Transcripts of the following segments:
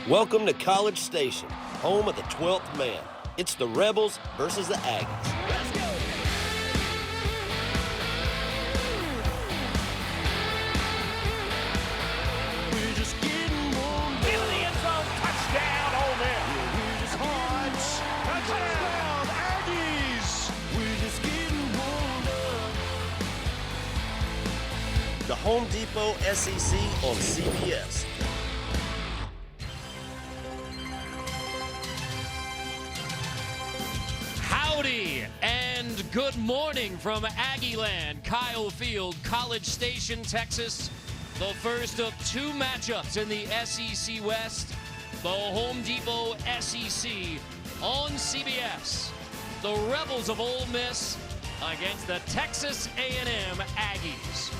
Welcome to College Station, home of the 12th man. It's the Rebels versus the Aggies. Let's go! We're just getting warmed up. Into the end zone, touchdown, Ole Miss. We're just Touchdown, Aggies. We're just getting warmed up. The Home Depot SEC on CBS. Howdy and good morning from Aggie Land, Kyle Field, College Station, Texas. The first of two matchups in the SEC West. The Home Depot SEC on CBS. The Rebels of Ole Miss against the Texas A&M Aggies.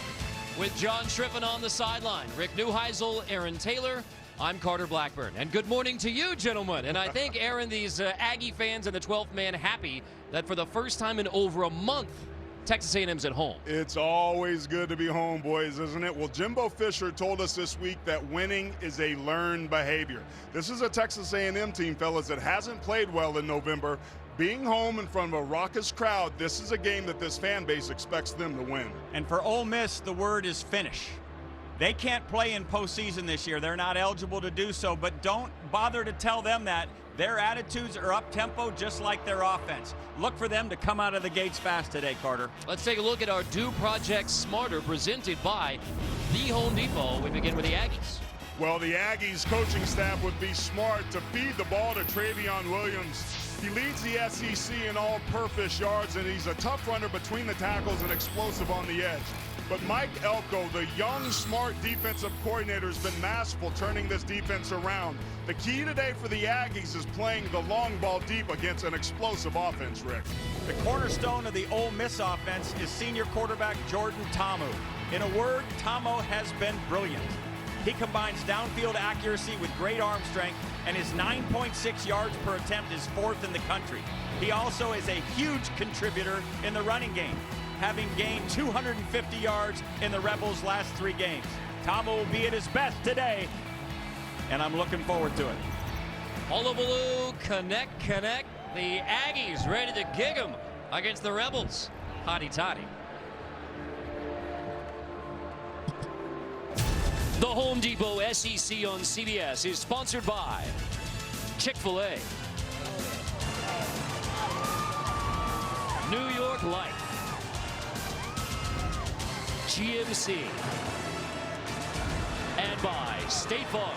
With John Shriffen on the sideline, Rick Neuheisel, Aaron Taylor, I'm Carter Blackburn, and good morning to you, gentlemen. And I think, Aaron, these Aggie fans and the 12th man happy that for the first time in over a month, Texas A&M's at home. It's always good to be home, boys, isn't it? Well, Jimbo Fisher told us this week that winning is a learned behavior. This is a Texas A&M team, fellas, that hasn't played well in November. Being home in front of a raucous crowd, this is a game that this fan base expects them to win. And for Ole Miss, the word is finish. They can't play in postseason this year. They're not eligible to do so, but don't bother to tell them that. Their attitudes are up-tempo just like their offense. Look for them to come out of the gates fast today, Carter. Let's take a look at our Do Project Smarter presented by the Home Depot. We begin with the Aggies. Well, the Aggies coaching staff would be smart to feed the ball to Travion Williams. He leads the SEC in all-purpose yards, and he's a tough runner between the tackles and explosive on the edge. But Mike Elko, the young, smart defensive coordinator, has been masterful turning this defense around. The key today for the Aggies is playing the long ball deep against an explosive offense, Rick. The cornerstone of the Ole Miss offense is senior quarterback Jordan Ta'amu. In a word, Ta'amu has been brilliant. He combines downfield accuracy with great arm strength, and his 9.6 yards per attempt is fourth in the country. He also is a huge contributor in the running game, having gained 250 yards in the Rebels' last 3 games. Ta'amu will be at his best today, and I'm looking forward to it. Hullabaloo, connect. The Aggies ready to gig 'em against the Rebels. Hotty toddy. The Home Depot SEC on CBS is sponsored by Chick-fil-A, New York Life, GMC, and by State Farm.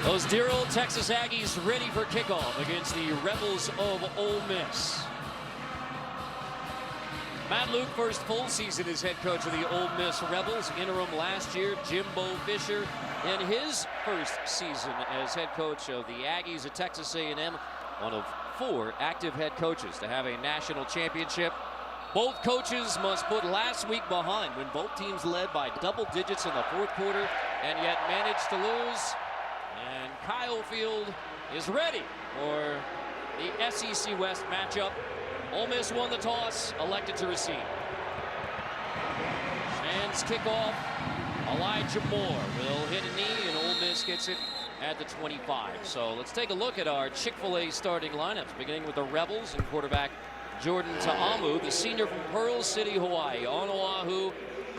Those dear old Texas Aggies ready for kickoff against the Rebels of Ole Miss. Matt Luke, first full season as head coach of the Ole Miss Rebels. Interim last year, Jimbo Fisher in his first season as head coach of the Aggies at Texas A&M. One of 4 active head coaches to have a national championship. Both coaches must put last week behind when both teams led by double digits in the fourth quarter and yet managed to lose. And Kyle Field is ready for the SEC West matchup. Ole Miss won the toss, elected to receive. Hands kickoff. Elijah Moore will hit a knee, and Ole Miss gets it at the 25. So let's take a look at our Chick-fil-A starting lineups, beginning with the Rebels and quarterback Jordan Ta'amu, the senior from Pearl City, Hawaii, on Oahu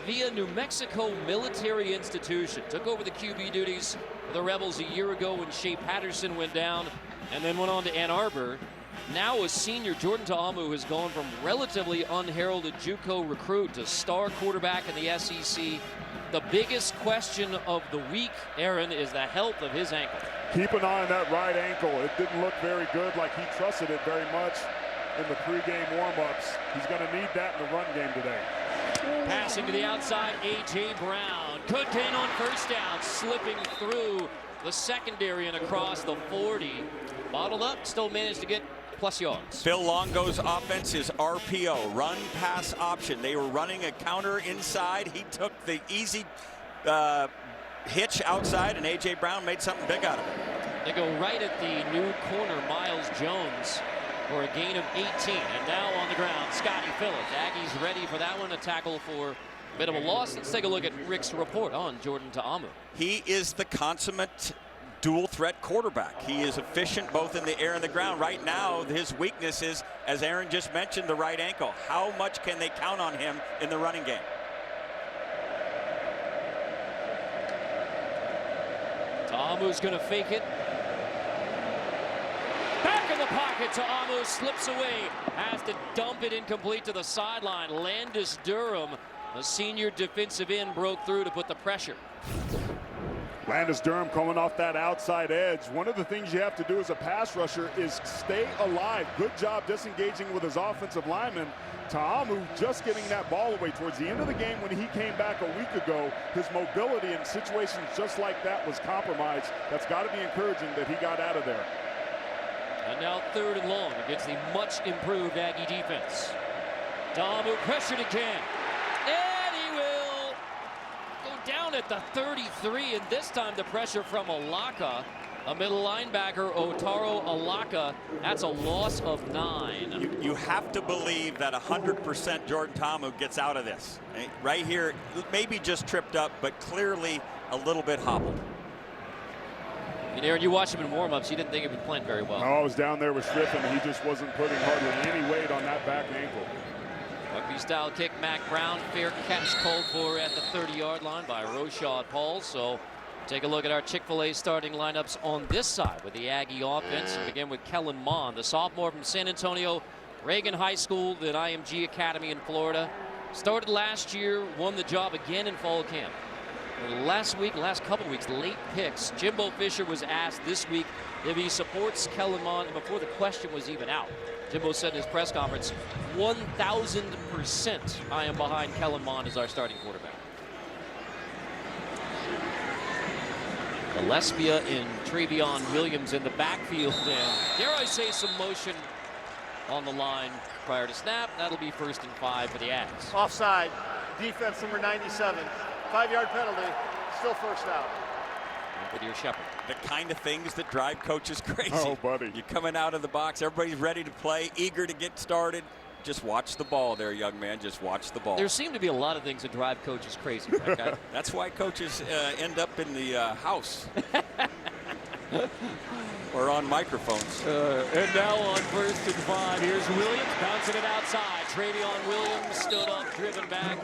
via New Mexico Military Institution. Took over the QB duties for the Rebels a year ago when Shea Patterson went down, and then went on to Ann Arbor. Now a senior, Jordan Ta'amu has gone from relatively unheralded JUCO recruit to star quarterback in the SEC. The biggest question of the week, Aaron, is the health of his ankle. Keep an eye on that right ankle. It didn't look very good, like he trusted it very much in the pregame warm-ups. He's going to need that in the run game today. Passing to the outside, A.J. Brown. Could gain on first down, slipping through the secondary and across the 40. Bottled up, still managed to get plus yards. Phil Longo's offense is RPO, run pass option. They were running a counter inside. He took the easy hitch outside, and A.J. Brown made something big out of it. They go right at the new corner, Miles Jones, for a gain of 18. And now on the ground, Scotty Phillips. Aggies ready for that one, a tackle for Bit of a loss. Let's take a look at Rick's report on Jordan Ta'amu. He is the consummate dual threat quarterback. He is efficient both in the air and the ground. Right now, his weakness is, as Aaron just mentioned, the right ankle. How much can they count on him in the running game? Ta'amu's going to fake it. Back in the pocket, Ta'amu slips away, has to dump it incomplete to the sideline. Landis Durham, a senior defensive end, broke through to put the pressure. Landis Durham coming off that outside edge. One of the things you have to do as a pass rusher is stay alive. Good job disengaging with his offensive lineman. Ta'amu just getting that ball away towards the end of the game when he came back a week ago. His mobility in situations just like that was compromised. That's got to be encouraging that he got out of there. And now 3rd and long against the much improved Aggie defense. Ta'amu pressured again. And he will go down at the 33, and this time the pressure from Alaka. A middle linebacker, Otaro Alaka. That's a loss of 9. You have to believe that 100% Jordan Ta'amu gets out of this. Right here, maybe just tripped up, but clearly a little bit hobbled. And Aaron, you watched him in warm-ups. You didn't think he was playing very well. No, I was down there with Striffen, and he just wasn't putting hardly any weight on that back ankle. Rugby-style kick, Mac Brown. Fair catch called for at the 30-yard line by Roshad Paul. So take a look at our Chick-fil-A starting lineups on this side with the Aggie offense. We begin with Kellen Mond, the sophomore from San Antonio, Reagan High School, the IMG Academy in Florida. Started last year, won the job again in fall camp. Last couple weeks, late picks. Jimbo Fisher was asked this week if he supports Kellen Mond, and before the question was even out, Jimbo said in his press conference, 1,000% I am behind Kellen Mond as our starting quarterback. Gillespie and Travion Williams in the backfield, and dare I say some motion on the line prior to snap. That'll be 1st and 5 for the Aggies. Offside, defense number 97. 5-yard penalty, still first out. With your Shepherd. The kind of things that drive coaches crazy. Oh, buddy. You're coming out of the box, everybody's ready to play, eager to get started. Just watch the ball there, young man. Just watch the ball. There seem to be a lot of things that drive coaches crazy. Okay? That's why coaches end up in the house. Or on microphones. And now on 1st and 5, here's Williams bouncing it outside. Travion Williams stood up, driven back.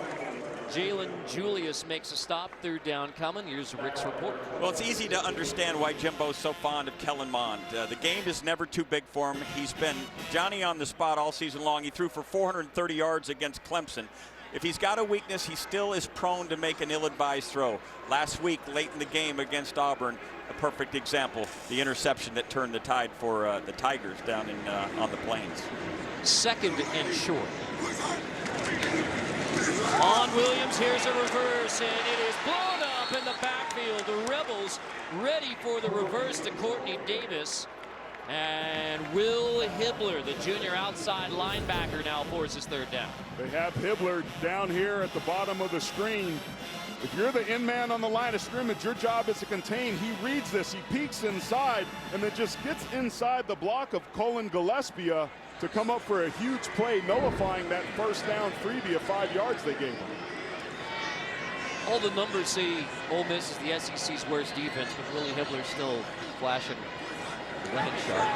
Jalen Julius makes a stop. 3rd down coming. Here's Rick's report. Well, it's easy to understand why Jimbo's so fond of Kellen Mond. The game is never too big for him. He's been Johnny on the spot all season long. He threw for 430 yards against Clemson. If he's got a weakness, he still is prone to make an ill-advised throw. Last week, late in the game against Auburn, a perfect example. The interception that turned the tide for the Tigers down in on the Plains. 2nd and short. On Williams, here's a reverse, and it is blown up in the backfield. The Rebels ready for the reverse to Courtney Davis. And Will Hibbler, the junior outside linebacker, now forces 3rd down. They have Hibbler down here at the bottom of the screen. If you're the end man on the line of scrimmage, your job is to contain. He reads this, he peeks inside, and then just gets inside the block of Colin Gillespie to come up for a huge play, nullifying that 1st down freebie of 5 yards they gave him. All the numbers say Ole Miss is the SEC's worst defense, but Willie Hibbler's still flashing lemon sharp.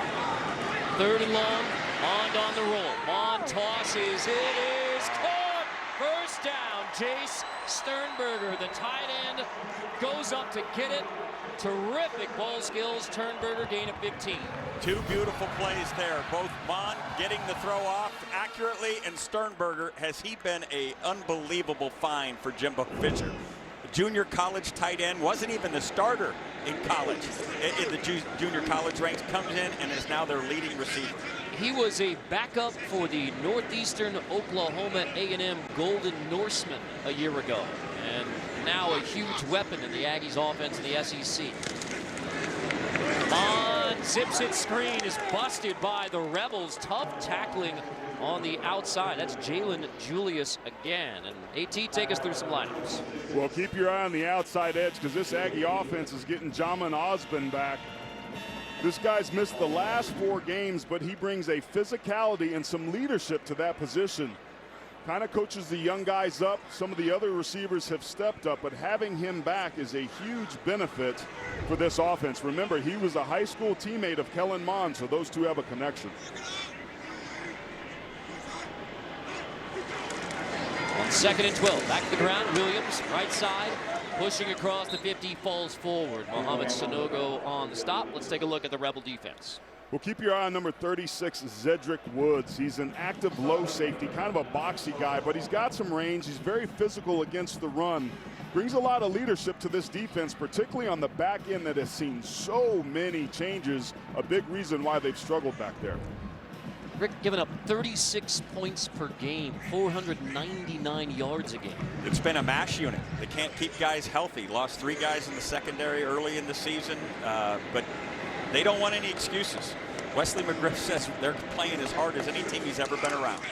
3rd and long, Mond on the roll. Mond tosses, it is caught! 1st down, Jace Sternberger, the tight end, goes up to get it. Terrific ball skills, Sternberger gain of 15. 2 beautiful plays there. Both Mond getting the throw off accurately, and Sternberger, has he been an unbelievable find for Jimbo Fisher. The junior college tight end, wasn't even the starter in college. In the junior college ranks, comes in and is now their leading receiver. He was a backup for the Northeastern Oklahoma A&M Golden Norsemen a year ago, and now a huge weapon in the Aggies offense in the SEC. Mond zips it, screen is busted by the Rebels. Tough tackling on the outside. That's Jalen Julius again. And AT, take us through some lineups. Well, keep your eye on the outside edge, because this Aggie offense is getting Jamin Osborne back. This guy's missed the last 4 games, but he brings a physicality and some leadership to that position. kind of coaches the young guys up. Some of the other receivers have stepped up, but having him back is a huge benefit for this offense. Remember, he was a high school teammate of Kellen Mond, so those two have a connection. On 2nd and 12, back to the ground. Williams, right side, pushing across the 50, falls forward. Mohamed Sanogo on the stop. Let's take a look at the Rebel defense. Well, keep your eye on number 36, Zedrick Woods. He's an active low safety, kind of a boxy guy, but he's got some range. He's very physical against the run. Brings a lot of leadership to this defense, particularly on the back end that has seen so many changes. A big reason why they've struggled back there. Rick giving up 36 points per game, 499 yards a game. It's been a mash unit. They can't keep guys healthy. Lost 3 guys in the secondary early in the season, but they don't want any excuses. Wesley McGriff says they're playing as hard as any team he's ever been around.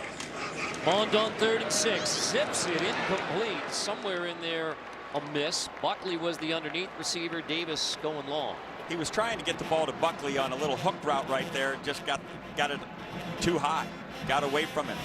Mond on 3rd and 6, zips it incomplete. Somewhere in there, a miss. Buckley was the underneath receiver. Davis going long. He was trying to get the ball to Buckley on a little hook route right there. Just got it too high. Got away from it.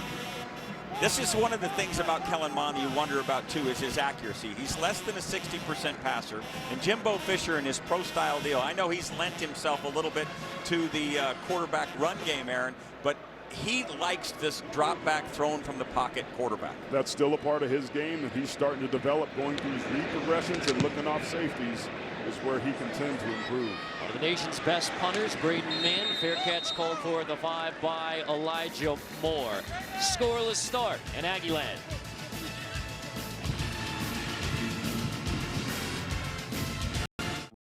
This is one of the things about Kellen Mond you wonder about too, is his accuracy. He's less than a 60% passer. And Jimbo Fisher in his pro style deal, I know he's lent himself a little bit to the quarterback run game, Aaron, but he likes this drop back thrown from the pocket quarterback. That's still a part of his game that he's starting to develop, going through his read progressions and looking off safeties is where he can tend to improve. One of the nation's best punters, Braden Mann. Fair catch called for the 5 by Elijah Moore. Scoreless start in Aggie land.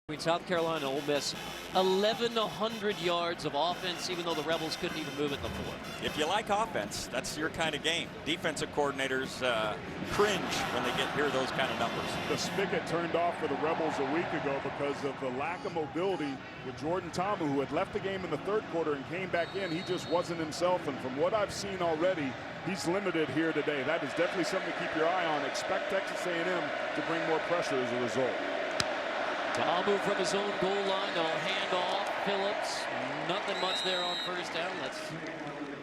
Between South Carolina and Ole Miss, 1,100 yards of offense, even though the Rebels couldn't even move it in the 4th. If you like offense, that's your kind of game. Defensive coordinators cringe when they hear those kind of numbers. The spigot turned off for the Rebels a week ago because of the lack of mobility with Jordan Ta'amu, who had left the game in the 3rd quarter and came back in. He just wasn't himself, and from what I've seen already, he's limited here today. That is definitely something to keep your eye on. Expect Texas A&M to bring more pressure as a result. Ta'amu from his own goal line, they'll hand off. Phillips, nothing much there on 1st down. Let's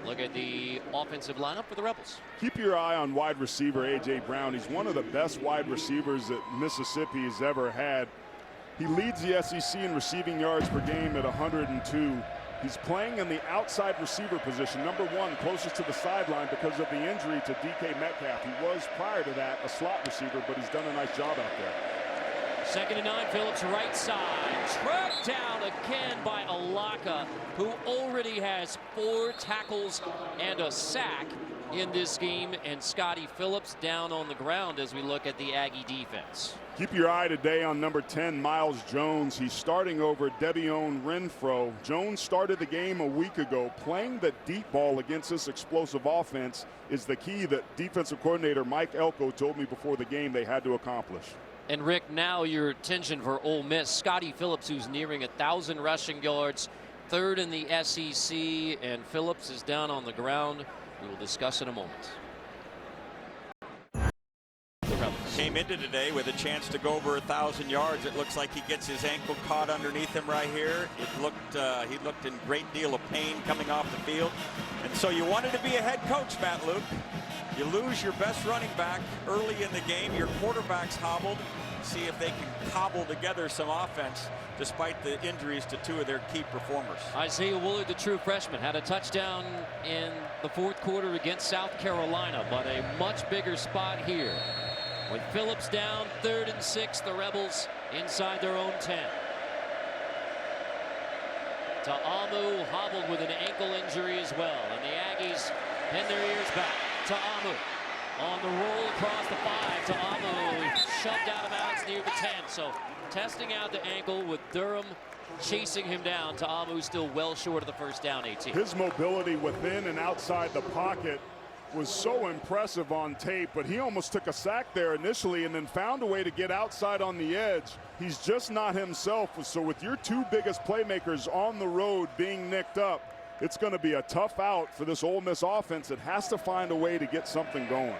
look at the offensive lineup for the Rebels. Keep your eye on wide receiver A.J. Brown. He's one of the best wide receivers that Mississippi has ever had. He leads the SEC in receiving yards per game at 102. He's playing in the outside receiver position, number 1, closest to the sideline because of the injury to D.K. Metcalf. He was, prior to that, a slot receiver, but he's done a nice job out there. 2nd and 9, Phillips right side. Tracked down again by Alaka, who already has 4 tackles and a sack in this game. And Scotty Phillips down on the ground as we look at the Aggie defense. Keep your eye today on number 10, Miles Jones. He's starting over Devion Renfro. Jones started the game a week ago. Playing the deep ball against this explosive offense is the key that defensive coordinator Mike Elko told me before the game they had to accomplish. And Rick, now your attention for Ole Miss. Scotty Phillips, who's nearing 1,000 rushing yards, 3rd in the SEC, and Phillips is down on the ground. We will discuss in a moment. The Rebels came into today with a chance to go over 1,000 yards. It looks like he gets his ankle caught underneath him right here. It looked he looked in great deal of pain coming off the field. And so you wanted to be a head coach, Matt Luke. You lose your best running back early in the game. Your quarterback's hobbled. See if they can cobble together some offense despite the injuries to 2 of their key performers. Isaiah Woolard, the true freshman, had a touchdown in the 4th quarter against South Carolina, but a much bigger spot here. With Phillips down, 3rd and 6, the Rebels inside their own 10. Ta'amu hobbled with an ankle injury as well, and the Aggies pin their ears back. Ta'amu on the roll across the 5. Ta'amu shoved out of bounds near the 10. So testing out the ankle with Durham chasing him down. Ta'amu still well short of the 1st down, 18. His mobility within and outside the pocket was so impressive on tape, but he almost took a sack there initially and then found a way to get outside on the edge. He's just not himself. So with your 2 biggest playmakers on the road being nicked up, it's going to be a tough out for this Ole Miss offense that has to find a way to get something going.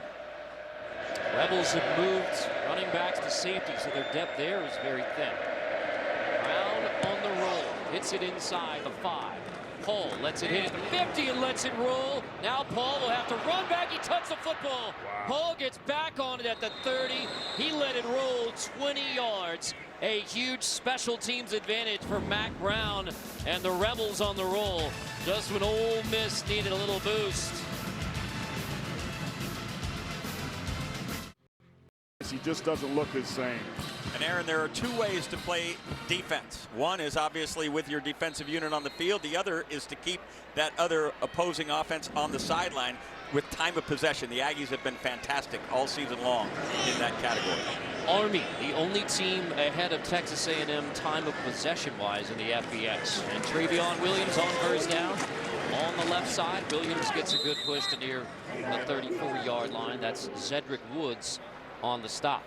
Rebels have moved running backs to safety, so their depth there is very thin. Brown on the roll, hits it inside the 5. Paul lets it hit at the 50 and lets it roll. Now Paul will have to run back. He touched the football. Wow. Paul gets back on it at the 30. He let it roll 20 yards. A huge special teams advantage for Mac Brown and the Rebels on the roll. Just when Ole Miss needed a little boost. He just doesn't look the same. And Aaron, there are two ways to play defense. One is obviously with your defensive unit on the field. The other is to keep that other opposing offense on the sideline with time of possession. The Aggies have been fantastic all season long in that category. Army, the only team ahead of Texas A&M time of possession-wise in the FBS. And Travion Williams on first down. On the left side, Williams gets a good push to near the 34-yard line. That's Zedrick Woods on the stop.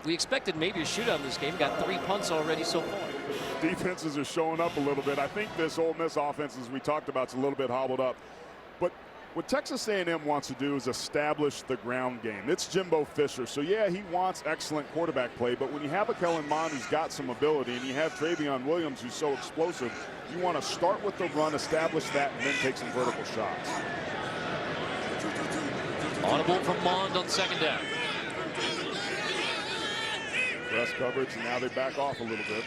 We expected maybe a shootout in this game. Got 3 punts already so far. Defenses are showing up a little bit. I think this Ole Miss offense, as we talked about, is a little bit hobbled up. But what Texas A&M wants to do is establish the ground game. It's Jimbo Fisher. So, yeah, he wants excellent quarterback play. But when you have a Kellen Mond who's got some ability and you have Travion Williams who's so explosive, you want to start with the run, establish that, and then take some vertical shots. Audible from Mond on second down. Press coverage, and now they back off a little bit.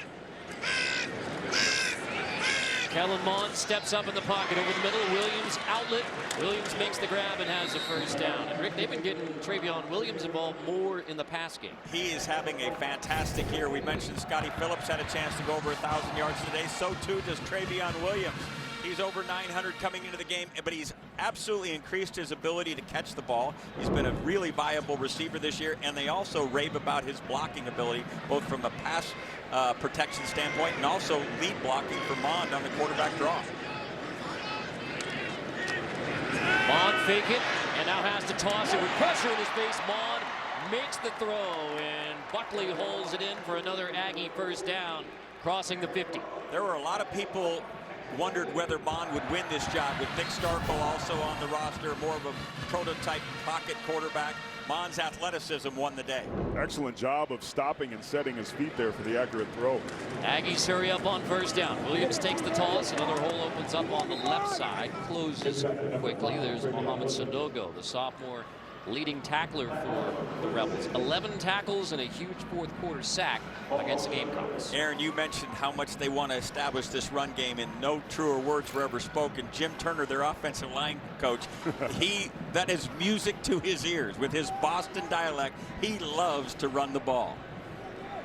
Kellen Mond steps up in the pocket over the middle. Williams outlet. Williams makes the grab and has the first down. And Rick, they've been getting Travion Williams involved more in the pass game. He is having a fantastic year. We mentioned Scotty Phillips had a chance to go over 1,000 yards today. So too does Travion Williams. He's over 900 coming into the game, but he's absolutely increased his ability to catch the ball. He's been a really viable receiver this year, and they also rave about his blocking ability, both from a pass protection standpoint and also lead blocking for Mond on the quarterback draw. Mond fake it, and now has to toss it with pressure in his face. Mond makes the throw, and Buckley holds it in for another Aggie first down, crossing the 50. There were a lot of people wondered whether Mond would win this job with Nick Starkville also on the roster, more of a prototype pocket quarterback. Mond's athleticism won the day. Excellent job of stopping and setting his feet there for the accurate throw. Aggies hurry up on first down. Williams takes the toss. Another hole opens up on the left side. Closes quickly. There's Mohamed Sandogo, the sophomore leading tackler for the Rebels. 11 tackles and a huge fourth quarter sack against the Gamecocks. Aaron, you mentioned how much they want to establish this run game, and no truer words were ever spoken. Jim Turner, their offensive line coach, that is music to his ears. With his Boston dialect, he loves to run the ball.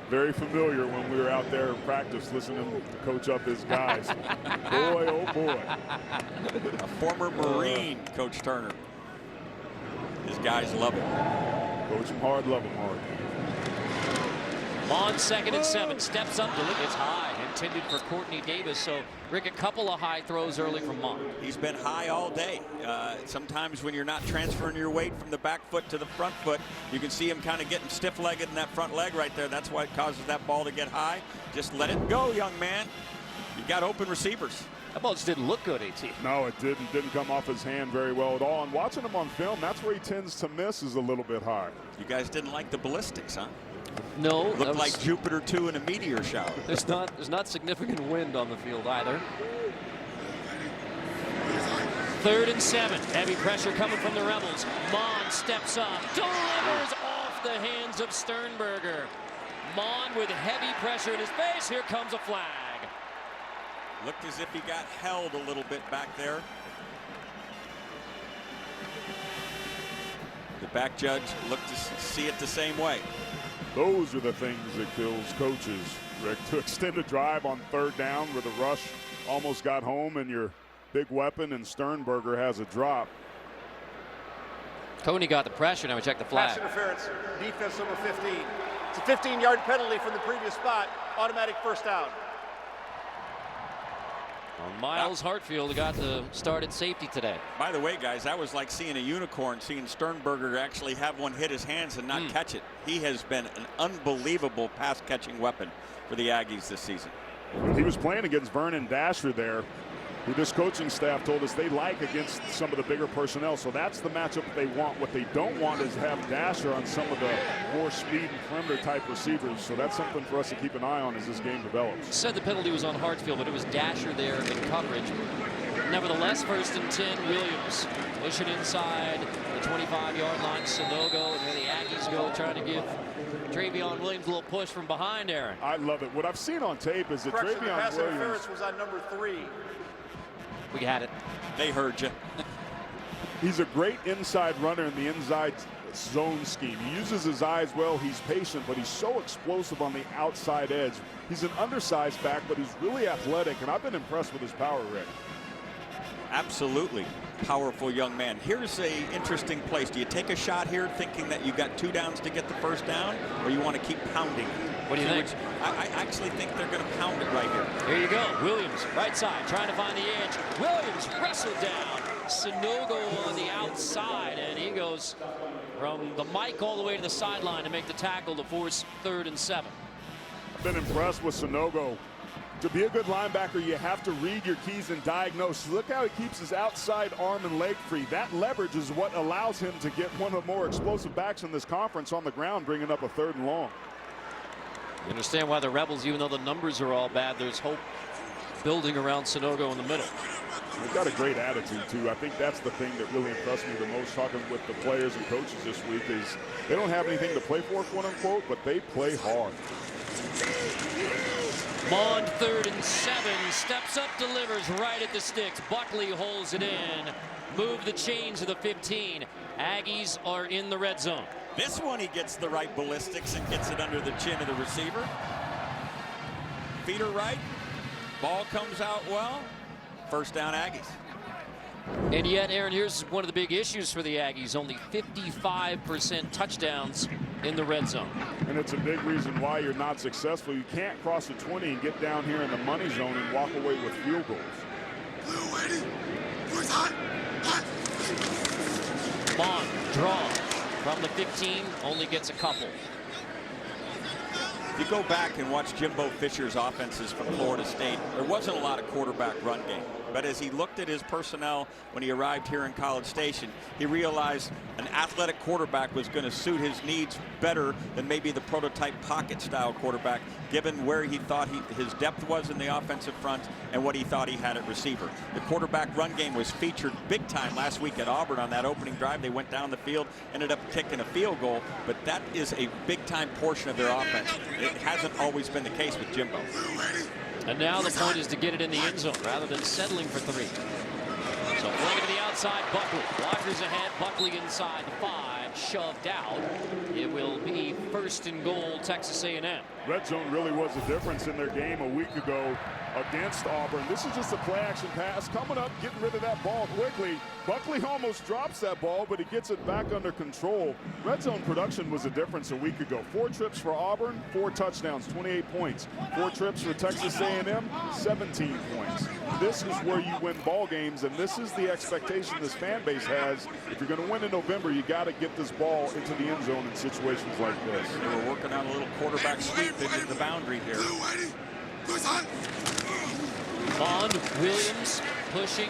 Very familiar when we were out there in practice listening to coach up his guys. Boy, oh boy. A former Marine, Coach Turner. His guys love it. Coach him hard, love him hard. Mond 2nd and 7, steps up to look. It's high, intended for Courtney Davis. So, Rick, a couple of high throws early from Mond. He's been high all day. Sometimes when you're not transferring your weight from the back foot to the front foot, you can see him kind of getting stiff-legged in that front leg right there. That's why it causes that ball to get high. Just let it go, young man. You got open receivers. That ball just didn't look good, AT. No, it didn't. Didn't come off his hand very well at all. And watching him on film, that's where he tends to miss, is a little bit high. You guys didn't like the ballistics, huh? No. Looked like Jupiter 2 in a meteor shower. There's not significant wind on the field either. 3rd and 7. Heavy pressure coming from the Rebels. Mond steps up, delivers off the hands of Sternberger. Mond with heavy pressure in his face. Here comes a flag. Looked as if he got held a little bit back there. The back judge looked to see it the same way. Those are the things that kills coaches, Rick. To extend a drive on 3rd down where the rush almost got home and your big weapon and Sternberger has a drop. Coney got the pressure. Now we check the flag. Pass interference, defense number 15. It's a 15-yard penalty from the previous spot. Automatic first down. Well, Miles Hartfield got the start at safety today. By the way, guys, that was like seeing a unicorn, seeing Sternberger actually have one hit his hands and not catch it. He has been an unbelievable pass-catching weapon for the Aggies this season. He was playing against Vernon Dasher there, This coaching staff told us they like against some of the bigger personnel, so that's the matchup they want. What they don't want is have Dasher on some of the more speed and perimeter type receivers, so that's something for us to keep an eye on as this game develops. Said the penalty was on Hartsfield, but it was Dasher there in coverage. Nevertheless, 1st and 10, Williams pushing inside the 25-yard line. Sanogo, and there the Aggies go, trying to give Travion Williams a little push from behind, Aaron. I love it. What I've seen on tape is that Correction, the pass Travion interference Williams, was on number 3. We had it. They heard you. he's a great inside runner in the inside zone scheme. He uses his eyes well. He's patient, but he's so explosive on the outside edge. He's an undersized back, but he's really athletic, and I've been impressed with his power, Rick. Absolutely powerful young man. Here's a interesting place. Do you take a shot here thinking that you got 2 downs to get the 1st down, or you want to keep pounding? What do you think? I actually think they're going to pound it right here. Here you go. Williams, right side, trying to find the edge. Williams wrestled down. Sanogo on the outside, and he goes from the mic all the way to the sideline to make the tackle to force 3rd and 7. I've been impressed with Sanogo. To be a good linebacker, you have to read your keys and diagnose. Look how he keeps his outside arm and leg free. That leverage is what allows him to get one of the more explosive backs in this conference on the ground, bringing up a 3rd and long. You understand why the Rebels, even though the numbers are all bad, there's hope building around Sanogo in the middle. They've got a great attitude, too. I think that's the thing that really impressed me the most talking with the players and coaches this week is they don't have anything to play for, quote unquote, but they play hard. Mond, 3rd and 7, steps up, delivers right at the sticks. Buckley holds it in. Move the chains to the 15. Aggies are in the red zone. This one he gets the right ballistics and gets it under the chin of the receiver. Feet are right. Ball comes out well. 1st down, Aggies. And yet, Aaron, here's one of the big issues for the Aggies. Only 55% touchdowns in the red zone. And it's a big reason why you're not successful. You can't cross the 20 and get down here in the money zone and walk away with field goals. Bond, draw from the 15, only gets a couple. If you go back and watch Jimbo Fisher's offenses from Florida State, there wasn't a lot of quarterback run game. But as he looked at his personnel when he arrived here in College Station, he realized an athletic quarterback was going to suit his needs better than maybe the prototype pocket style quarterback, given where he thought his depth was in the offensive front and what he thought he had at receiver. The quarterback run game was featured big time last week at Auburn on that opening drive. They went down the field, ended up kicking a field goal, but that is a big time portion of their offense. It hasn't always been the case with Jimbo. And now the point is to get it in the end zone rather than settling for 3. So fling it to the outside, Buckley. Blockers ahead, Buckley inside the 5, shoved out. It will be 1st and goal, Texas A&M. Red zone really was the difference in their game a week ago against Auburn. This is just a play action pass coming up, getting rid of that ball quickly. Buckley almost drops that ball, but he gets it back under control. Red zone production was a difference a week ago. 4 trips for Auburn, 4 touchdowns, 28 points. 4 trips for Texas A&M, 17 points. This is where you win ball games, and this is the expectation this fan base has. If you're going to win in November, you got to get this ball into the end zone in situations like this. They were working on a little quarterback sweep into the boundary here. Bond, Williams pushing,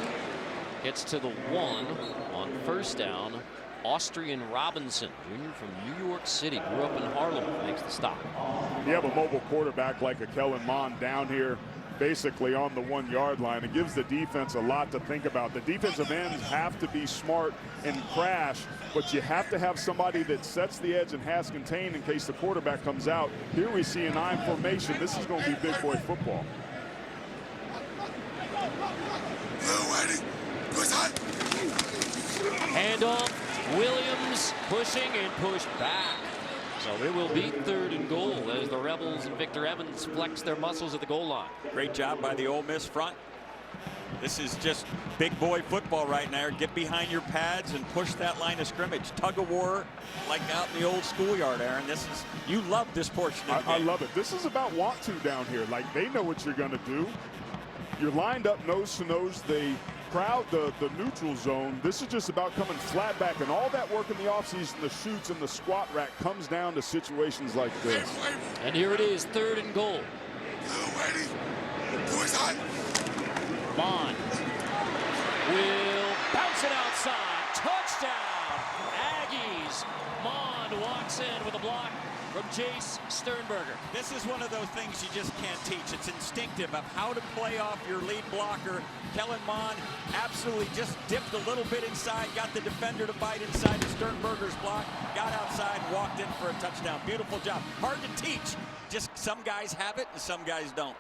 gets to the 1 on 1st down. Austrian Robinson, junior from New York City, grew up in Harlem, makes the stop. You have a mobile quarterback like a Kellen Mond down here basically on the 1-yard line. It gives the defense a lot to think about. The defensive ends have to be smart and crash, but you have to have somebody that sets the edge and has contained in case the quarterback comes out. Here we see an I formation. This is going to be big boy football. Handoff, Williams pushing and pushed back. So it will be 3rd and goal as the Rebels and Victor Evans flex their muscles at the goal line. Great job by the Ole Miss front. This is just big boy football right now. Get behind your pads and push that line of scrimmage. Tug of war like out in the old schoolyard, Aaron. You love this portion of the game. I love it. This is about want to down here. Like, they know what you're going to do. You're lined up nose to nose. They crowd the neutral zone. This is just about coming flat back, and all that work in the offseason, the shoots and the squat rack, comes down to situations like this. And here it is, 3rd and goal. Bond will bounce it outside. Touchdown, Aggies. Mon walks in with a block from Jace Sternberger. This is one of those things you just can't teach. It's instinctive of how to play off your lead blocker. Kellen Mond absolutely just dipped a little bit inside, got the defender to bite inside of Sternberger's block, got outside, walked in for a touchdown. Beautiful job. Hard to teach. Just some guys have it and some guys don't.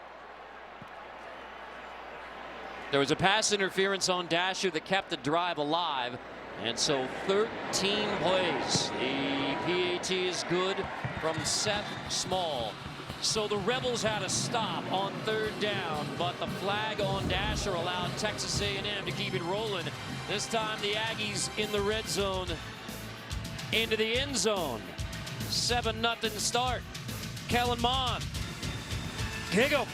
There was a pass interference on Dasher that kept the drive alive. And so 13 plays. The PAT is good from Seth Small. So the Rebels had a stop on 3rd down, but the flag on Dasher allowed Texas A&M to keep it rolling. This time the Aggies in the red zone into the end zone. 7-0 start. Kellen Mond. Kick 'em.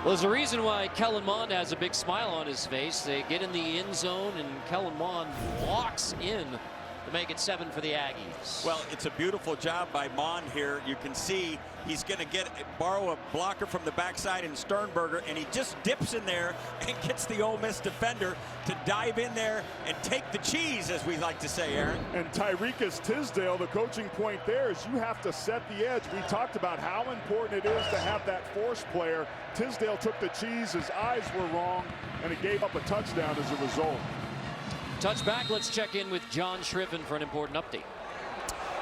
Well, there's a reason why Kellen Mond has a big smile on his face. They get in the end zone, and Kellen Mond walks in to make it 7 for the Aggies. Well, it's a beautiful job by Mond here. You can see he's going to borrow a blocker from the backside in Sternberger, and he just dips in there and gets the Ole Miss defender to dive in there and take the cheese, as we like to say, Aaron. And Tyrekus Tisdale, the coaching point there is you have to set the edge. We talked about how important it is to have that force player. Tisdale took the cheese, his eyes were wrong, and it gave up a touchdown as a result. Touchback, let's check in with John Shriven for an important update.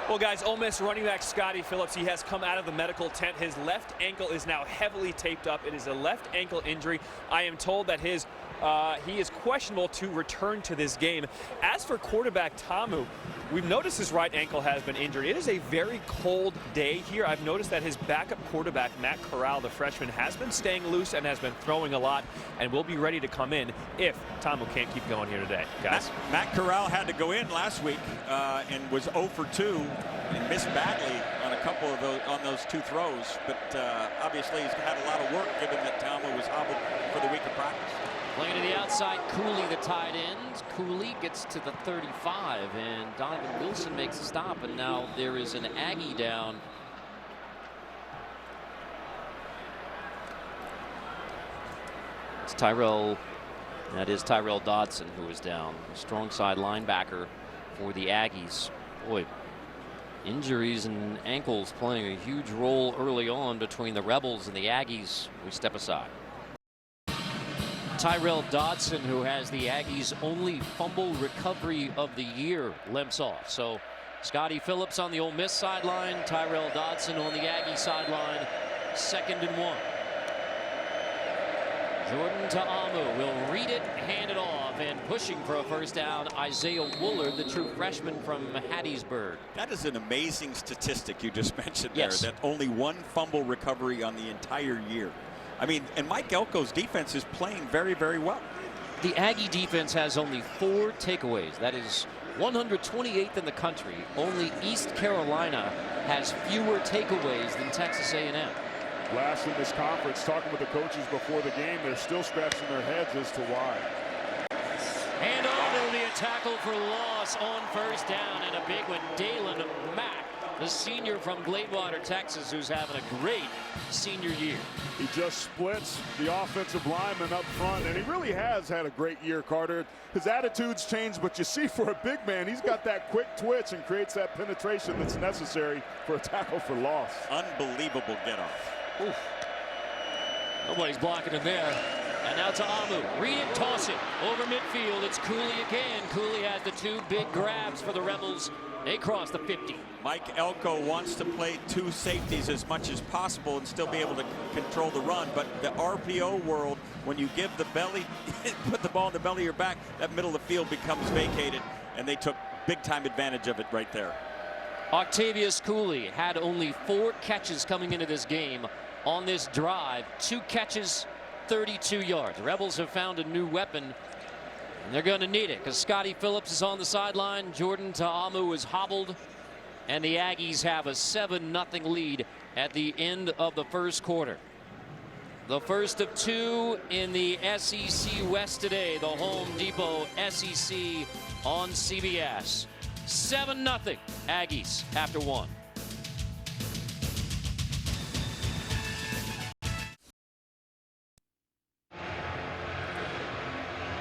Well, guys, Ole Miss running back Scotty Phillips, he has come out of the medical tent. His left ankle is now heavily taped up. It is a left ankle injury. I am told that he is questionable to return to this game. As for quarterback Tamu, we've noticed his right ankle has been injured. It is a very cold day here. I've noticed that his backup quarterback, Matt Corral, the freshman, has been staying loose and has been throwing a lot and will be ready to come in if Tamu can't keep going here today, guys. Matt Corral had to go in last week and was 0 for 2 and missed badly on a couple of those 2 throws. But obviously he's had a lot of work given that Tamu was hobbled for the week of practice. Playing to the outside, Cooley, the tight end. Cooley gets to the 35, and Donovan Wilson makes a stop, and now there is an Aggie down. It's Tyrell. That is Tyrell Dodson who is down. Strong side linebacker for the Aggies. Boy, injuries and ankles playing a huge role early on between the Rebels and the Aggies. We step aside. Tyrell Dodson, who has the Aggies' only fumble recovery of the year, limps off. So Scotty Phillips on the Ole Miss sideline, Tyrell Dodson on the Aggie sideline, 2nd and 1. Jordan Ta'amu will read it, hand it off, and pushing for a first down, Isaiah Woolard, the true freshman from Hattiesburg. That is an amazing statistic you just mentioned there, Yes. that only 1 fumble recovery on the entire year. I mean, and Mike Elko's defense is playing very, very well. The Aggie defense has only 4 takeaways. That is 128th in the country. Only East Carolina has fewer takeaways than Texas A&M. Last in this conference, talking with the coaches before the game, they're still scratching their heads as to why. And there'll be a tackle for loss on first down, and a big one. Dalen Mack, the senior from Gladewater, Texas, who's having a great senior year. He just splits the offensive lineman up front, and he really has had a great year, Carter. His attitude's changed, but you see for a big man, he's got that quick twitch and creates that penetration that's necessary for a tackle for loss. Unbelievable get-off. Oof. Nobody's blocking him there. And now to Amu. Read it, toss it. Over midfield, it's Cooley again. Cooley has the 2 big grabs for the Rebels. They cross the 50. Mike Elko wants to play 2 safeties as much as possible and still be able to control the run. But the RPO world, when you give the belly, put the ball in the belly of your back, that middle of the field becomes vacated. And they took big-time advantage of it right there. Octavius Cooley had only 4 catches coming into this game on this drive. 2 catches, 32 yards. The Rebels have found a new weapon, and they're going to need it because Scotty Phillips is on the sideline. Jordan Ta'amu is hobbled, and the Aggies have a 7-0 lead at the end of the first quarter. The first of 2 in the SEC West today, the Home Depot SEC on CBS. 7-0 Aggies after 1.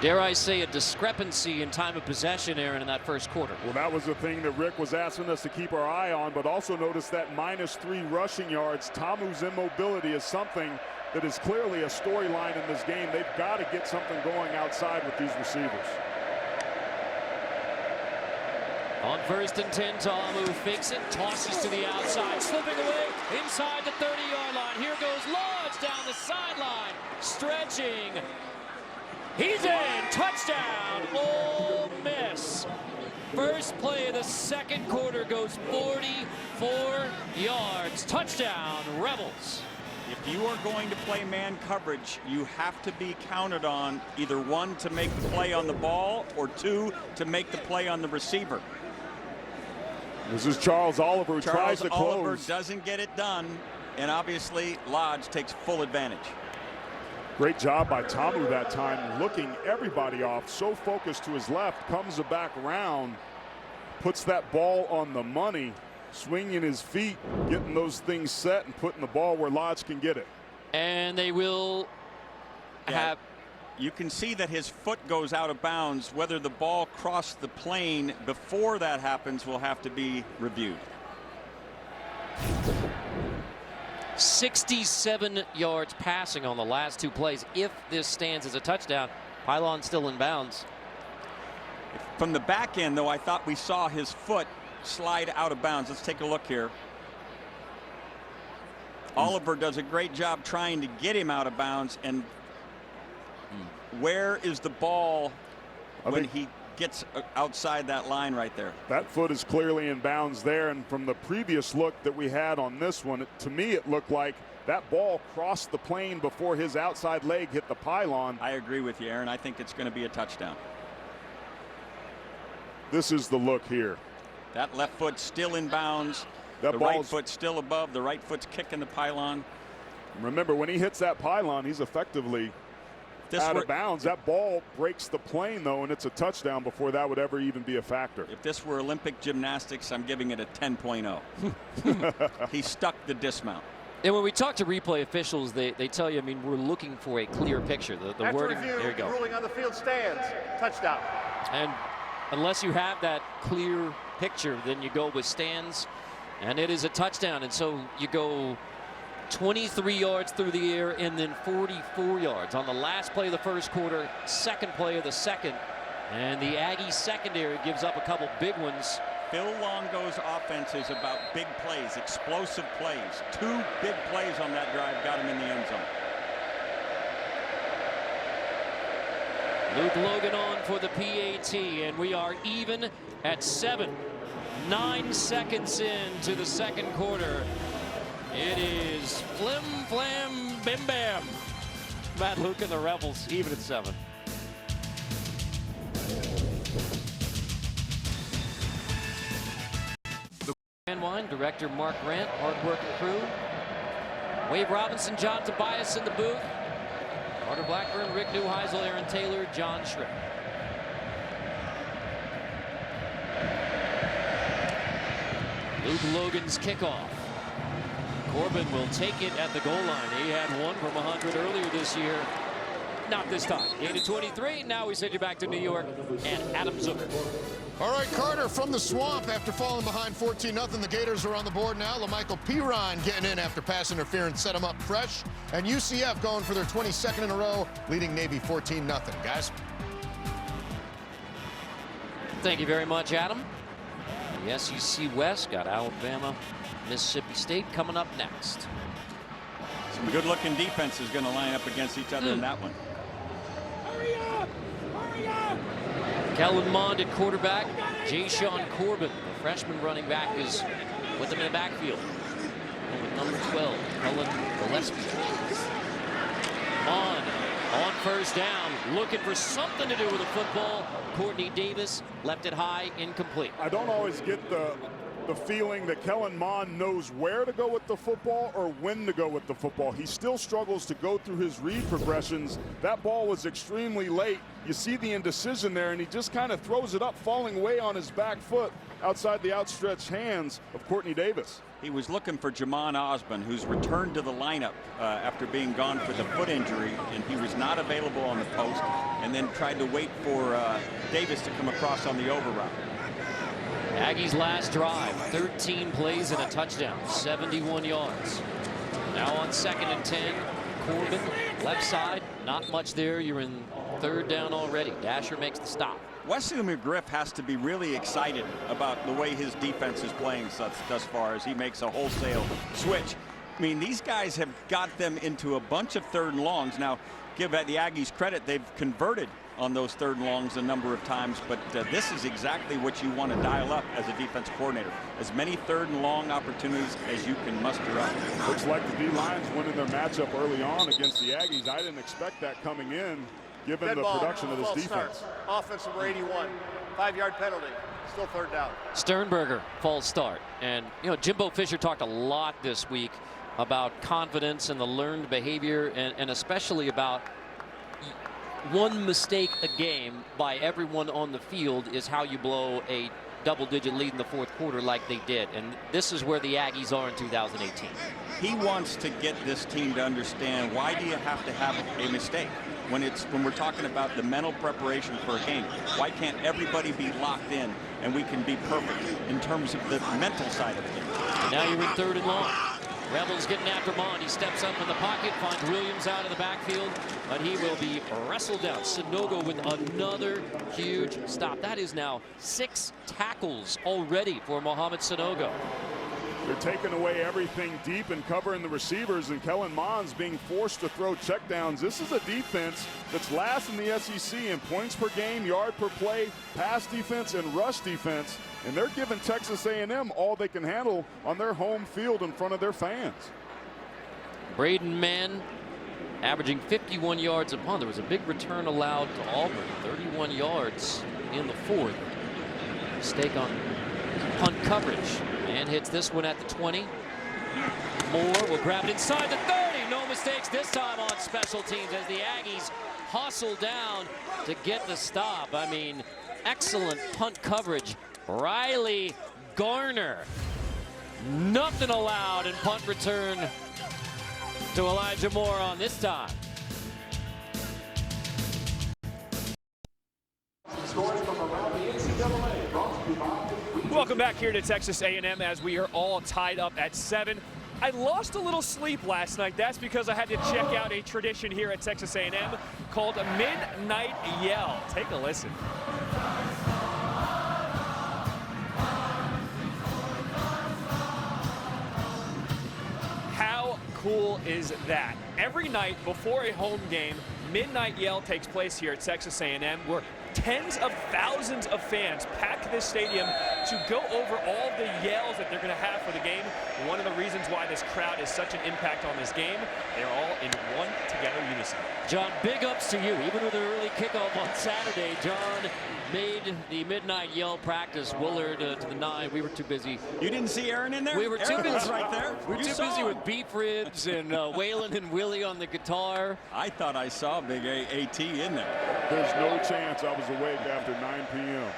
Dare I say a discrepancy in time of possession, Aaron, in that first quarter. Well, that was the thing that Rick was asking us to keep our eye on, but also notice that -3 rushing yards. Tamu's immobility is something that is clearly a storyline in this game. They've got to get something going outside with these receivers. On 1st and 10, Tamu fakes it, tosses to the outside, slipping away inside the 30-yard line. Here goes Lodge down the sideline, stretching. He's in, touchdown, Ole Miss. First play of the second quarter goes 44 yards, touchdown, Rebels. If you are going to play man coverage, you have to be counted on either 1 to make the play on the ball or 2 to make the play on the receiver. This is Charles Oliver who tries to Charles Oliver close. doesn't get it done, and obviously Lodge takes full advantage. Great job by Tamu that time, looking everybody off, so focused to his left, comes back around, puts that ball on the money, swinging his feet, getting those things set and putting the ball where Lodge can get it. And they will have... You can see that his foot goes out of bounds. Whether the ball crossed the plane before that happens will have to be reviewed. 67 yards passing on the last 2 plays. If this stands as a touchdown, Pylon still in bounds. From the back end, though, I thought we saw his foot slide out of bounds. Let's take a look here. Oliver does a great job trying to get him out of bounds. And where is the ball when he gets outside that line right there? That foot is clearly in bounds there, and from the previous look that we had on this one, to me it looked like that ball crossed the plane before his outside leg hit the pylon. I agree with you, Aaron. I think it's going to be a touchdown. This is the look here. That left foot still in bounds. The right foot still above. The right foot's kicking the pylon. Remember, when he hits that pylon, he's effectively out of bounds. That ball breaks the plane, though, and it's a touchdown before that would ever even be a factor. If this were Olympic gymnastics, I'm giving it a 10.0. He stuck the dismount. And when we talk to replay officials, they tell you, I mean, we're looking for a clear picture. The After wording, review, there you go. ruling on the field stands. Touchdown. And unless you have that clear picture, then you go with stands, and it is a touchdown. And so you go 23 yards through the air and then 44 yards on the last play of the first quarter, second play of the second. And the Aggie secondary gives up a couple big ones. Phil Longo's offense is about big plays, explosive plays. 2 big plays on that drive got him in the end zone. Luke Logan on for the PAT, and we are even at 7. 9 seconds into the second quarter. It is flim, flam, bim, bam. Matt Luke and the Rebels even at 7. The Wine, director Mark Grant, hard-working crew. Wade Robinson, John Tobias in the booth. Carter Blackburn, Rick Neuheisel, Aaron Taylor, John Schripp. Luke Logan's kickoff. Corbin will take it at the goal line. He had 1 from 100 earlier this year. Not this time. Gain of 23. Now we send you back to New York and Adam Zucker. All right, Carter from the swamp after falling behind 14-0. The Gators are on the board now. LaMichael Piron getting in after pass interference set them up fresh. And UCF going for their 22nd in a row, leading Navy 14-0. Guys. Thank you very much, Adam. The SEC West got Alabama, Mississippi State coming up next. Some good-looking defense is going to line up against each other in that one. Hurry up! Hurry up! Kellen Mond at quarterback. Jayshon Corbin, the freshman running back, is with them in the backfield. And with number 12, Cullen Gillespie. Mond on first down, looking for something to do with the football. Courtney Davis left it high, incomplete. I don't always get the feeling that Kellen Mond knows where to go with the football or when to go with the football. He still struggles to go through his read progressions. That ball was extremely late. You see the indecision there, and he just kind of throws it up, falling way on his back foot outside the outstretched hands of Courtney Davis. He was looking for Jamon Osborne, who's returned to the lineup after being gone for the foot injury, and he was not available on the post, and then tried to wait for Davis to come across on the over route. Aggies' last drive, 13 plays and a touchdown, 71 yards. Now on 2nd and 10, Corbin, left side, not much there. You're in 3rd down already. Dasher makes the stop. Wesley McGriff has to be really excited about the way his defense is playing thus far as he makes a wholesale switch. I mean, these guys have got them into a bunch of 3rd and longs. Now, give the Aggies credit, they've converted on those 3rd and longs a number of times, but this is exactly what you want to dial up as a defense coordinator. As many 3rd and long opportunities as you can muster up. Looks like the D-line's winning their matchup early on against the Aggies. I didn't expect that coming in, given the production of this defense. Offensive number 81, 5-yard penalty. Still 3rd down. Sternberger, false start. And, you know, Jimbo Fisher talked a lot this week about confidence and the learned behavior, and especially about one mistake a game by everyone on the field is how you blow a double-digit lead in the 4th quarter like they did. And this is where the Aggies are in 2018. He wants to get this team to understand, why do you have to have a mistake? When we're talking about the mental preparation for a game, why can't everybody be locked in and we can be perfect in terms of the mental side of it? And now you're in 3rd and long. Rebels getting after Mond. He steps up in the pocket, finds Williams out of the backfield, but he will be wrestled down. Sanogo with another huge stop. That is now 6 tackles already for Mohamed Sanogo. They're taking away everything deep and covering the receivers, and Kellen Mond's being forced to throw checkdowns. This is a defense that's last in the SEC in points per game, yard per play, pass defense, and rush defense. And they're giving Texas A&M all they can handle on their home field in front of their fans. Braden Mann averaging 51 yards a punt. There was a big return allowed to Auburn, 31 yards in the 4th. Mistake on punt coverage. And hits this one at the 20. Moore will grab it inside the 30. No mistakes this time on special teams as the Aggies hustle down to get the stop. I mean, excellent punt coverage. Riley Garner. Nothing allowed in punt return to Elijah Moore on this time. Welcome back here to Texas A&M as we are all tied up at 7. I lost a little sleep last night. That's because I had to check out a tradition here at Texas A&M called a Midnight Yell. Take a listen. How cool is that? Every night before a home game, Midnight Yell takes place here at Texas A&M, where tens of thousands of fans pack this stadium to go over all the yells that they're going to have for the game. One of the reasons why this crowd is such an impact on this game, they're all in one together unison. John, big ups to you. Even with an early kickoff on Saturday, John made the Midnight Yell practice. Willard to the 9. We were too busy. You didn't see Aaron in there? We were too busy right there. We were too busy with beef ribs and Waylon and Willie on the guitar. I thought I saw Big AT in there. There's no chance I was awake after 9 p.m.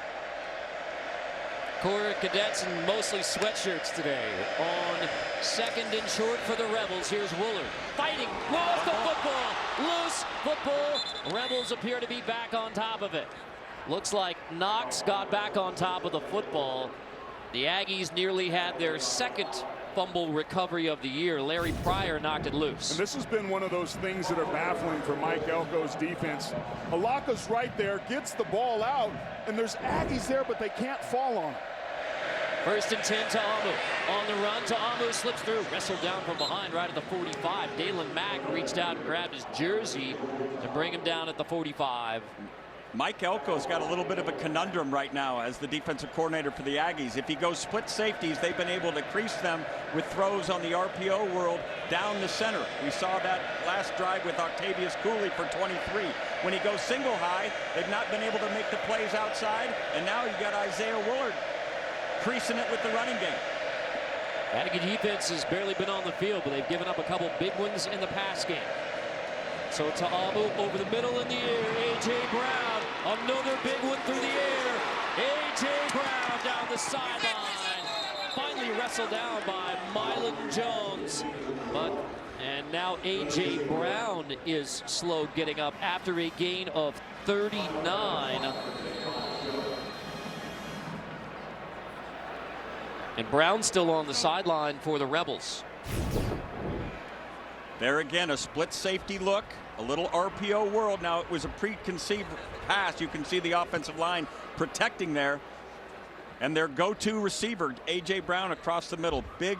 Corps cadets in mostly sweatshirts today. On 2nd and short for the Rebels. Here's Willard fighting. Lost the football. Loose football. Rebels appear to be back on top of it. Looks like Knox got back on top of the football. The Aggies nearly had their 2nd fumble recovery of the year. Larry Pryor knocked it loose. And this has been one of those things that are baffling for Mike Elko's defense. Halaka's right there, gets the ball out, and there's Aggies there, but they can't fall on it. 1st and 10 to Amu. On the run, to Amu slips through, wrestled down from behind right at the 45. Dalen Mack reached out and grabbed his jersey to bring him down at the 45. Mike Elko's got a little bit of a conundrum right now as the defensive coordinator for the Aggies. If he goes split safeties, they've been able to crease them with throws on the RPO world down the center. We saw that last drive with Octavius Cooley for 23. When he goes single high, they've not been able to make the plays outside, and now you got Isaiah Willard creasing it with the running game. Aggie defense has barely been on the field, but they've given up a couple big ones in the pass game. So Ta'amu over the middle in the air. A.J. Brown, another big one through the air. A.J. Brown down the sideline. Finally wrestled down by Milan Jones. And now A.J. Brown is slow getting up after a gain of 39. And Brown still on the sideline for the Rebels. There again, a split safety look, a little RPO world. Now it was a preconceived pass. You can see the offensive line protecting there. And their go-to receiver, A.J. Brown, across the middle. Big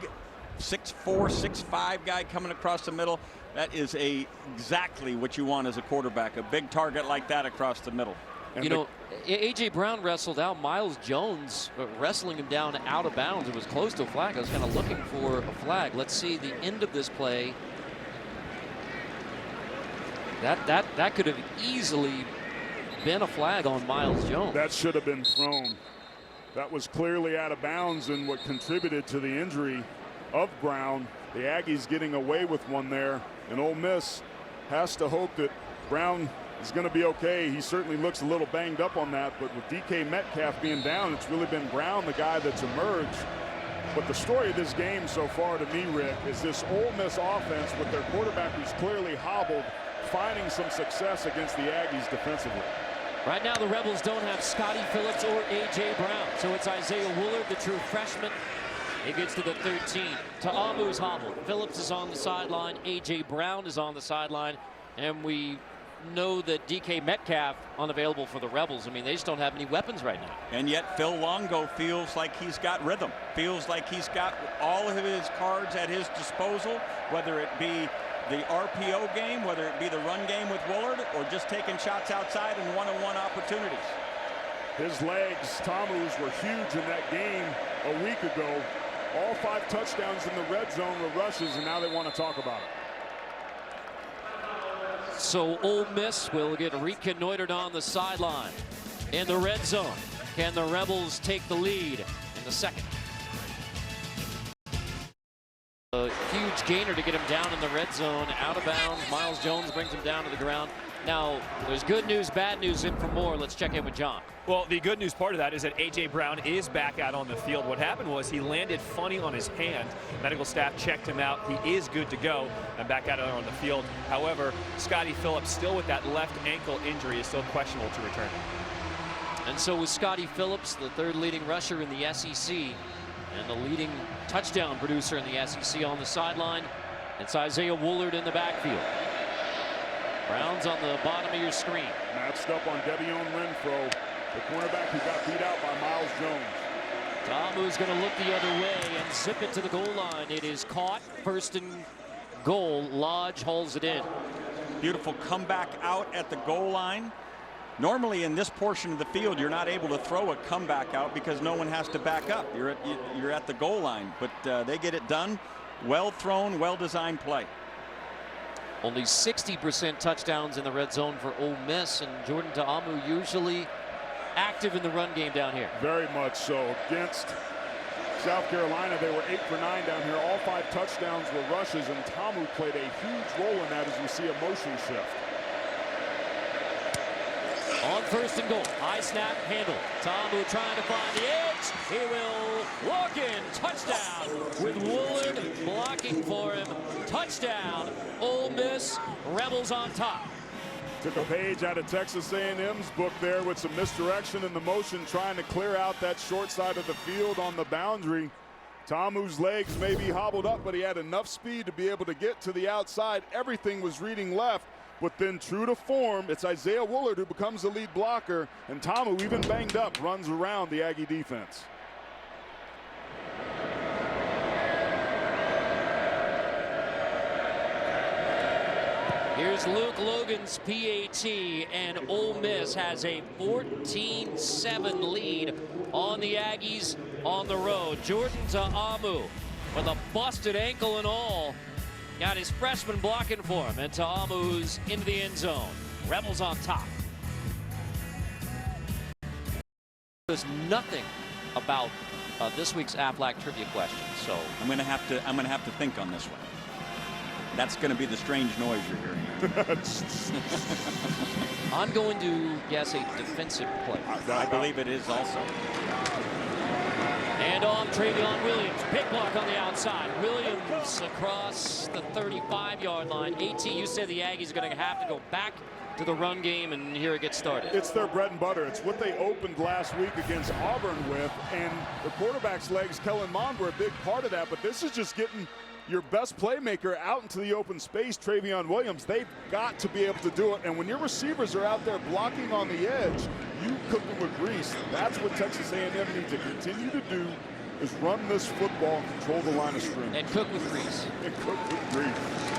6'4", 6'5" guy coming across the middle. That is exactly what you want as a quarterback, a big target like that across the middle. And you know, A.J. Brown wrestled out Miles Jones, wrestling him down out of bounds. It was close to a flag. I was kind of looking for a flag. Let's see the end of this play. That could have easily been a flag on Miles Jones. That should have been thrown. That was clearly out of bounds, and what contributed to the injury of Brown. The Aggies getting away with one there, and Ole Miss has to hope that Brown is going to be okay. He certainly looks a little banged up on that, but with DK Metcalf being down, it's really been Brown the guy that's emerged. But the story of this game so far to me, Rick, is this Ole Miss offense with their quarterback who's clearly hobbled, finding some success against the Aggies defensively. Right now the Rebels don't have Scotty Phillips or A.J. Brown, so it's Isaiah Woolard, the true freshman. He gets to the 13. Ta'amu's hobbled. Phillips is on the sideline. A.J. Brown is on the sideline. And we know that DK Metcalf unavailable for the Rebels. I mean, they just don't have any weapons right now. And yet Phil Longo feels like he's got rhythm. Feels like he's got all of his cards at his disposal, whether it be the RPO game, whether it be the run game with Woolard, or just taking shots outside and one-on-one opportunities. His legs, Ta'amu's, were huge in that game a week ago. All 5 touchdowns in the red zone were rushes, and now they want to talk about it. So Ole Miss will get reconnoitered on the sideline in the red zone. Can the Rebels take the lead in the second? A huge gainer to get him down in the red zone, out of bounds. Miles Jones brings him down to the ground. Now, there's good news, bad news. In for more. Let's check in with John. Well, the good news part of that is that A.J. Brown is back out on the field. What happened was he landed funny on his hand. Medical staff checked him out. He is good to go and back out on the field. However, Scotty Phillips, still with that left ankle injury, is still questionable to return. And so with Scotty Phillips, the 3rd leading rusher in the SEC and the leading touchdown producer in the SEC on the sideline, it's Isaiah Woolard in the backfield. Brown's on the bottom of your screen. Matched up on Devion Renfro, the cornerback who got beat out by Miles Jones. Ta'amu's going to look the other way and zip it to the goal line. It is caught, 1st and goal. Lodge hauls it in. Beautiful comeback out at the goal line. Normally in this portion of the field, you're not able to throw a comeback out because no one has to back up. You're at the goal line, but they get it done. Well thrown, well designed play. Only 60% touchdowns in the red zone for Ole Miss, and Jordan Ta'amu usually active in the run game down here. Very much so. Against South Carolina, they were 8 for 9 down here. All 5 touchdowns were rushes, and Ta'amu played a huge role in that as we see a motion shift. On 1st and goal, high snap, handle. Ta'amu trying to find the edge. He will walk in. Touchdown with Woolard blocking for him. Touchdown, Ole Miss. Rebels on top. Took a page out of Texas A&M's book there with some misdirection in the motion, trying to clear out that short side of the field on the boundary. Ta'amu's legs may be hobbled up, but he had enough speed to be able to get to the outside. Everything was reading left. But then, true to form, it's Isaiah Woolard who becomes the lead blocker, and Ta'amu, even banged up, runs around the Aggie defense. Here's Luke Logan's PAT, and Ole Miss has a 14-7 lead on the Aggies on the road. Jordan Ta'amu with a busted ankle and all. Got his freshman blocking for him, and Ta'amu's into the end zone. Rebels on top. There's nothing about this week's Aflac trivia question, so I'm gonna have to think on this one. That's gonna be the strange noise you're hearing. I'm going to guess a defensive play. I believe it is also. And off Travion Williams. Big block on the outside. Williams across the 35-yard line. AT, you said the Aggies are going to have to go back to the run game, and here it gets started. It's their bread and butter. It's what they opened last week against Auburn with, and the quarterback's legs, Kellen Mond, were a big part of that, but this is just getting your best playmaker out into the open space, Travion Williams. They've got to be able to do it, and when your receivers are out there blocking on the edge, you cook them with grease. That's what Texas A&M needs to continue to do, is run this football and control the line of scrimmage. And cook with grease. And cook with grease.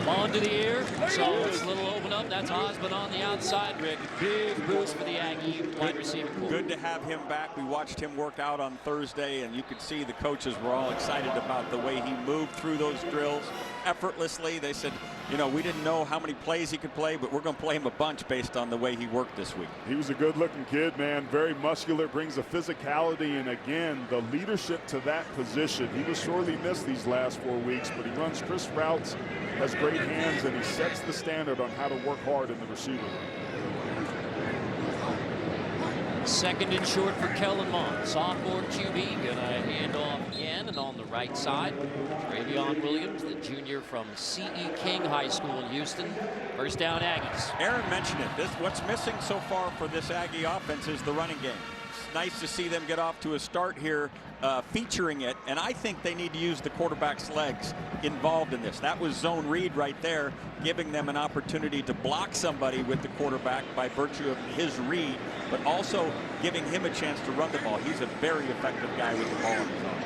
On to the air, so it's a little open up. That's Osborne on the outside, Rick. Big boost for the Aggie wide receiver core. Good to have him back. We watched him work out on Thursday, and you could see the coaches were all excited about the way he moved through those drills effortlessly. They said, you know, we didn't know how many plays he could play, but we're going to play him a bunch based on the way he worked this week. He was a good-looking kid, man. Very muscular, brings a physicality, and again, the leadership to that position. He was sorely missed these last 4 weeks, but he runs crisp routes, has great hands, and he sets the standard on how to work hard in the receiver. Second and short for Kellen Mond. Sophomore QB gonna hand off again, and on the right side, Travion Williams, the junior from C.E. King High School in Houston. First down, Aggies. Aaron mentioned it. What's missing so far for this Aggie offense is the running game. It's nice to see them get off to a start here, featuring it, and I think they need to use the quarterback's legs involved in this. That was zone read right there, giving them an opportunity to block somebody with the quarterback by virtue of his read, but also giving him a chance to run the ball. He's a very effective guy with the ball in his arm.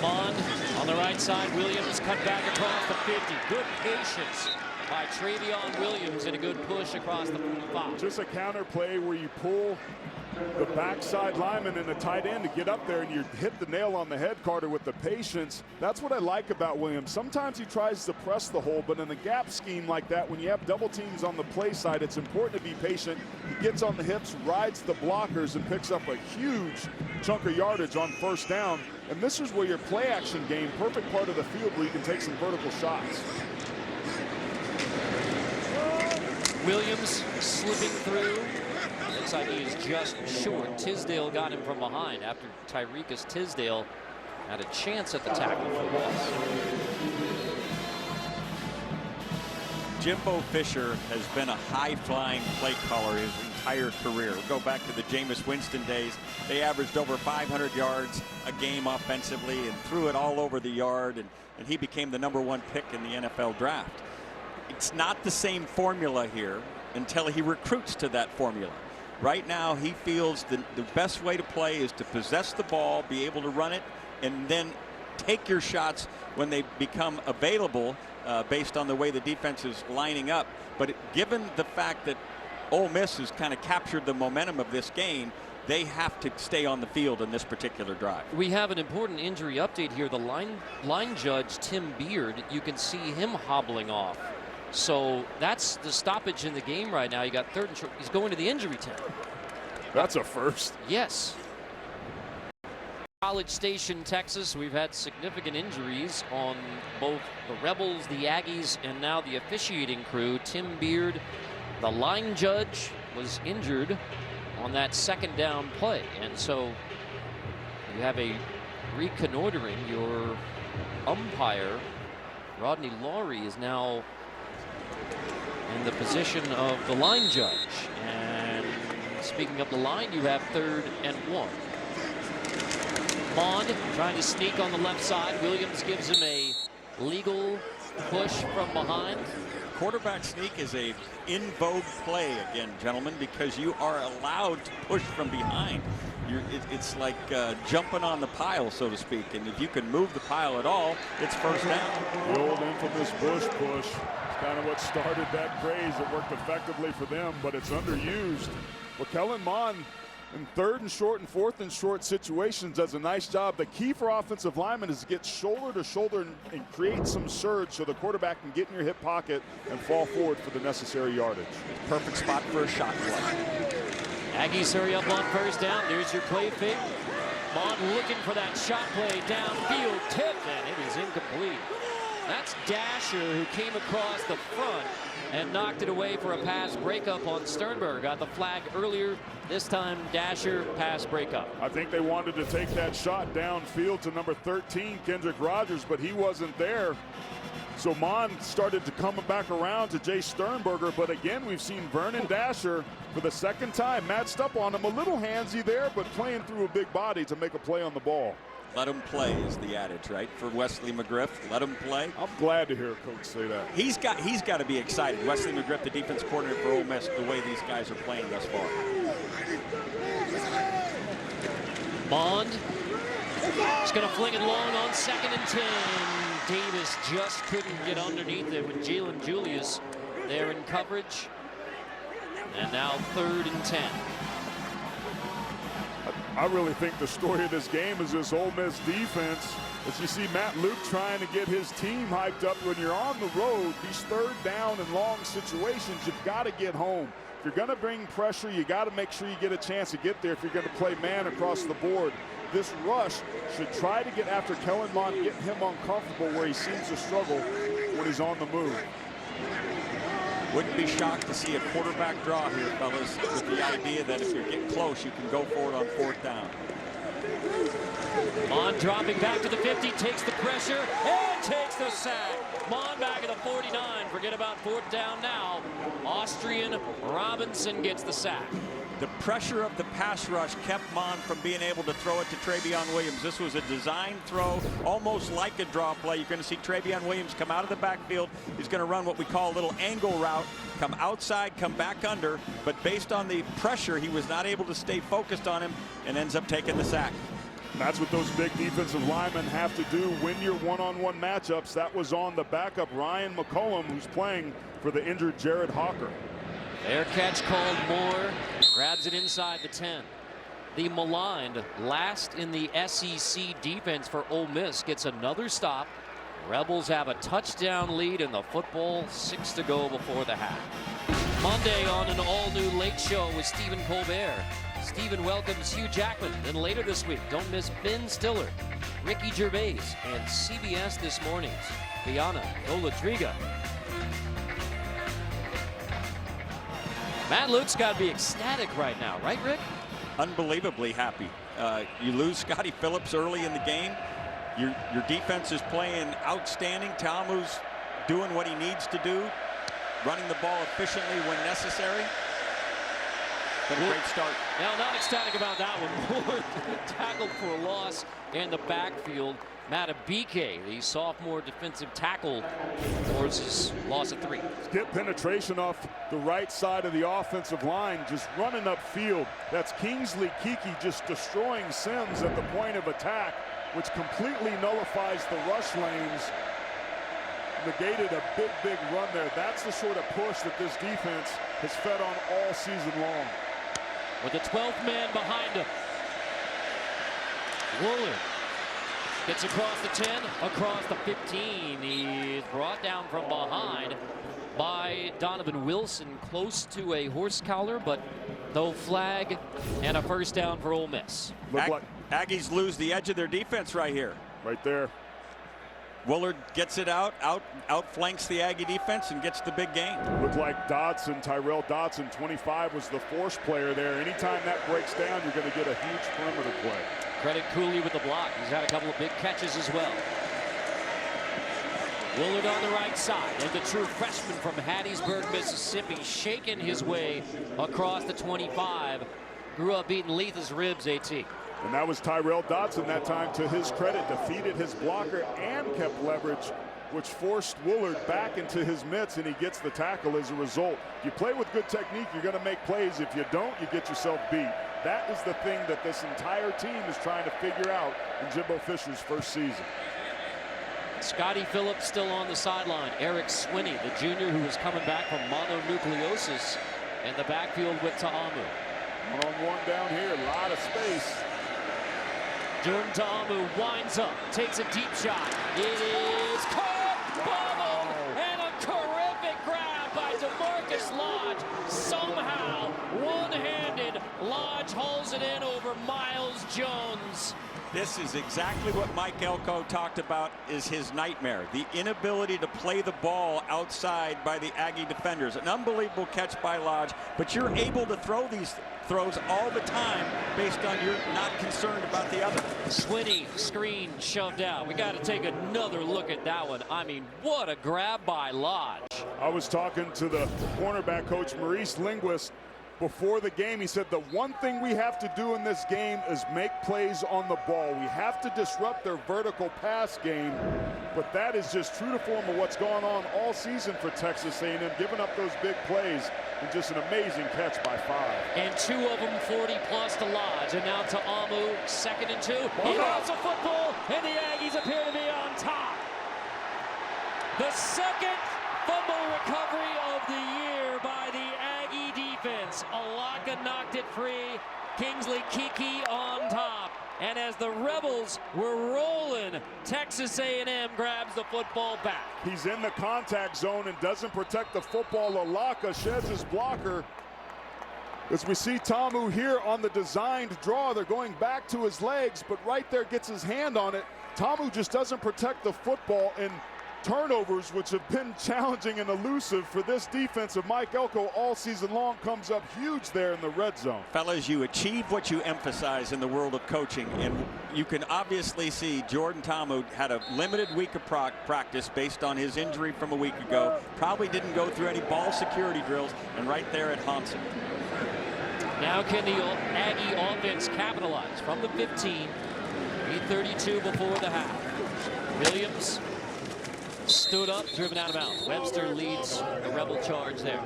Mond on the right side. Williams cut back across the 50. Good patience by Travion Williams, and a good push across the 45. Just a counter play where you pull the backside lineman and the tight end to get up there, and you hit the nail on the head, Carter, with the patience. That's what I like about Williams. Sometimes he tries to press the hole, but in a gap scheme like that, when you have double teams on the play side, it's important to be patient. He gets on the hips, rides the blockers, and picks up a huge chunk of yardage on first down. And this is where your play action game, perfect part of the field where you can take some vertical shots. Williams slipping through. Looks like he is just short. Tisdale got him from behind after Tyrekus Tisdale had a chance at the tackle for loss. Jimbo Fisher has been a high-flying play caller his entire career. We'll go back to the Jameis Winston days. They averaged over 500 yards a game offensively and threw it all over the yard, and he became the #1 pick in the NFL draft. It's not the same formula here until he recruits to that formula. Right now, he feels the best way to play is to possess the ball, be able to run it, and then take your shots when they become available based on the way the defense is lining up. But given the fact that Ole Miss has kind of captured the momentum of this game, they have to stay on the field in this particular drive. We have an important injury update here. The line judge, Tim Beard, you can see him hobbling off. So that's the stoppage in the game right now. You got third and short. He's going to the injury tent. That's a first. Yes. College Station, Texas. We've had significant injuries on both the Rebels, the Aggies, and now the officiating crew. Tim Beard, the line judge, was injured on that second down play. And so you have a reconnoitering. Your umpire, Rodney Laurie, is now in the position of the line judge. And speaking of the line, you have 3rd and 1. Mond trying to sneak on the left side. Williams gives him a legal push from behind. Quarterback sneak is a in vogue play again, gentlemen, because you are allowed to push from behind. It's like jumping on the pile, so to speak, and if you can move the pile at all, it's first down. The old infamous Bush push. It's kind of what started that craze. It worked effectively for them, but it's underused. Well, Kellen Mond in 3rd and short and 4th and short situations does a nice job. The key for offensive linemen is to get shoulder to shoulder and create some surge so the quarterback can get in your hip pocket and fall forward for the necessary yardage. Perfect spot for a shot play. Aggies hurry up on first down. There's your play fake. Mond looking for that shot play downfield, tip, and it is incomplete. That's Dasher, who came across the front and knocked it away for a pass breakup on Sternberger. Got the flag earlier. This time, Dasher, pass breakup. I think they wanted to take that shot downfield to number 13, Kendrick Rogers, but he wasn't there. So Mon started to come back around to Jay Sternberger, but again, we've seen Vernon Dasher for the second time matched up on him. A little handsy there, but playing through a big body to make a play on the ball. Let him play is the adage, right? For Wesley McGriff, let him play. I'm glad to hear a coach say that. He's got to be excited. Wesley McGriff, the defense coordinator for Ole Miss, the way these guys are playing thus far. Bond is going to fling it long on 2nd and 10. Davis just couldn't get underneath it with Jalen Julius there in coverage. And now 3rd and 10. I really think the story of this game is this Ole Miss defense. As you see Matt Luke trying to get his team hyped up. When you're on the road, these 3rd down and long situations, you've got to get home. If you're going to bring pressure, you got to make sure you get a chance to get there if you're going to play man across the board. This rush should try to get after Kellen Mond, get him uncomfortable where he seems to struggle when he's on the move. Wouldn't be shocked to see a quarterback draw here, fellas, with the idea that if you get close, you can go for it on 4th down. Mond dropping back to the 50, takes the pressure, and takes the sack. Mond back at the 49. Forget about 4th down now. Austrian Robinson gets the sack. The pressure of the pass rush kept Mond from being able to throw it to Travion Williams. This was a design throw, almost like a draw play. You're going to see Travion Williams come out of the backfield. He's going to run what we call a little angle route, come outside, come back under. But based on the pressure, he was not able to stay focused on him and ends up taking the sack. That's what those big defensive linemen have to do when you're one-on-one matchups. That was on the backup Ryan McCollum, who's playing for the injured Jared Hawker. Fair catch called. Moore grabs it inside the 10. The maligned last in the SEC defense for Ole Miss gets another stop. Rebels have a touchdown lead in the football. 6 to go before the half. Monday on an all-new Late Show with Stephen Colbert. Stephen welcomes Hugh Jackman. Then later this week, don't miss Ben Stiller, Ricky Gervais, and CBS This Morning's Biana Olatriga. Matt Luke's got to be ecstatic right now, right, Rick? Unbelievably happy. You lose Scotty Phillips early in the game. Your defense is playing outstanding. Talmu's doing what he needs to do, running the ball efficiently when necessary. But a great start. Now, not ecstatic about that one. Tackled for a loss in the backfield. Matabike, the sophomore defensive tackle, forces loss of 3. Get penetration off the right side of the offensive line, just running upfield. That's Kingsley Kiki just destroying Sims at the point of attack, which completely nullifies the rush lanes. Negated a big run there. That's the sort of push that this defense has fed on all season long. With the 12th man behind him. Woolard gets across the 10, across the 15. He's brought down from behind by Donovan Wilson, close to a horse collar, but no flag and a 1st down for Ole Miss. Aggies lose the edge of their defense right here. Right there. Woolard gets it outflanks the Aggie defense and gets the big gain. Looked like Dodson, Tyrell Dodson, 25, was the force player there. Anytime that breaks down, you're going to get a huge perimeter play. Credit Cooley with the block. He's had a couple of big catches as well. Woolard on the right side, and the true freshman from Hattiesburg, Mississippi, shaking his way across the 25. Grew up eating Letha's ribs, AT. And that was Tyrell Dodson that time, to his credit, defeated his blocker and kept leverage, which forced Woolard back into his mitts, and he gets the tackle as a result. If you play with good technique, you're going to make plays. If you don't, you get yourself beat. That is the thing that this entire team is trying to figure out in Jimbo Fisher's first season. Scotty Phillips still on the sideline. Eric Swinney, the junior who was coming back from mononucleosis, in the backfield with Ta'amu. One-on-one down here, a lot of space. Jordan Ta'amu winds up, takes a deep shot. It is caught, bubbled, and a terrific grab by DeMarcus Lodge. Somehow, one-handed, Lodge hauls it in over Miles Jones. This is exactly what Mike Elko talked about is his nightmare. The inability to play the ball outside by the Aggie defenders. An unbelievable catch by Lodge, but you're able to throw these throws all the time based on you're not concerned about the other. Swinney, screen shoved out. We got to take another look at that one. I mean, what a grab by Lodge. I was talking to the cornerback coach, Maurice Linguist, before the game. He said the one thing we have to do in this game is make plays on the ball. We have to disrupt their vertical pass game, but that is just true to form of what's going on all season for Texas A&M, giving up those big plays, and just an amazing catch by 5. And 2 of them 40+ to Lodge, and now to Amu, 2nd and 2. He drops a football, and the Aggies appear to be on top. The second fumble recovery of the year by the Aggie defense. Alaka knocked it free. Kingsley Kiki on top. And as the Rebels were rolling, Texas A&M grabs the football back. He's in the contact zone and doesn't protect the football. Alaka sheds his blocker. As we see Tamu here on the designed draw, they're going back to his legs, but right there gets his hand on it. Tamu just doesn't protect the football, and turnovers, which have been challenging and elusive for this defense of Mike Elko all season long, comes up huge there in the red zone. Fellas, you achieve what you emphasize in the world of coaching, and you can obviously see Jordan Tamu had a limited week of practice based on his injury from a week ago. Probably didn't go through any ball security drills, and right there at Hansen. Now can the Aggie offense capitalize from the 15? 3:32 before the half. Williams stood up, driven out of bounds. Webster leads the Rebel charge there.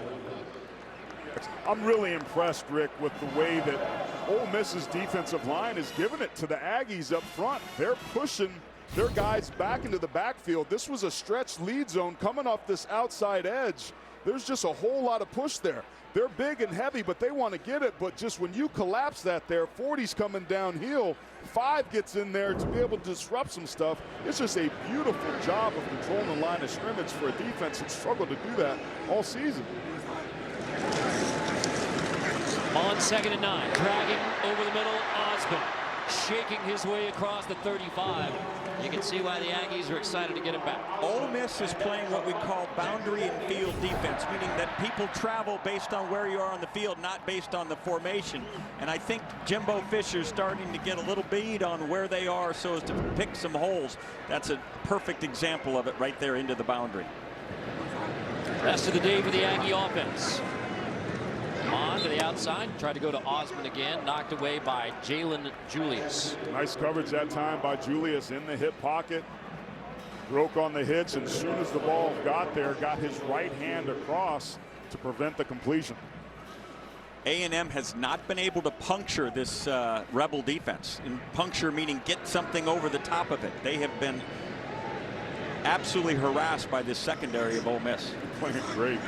I'm really impressed, Rick, with the way that Ole Miss's defensive line is giving it to the Aggies up front. They're pushing their guys back into the backfield. This was a stretch lead zone coming off this outside edge. There's just a whole lot of push there. They're big and heavy, but they want to get it. But just when you collapse that there, 40's coming downhill. 5 gets in there to be able to disrupt some stuff. It's just a beautiful job of controlling the line of scrimmage for a defense that struggled to do that all season. On 2nd and 9, dragging over the middle, Osmond shaking his way across the 35. You can see why the Aggies are excited to get him back. Ole Miss is playing what we call boundary and field defense, meaning that people travel based on where you are on the field, not based on the formation. And I think Jimbo Fisher's starting to get a little bead on where they are so as to pick some holes. That's a perfect example of it right there into the boundary. Rest of the day for the Aggie offense. On to the outside, tried to go to Osmond again, knocked away by Jalen Julius. Nice coverage that time by Julius in the hip pocket. Broke on the hitch, and as soon as the ball got there, got his right hand across to prevent the completion. A&M has not been able to puncture this Rebel defense. And puncture meaning get something over the top of it. They have been absolutely harassed by this secondary of Ole Miss. Playing great.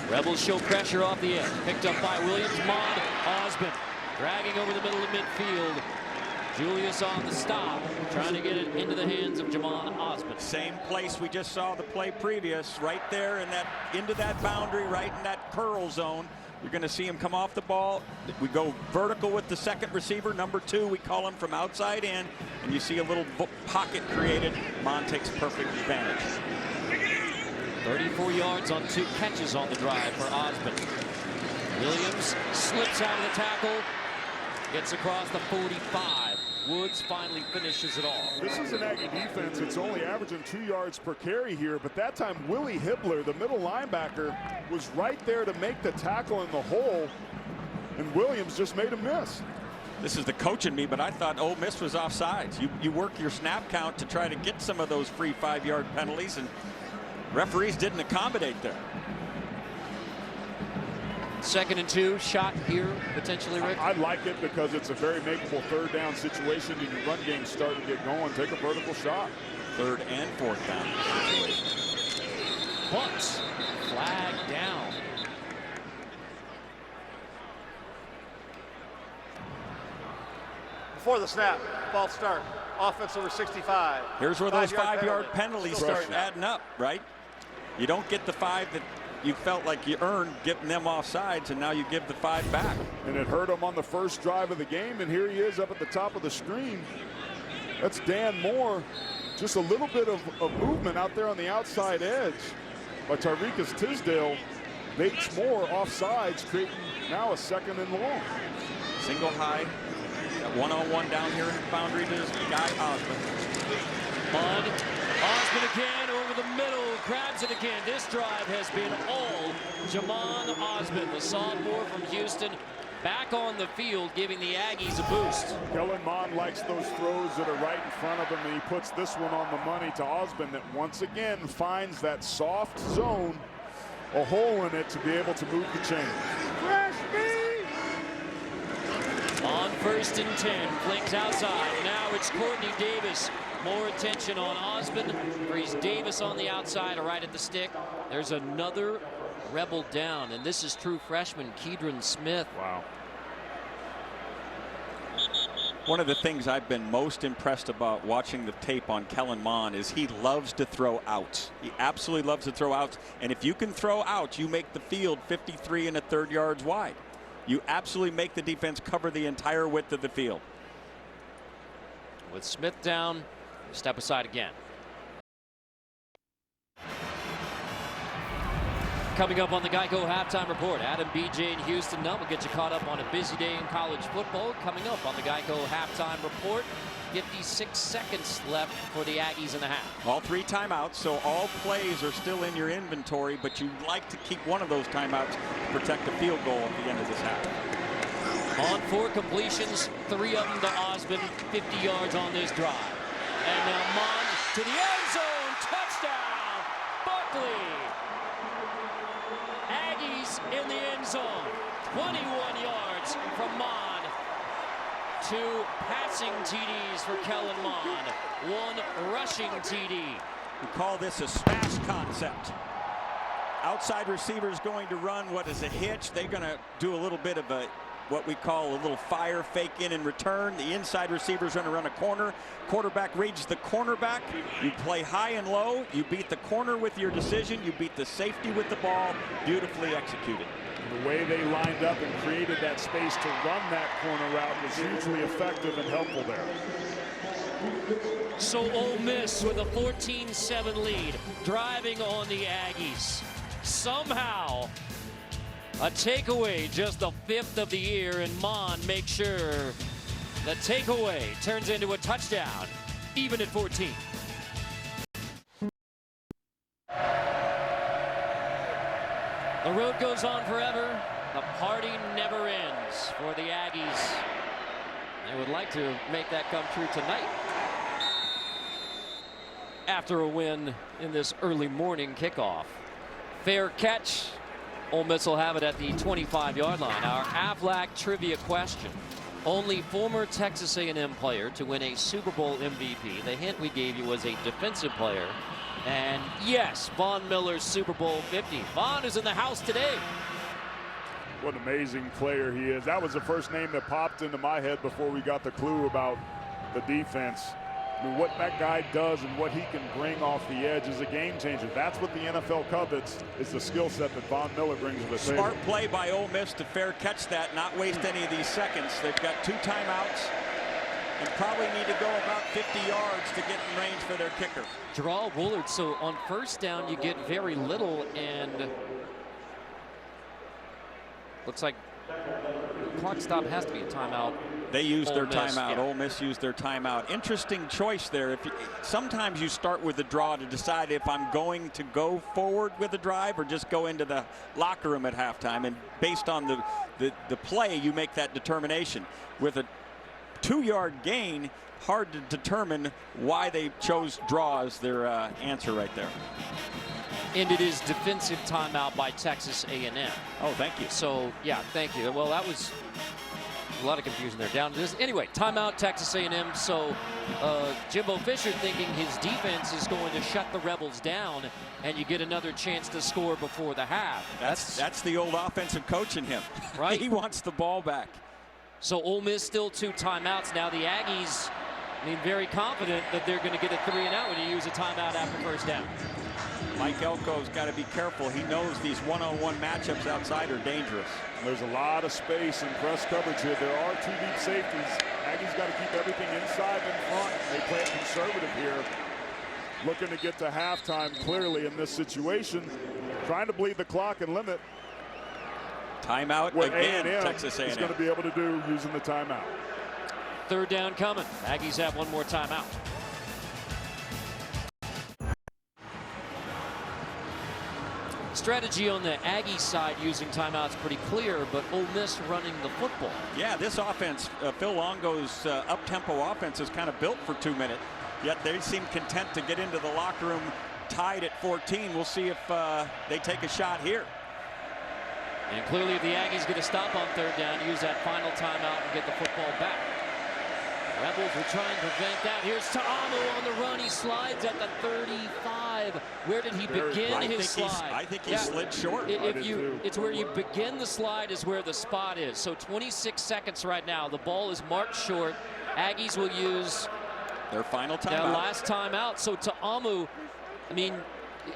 Rebels show pressure off the edge. Picked up by Williams. Mod Osmond dragging over the middle of midfield. Julius on the stop, trying to get it into the hands of Jamon Osmond. Same place we just saw the play previous, right there in that into that boundary, right in that curl zone. You're going to see him come off the ball. We go vertical with the second receiver, number 2. We call him from outside in, and you see a little pocket created. Mon takes perfect advantage. 34 yards on 2 catches on the drive for Osmond. Williams slips out of the tackle, gets across the 45. Woods finally finishes it all. This is an Aggie defense. It's only averaging 2 yards per carry here, but that time Willie Hibbler, the middle linebacker, was right there to make the tackle in the hole, and Williams just made a miss. This is the coach in me, but I thought Ole Miss was offsides. You work your snap count to try to get some of those free 5-yard penalties, and referees didn't accommodate there. 2nd and 2, shot here, potentially, Rick? I like it because it's a very makeable 3rd down situation, and your run game's starting to get going. Take a vertical shot. 3rd and 4th down situation. But flag down. Before the snap, false start. Offense over 65. Here's where those 5-yard penalty. penalties start adding up, right? You don't get the 5 that you felt like you earned getting them offsides, and now you give the 5 back. And it hurt him on the first drive of the game, and here he is up at the top of the screen. That's Dan Moore. Just a little bit of movement out there on the outside edge by Tyrekus Tisdale. Bates Moore offsides, creating now a 2nd and long. Single high, that one-on-one down here in the boundary to this guy Osmond. Osmond again over the middle, grabs it again. This drive has been all Jamon Osmond, the sophomore from Houston, back on the field, giving the Aggies a boost. Kellen Mond likes those throws that are right in front of him, and he puts this one on the money to Osmond that once again finds that soft zone, a hole in it to be able to move the chain. On 1st and 10, flings outside. Now it's Courtney Davis. More attention on Osmond. Frees Davis on the outside, right at the stick. There's another Rebel down, and this is true freshman Keedron Smith. Wow. One of the things I've been most impressed about watching the tape on Kellen Mond is he loves to throw outs. He absolutely loves to throw outs. And if you can throw outs, you make the field 53 1/3 yards wide. You absolutely make the defense cover the entire width of the field. With Smith down, step aside again. Coming up on the Geico Halftime Report, Adam, BJ, and Houston Nutt will get you caught up on a busy day in college football. Coming up on the Geico Halftime Report, 56 seconds left for the Aggies in the half. All 3 timeouts, so all plays are still in your inventory, but you like to keep one of those timeouts to protect a field goal at the end of this half. On 4 completions, 3 of them to Osmond, 50 yards on this drive. And now Mond to the end zone, touchdown, Buckley. Aggies in the end zone, 21 yards from Mond. 2 passing TDs for Kellen Mond, 1 rushing TD. We call this a smash concept. Outside receivers going to run what is a hitch. They're going to do a little bit of a what we call a little fire fake in return. The inside receiver's going to run a corner. Quarterback reads the cornerback. You play high and low. You beat the corner with your decision. You beat the safety with the ball. Beautifully executed. The way they lined up and created that space to run that corner route was hugely effective and helpful there. So Ole Miss with a 14-7 lead, driving on the Aggies. Somehow, a takeaway, just the 5th of the year, and Mond makes sure the takeaway turns into a touchdown, even at 14. The road goes on forever. The party never ends for the Aggies. They would like to make that come true tonight. After a win in this early morning kickoff. Fair catch. Ole Miss will have it at the 25-yard line. Our Aflac trivia question. Only former Texas A&M player to win a Super Bowl MVP. The hint we gave you was a defensive player. And yes, Von Miller's Super Bowl 50. Von is in the house today. What an amazing player he is. That was the first name that popped into my head before we got the clue about the defense. I mean, what that guy does and what he can bring off the edge is a game changer. That's what the NFL covets, is the skill set that Von Miller brings to the table. Smart play by Ole Miss to fair catch that, not waste any of these seconds. They've got 2 timeouts and probably need to go about 50 yards to get in range for their kicker. Draw Woolard. So on first down, you get very little, and looks like clock stop has to be a timeout. They used their timeout. Yeah. Ole Miss used their timeout. Interesting choice there. Sometimes you start with a draw to decide if I'm going to go forward with a drive or just go into the locker room at halftime. And based on the play, you make that determination. With a 2-yard gain, hard to determine why they chose draw as their answer right there. And it is defensive timeout by Texas A&M. Oh, thank you. So, yeah, thank you. Well, that was a lot of confusion there. Down to this. Anyway, timeout Texas A&M. So Jimbo Fisher thinking his defense is going to shut the Rebels down, and you get another chance to score before the half. That's the old offensive coach in him. Right? He wants the ball back. So Ole Miss still 2 timeouts. Now the Aggies, very confident that they're going to get a 3-and-out when you use a timeout after first down. Mike Elko's got to be careful. He knows these one-on-one matchups outside are dangerous. There's a lot of space in press coverage here. There are 2 deep safeties. Aggies got to keep everything inside and front. They play it conservative here. Looking to get to halftime clearly in this situation. Trying to bleed the clock and limit. Timeout what again, A&M Texas A&M is going to be able to do using the timeout. Third down coming. Aggies have one more timeout. Strategy on the Aggie side using timeouts pretty clear, but Ole Miss running the football. Yeah, this offense, Phil Longo's up-tempo offense is kind of built for 2 minutes, yet they seem content to get into the locker room tied at 14. We'll see if they take a shot here. And clearly the Aggies going to stop on third down, use that final timeout and get the football back. Rebels will try and prevent that. Here's Ta'amu on the run. He slides at the 35. Where did he begin his slide? I think he slid short. It's where you begin the slide is where the spot is. So 26 seconds right now. The ball is marked short. Aggies will use their final timeout. Their last timeout. So Ta'amu, I mean,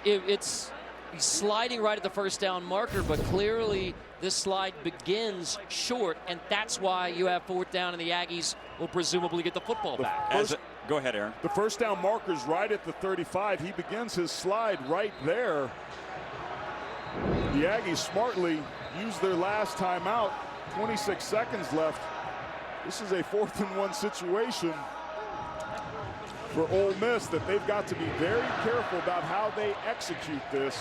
he's sliding right at the first down marker, but clearly this slide begins short, and that's why you have fourth down, and the Aggies will presumably get the football back. Go ahead, Aaron. The first down marker's right at the 35. He begins his slide right there. The Aggies smartly used their last timeout. 26 seconds left. This is a 4th-and-1 situation for Ole Miss that they've got to be very careful about how they execute this.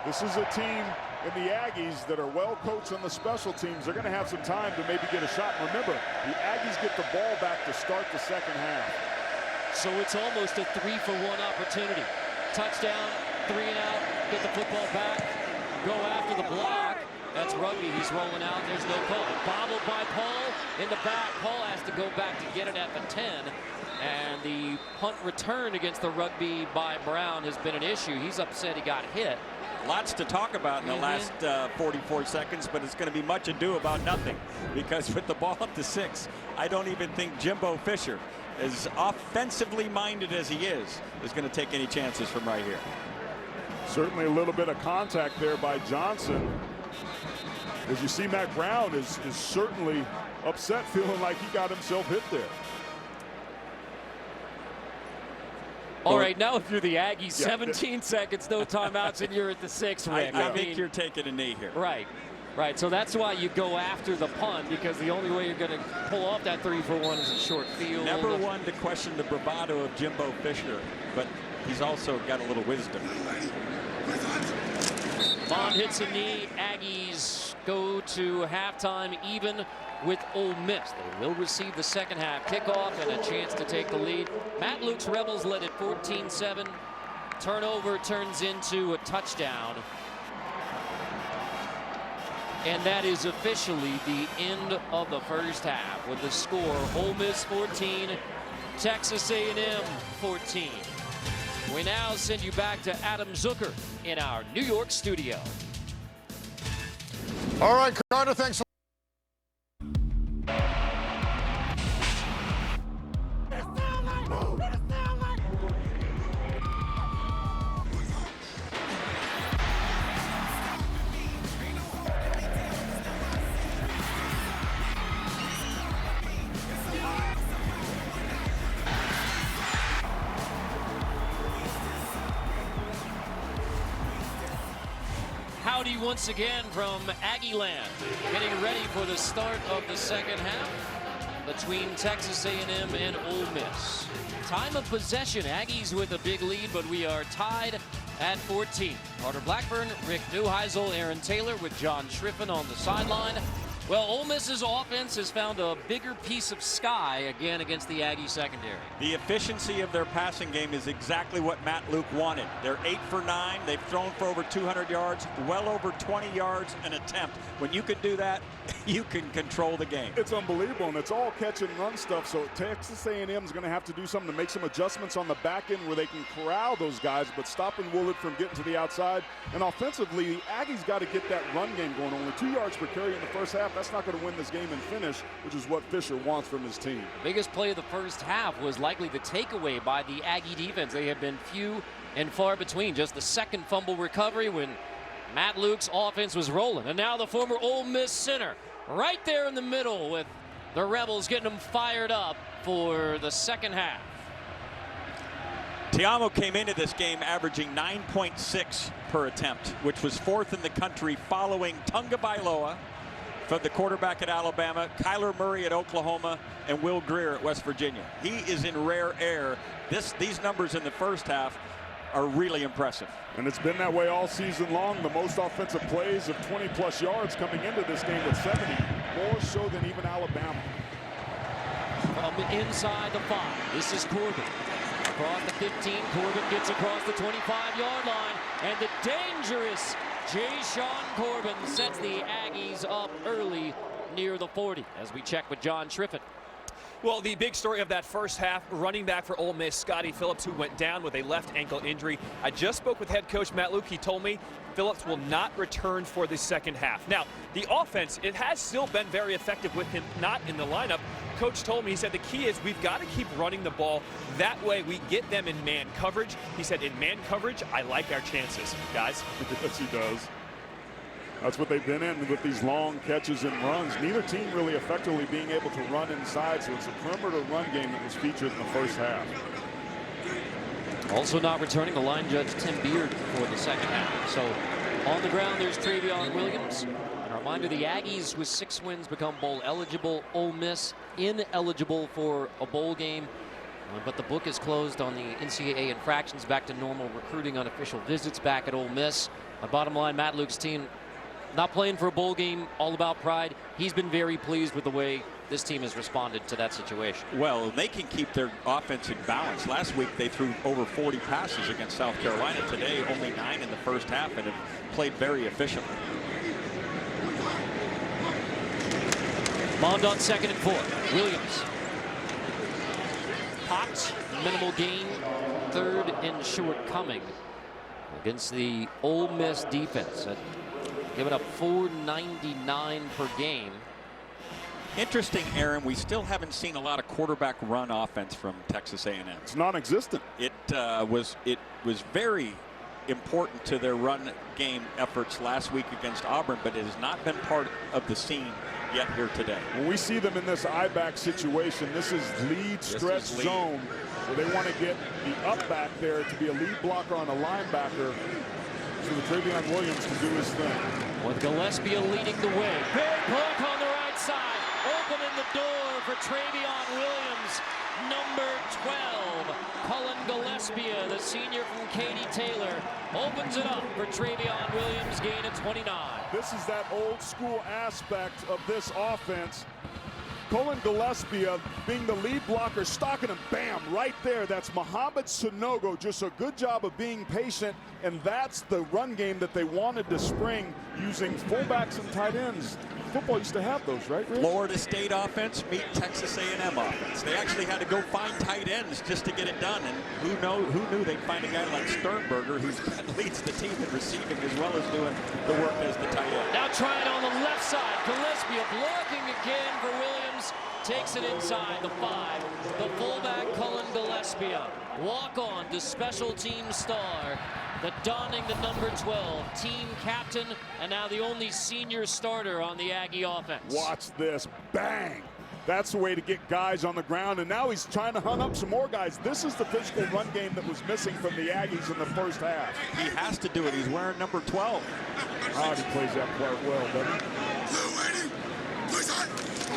This is a team in the Aggies that are well coached on the special teams. They're going to have some time to maybe get a shot. Remember, the Aggies get the ball back to start the second half. So it's almost a 3-for-1 opportunity. Touchdown, 3 and out, get the football back, go after the block. That's Rugby. He's rolling out. There's no call. Bobbled by Paul in the back. Paul has to go back to get it at the 10. And the punt return against the Rugby by Brown has been an issue. He's upset he got hit. Lots to talk about in the last 44 seconds, but it's going to be much ado about nothing, because with the ball up to 6, I don't even think Jimbo Fisher, as offensively minded as he is going to take any chances from right here. Certainly a little bit of contact there by Johnson. As you see, Matt Brown is certainly upset, feeling like he got himself hit there. All right, now if you're the Aggies, 17 seconds, no timeouts, and you're at the 6, Rick. I think you're taking a knee here. Right. So that's why you go after the punt, because the only way you're going to pull off that 3-for-1 is a short field. Never one to question the bravado of Jimbo Fisher, but he's also got a little wisdom. Bond hits a knee. Aggies go to halftime even with Ole Miss. They will receive the second half kickoff and a chance to take the lead. Matt Luke's Rebels led at 14-7. Turnover turns into a touchdown. And that is officially the end of the first half with the score Ole Miss 14, Texas A&M 14. We now send you back to Adam Zucker in our New York studio. All right, Carter, thanks. Howdy once again from Aggie Land, getting ready for the start of the second half between Texas A&M and Ole Miss. Time of possession, Aggies with a big lead, but we are tied at 14. Carter Blackburn, Rick Neuheisel, Aaron Taylor with John Schriffen on the sideline. Well, Ole Miss's offense has found a bigger piece of sky again against the Aggie secondary. The efficiency of their passing game is exactly what Matt Luke wanted. They're 8 for 9. They've thrown for over 200 yards, well over 20 yards an attempt. When you can do that, you can control the game. It's unbelievable, and it's all catch and run stuff. So Texas A&M is going to have to do something to make some adjustments on the back end where they can corral those guys, but stopping Willard from getting to the outside. And offensively, the Aggies got to get that run game going. Only 2 yards per carry in the first half. That's not going to win this game and finish, which is what Fisher wants from his team. Biggest play of the first half was likely the takeaway by the Aggie defense. They have been few and far between. Just the second fumble recovery when Matt Luke's offense was rolling. And now the former Ole Miss center right there in the middle with The Rebels getting them fired up for the second half. Tiamo came into this game averaging 9.6 per attempt, which was 4th in the country, following Tunga Bailoa for the quarterback at Alabama, Kyler Murray at Oklahoma, and Will Greer at West Virginia. He is in rare air. These numbers in the first half are really impressive. And it's been that way all season long. The most offensive plays of 20-plus yards coming into this game with 70, more so than even Alabama. From inside the 5, this is Corbin. Across the 15, Corbin gets across the 25-yard line, and the dangerous Jay-Sean Corbin sets the Aggies up early near the 40 as we check with John Triffett. Well, the big story of that first half, running back for Ole Miss, Scotty Phillips, who went down with a left ankle injury. I just spoke with head coach Matt Luke. He told me Phillips will not return for the second half. Now, the offense, it has still been very effective with him not in the lineup. Coach told me, he said the key is we've got to keep running the ball. That way we get them in man coverage. He said in man coverage, I like our chances, guys. Yes, he does. That's what they've been in with these long catches and runs. Neither team really effectively being able to run inside, so it's a perimeter run game that was featured in the first half. Also not returning, the line judge Tim Beard for the second half. So on the ground, there's Travion Williams. And a reminder, the Aggies with 6 wins become bowl eligible. Ole Miss ineligible for a bowl game. But the book is closed on the NCAA infractions, back to normal recruiting, unofficial visits back at Ole Miss. Bottom line, Matt Luke's team not playing for a bowl game, all about pride. He's been very pleased with the way this team has responded to that situation. Well, they can keep their offense in balance. Last week they threw over 40 passes against South Carolina. Today only 9 in the first half and have played very efficiently. Mond on 2nd and 4. Williams. Popped, minimal gain, 3rd and short coming against the Ole Miss defense. Giving up 499 per game. Interesting, Aaron, we still haven't seen a lot of quarterback run offense from Texas A&M. It's non-existent. It was very important to their run game efforts last week against Auburn, but it has not been part of the scene yet here today. When we see them in this I-back situation, this is lead stretch zone where they want to get the up back there to be a lead blocker on a linebacker, so the Travion Williams can do his thing. With Gillespie leading the way. Big block on the right side. Opening the door for Travion Williams. Number 12, Cullen Gillespie, the senior from Katy Taylor, opens it up for Travion Williams, gain of 29. This is that old school aspect of this offense. Cullen Gillespie being the lead blocker, stalking him, bam, right there. That's Mohamed Sanogo. Just a good job of being patient, and that's the run game that they wanted to spring using fullbacks and tight ends. Football used to have those, right, Rich? Florida State offense meet Texas A&M offense. They actually had to go find tight ends just to get it done, and who knew they'd find a guy like Sternberger, who leads the team in receiving as well as doing the work as the tight end. Now trying on the left side, Gillespie blocking again for Williams. Takes it inside the 5. The fullback Cullen Gillespie. Walk on to special team star. The donning the number 12, team captain, and now the only senior starter on the Aggie offense. Watch this, bang. That's the way to get guys on the ground, and now he's trying to hunt up some more guys. This is the physical run game that was missing from the Aggies in the first half. He has to do it. He's wearing number 12. Oh, he plays that part well, doesn't he?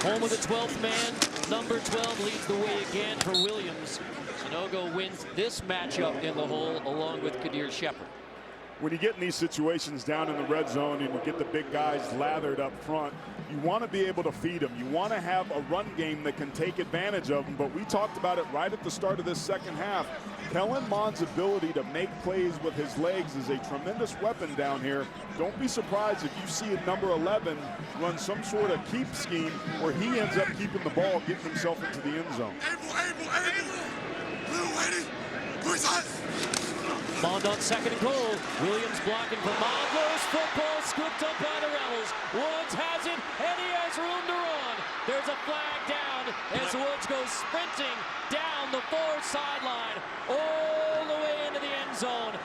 Home of the 12th man, number 12 leads the way again for Williams. Sanogo wins this matchup in the hole along with Kadir Shepard. When you get in these situations down in the red zone and you get the big guys lathered up front, you want to be able to feed them. You want to have a run game that can take advantage of them, but we talked about it right at the start of this second half. Kellen Mond's ability to make plays with his legs is a tremendous weapon down here. Don't be surprised if you see a number 11 run some sort of keep scheme where he ends up keeping the ball, getting himself into the end zone. Mond on 2nd and goal. Williams blocking for Mond. Loose football scooped up by the Rebels. Woods has it, and he has room to run. There's a flag down as Woods goes sprinting down the far sideline, all the way into the end zone.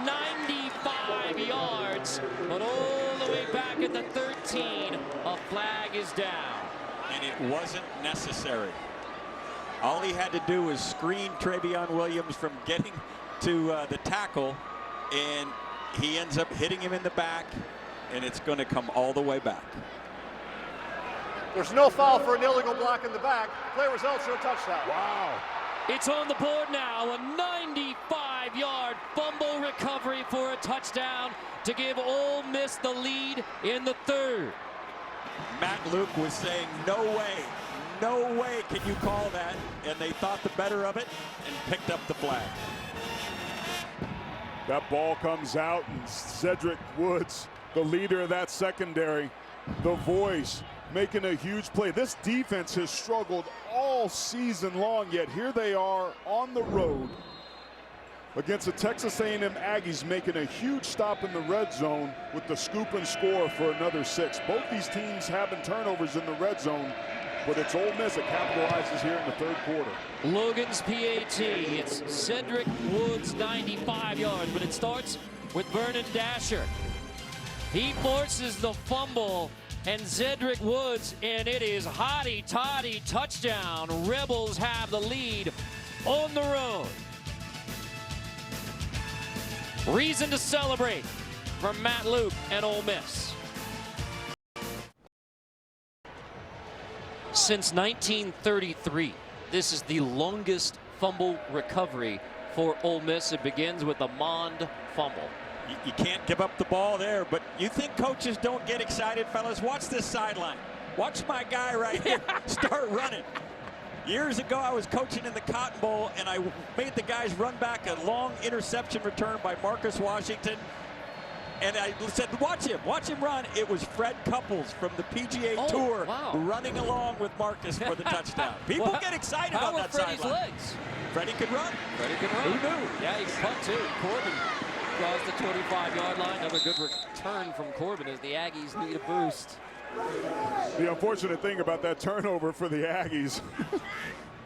95 yards, but all the way back at the 13. A flag is down. and it wasn't necessary. All he had to do was screen Travion Williams from getting to the tackle, and he ends up hitting him in the back, and it's going to come all the way back. There's no foul for an illegal block in the back. Play results show touchdown. Wow. It's on the board now, a 95-yard fumble recovery for a touchdown to give Ole Miss the lead in the third. Matt Luke was saying, no way can you call that, and they thought the better of it and picked up the flag. That ball comes out, and Cedric Woods, the leader of that secondary, the voice, making a huge play. This defense has struggled all season long, yet here they are on the road against the Texas A&M Aggies, making a huge stop in the red zone with the scoop and score for another 6. Both these teams having turnovers in the red zone, but it's Ole Miss that capitalizes here in the third quarter. Logan's PAT. It's Cedric Woods, 95 yards, but it starts with Vernon Dasher. He forces the fumble, and Cedric Woods, and it is hotty-toddy touchdown. Rebels have the lead on the road. Reason to celebrate from Matt Luke and Ole Miss. Since 1933, this is the longest fumble recovery for Ole Miss. It begins with a Mond fumble. You can't give up the ball there, but you think coaches don't get excited, fellas? Watch this sideline. Watch my guy right here start running. Years ago, I was coaching in the Cotton Bowl, and I made the guys run back a long interception return by Marcus Washington. And I said, watch him run. It was Fred Couples from the PGA Tour running along with Marcus for the touchdown. People get excited on that sideline. Legs? Freddie could run. Freddie can run. Who knew? Yeah, he can punt too. Corbin draws the 25-yard line. Another good return from Corbin as the Aggies need a boost. The unfortunate thing about that turnover for the Aggies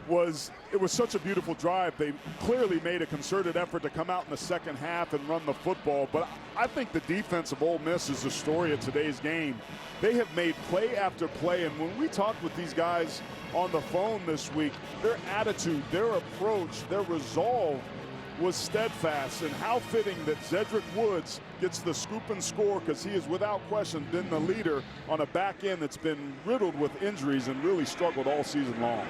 was it was such a beautiful drive. They clearly made a concerted effort to come out in the second half and run the football, but I think the defense of Ole Miss is the story of today's game. They have made play after play, and when we talked with these guys on the phone this week, their attitude, their approach, their resolve was steadfast, and how fitting that Cedric Woods gets the scoop and score, because he is without question been the leader on a back end that's been riddled with injuries and really struggled all season long.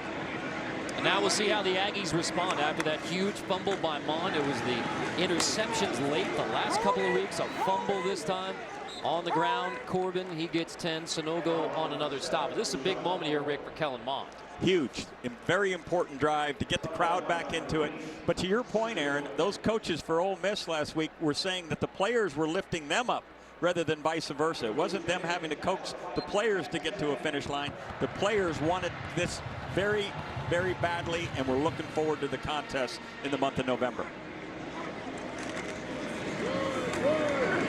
And now we'll see how the Aggies respond after that huge fumble by Mond. It was the interceptions late the last couple of weeks, a fumble this time. On the ground, Corbin, he gets 10. Sanogo on another stop. This is a big moment here, Rick, for Kellen Mond. Huge, very important drive to get the crowd back into it. But to your point, Aaron, those coaches for Ole Miss last week were saying that the players were lifting them up rather than vice versa. It wasn't them having to coax the players to get to a finish line. The players wanted this very, very badly, and we're looking forward to the contest in the month of November.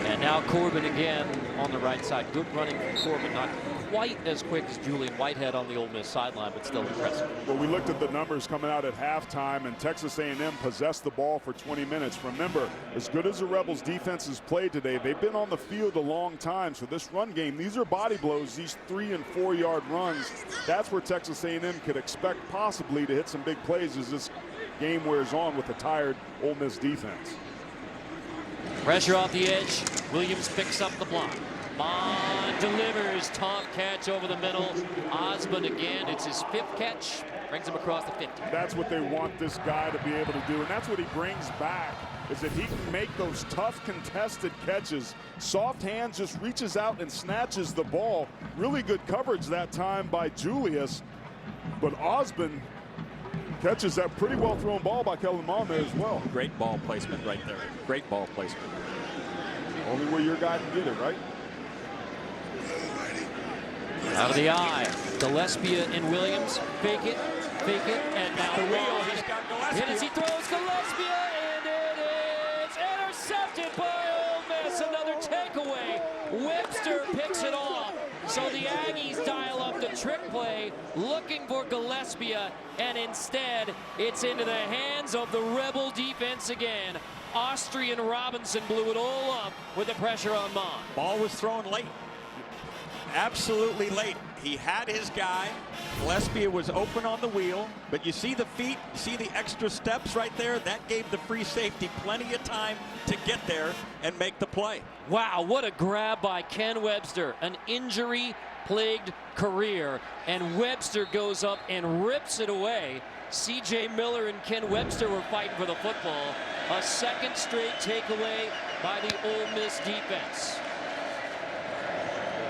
And now Corbin again on the right side. Good running from Corbin, not quite as quick as Julian Whitehead on the Ole Miss sideline, but still impressive. Well, we looked at the numbers coming out at halftime, and Texas A&M possessed the ball for 20 minutes. Remember, as good as the Rebels defense has played today, they've been on the field a long time. So this run game, these are body blows, these 3- and 4-yard runs. That's where Texas A&M could expect possibly to hit some big plays as this game wears on with a tired Ole Miss defense. Pressure off the edge. Williams picks up the block. Mond delivers. Tough catch over the middle. Osmond again. It's his 5th catch. Brings him across the 50. That's what they want this guy to be able to do, and that's what he brings back, is that he can make those tough contested catches. Soft hands, just reaches out and snatches the ball. Really good coverage that time by Julius, but Osmond catches that pretty well thrown ball by Kellen Mond there as well. Great ball placement right there. Great ball placement. Only where your guy can get it, right? Out of the eye. Gillespie and Williams. Fake it, and now the wheel. He's got Gillespie. Hit as he throws Gillespie, and it is intercepted by Ole Miss. Another takeaway. Webster picks it off. So the Aggies dial up the trick play, looking for Gillespie, and instead it's into the hands of the Rebel defense again. Austrian Robinson blew it all up with the pressure on Mond. Ball was thrown late. absolutely late. He had his guy. Gillespie was open on the wheel, but you see the feet, you see the extra steps right there? That gave the free safety plenty of time to get there and make the play. Wow, what a grab by Ken Webster. An injury-plagued career, and Webster goes up and rips it away. C.J. Miller and Ken Webster were fighting for the football. A second straight takeaway by the Ole Miss defense.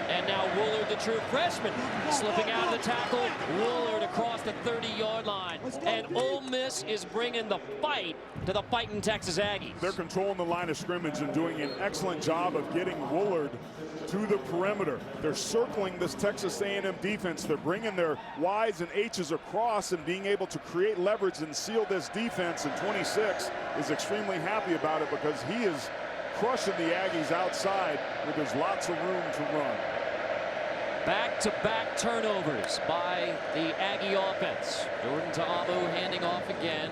And now Woolard, the true freshman, slipping out of the tackle. Woolard across the 30-yard line. And Ole Miss is bringing the fight to the fighting Texas Aggies. They're controlling the line of scrimmage and doing an excellent job of getting Woolard to the perimeter. They're circling this Texas A&M defense. They're bringing their Y's and H's across and being able to create leverage and seal this defense. And 26 is extremely happy about it because he is crushing the Aggies outside where there's lots of room to run. Back-to-back turnovers by the Aggie offense. Jordan Ta'amu handing off again.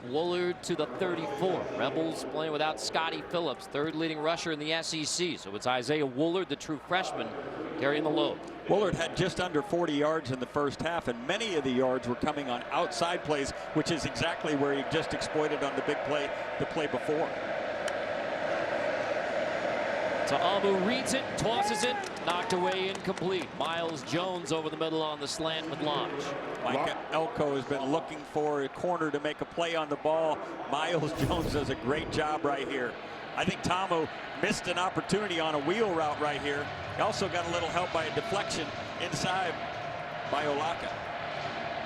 Woolard to the 34. Rebels playing without Scotty Phillips, third leading rusher in the SEC. So it's Isaiah Woolard, the true freshman, carrying the load. Woolard had just under 40 yards in the first half, and many of the yards were coming on outside plays, which is exactly where he just exploited on the big play, the play before. Ta'amu reads it, tosses it, knocked away, incomplete. Miles Jones over the middle on the slant with launch. Mike Elko has been looking for a corner to make a play on the ball. Miles Jones does a great job right here. I think Ta'amu missed an opportunity on a wheel route right here. He also got a little help by a deflection inside by Olaka.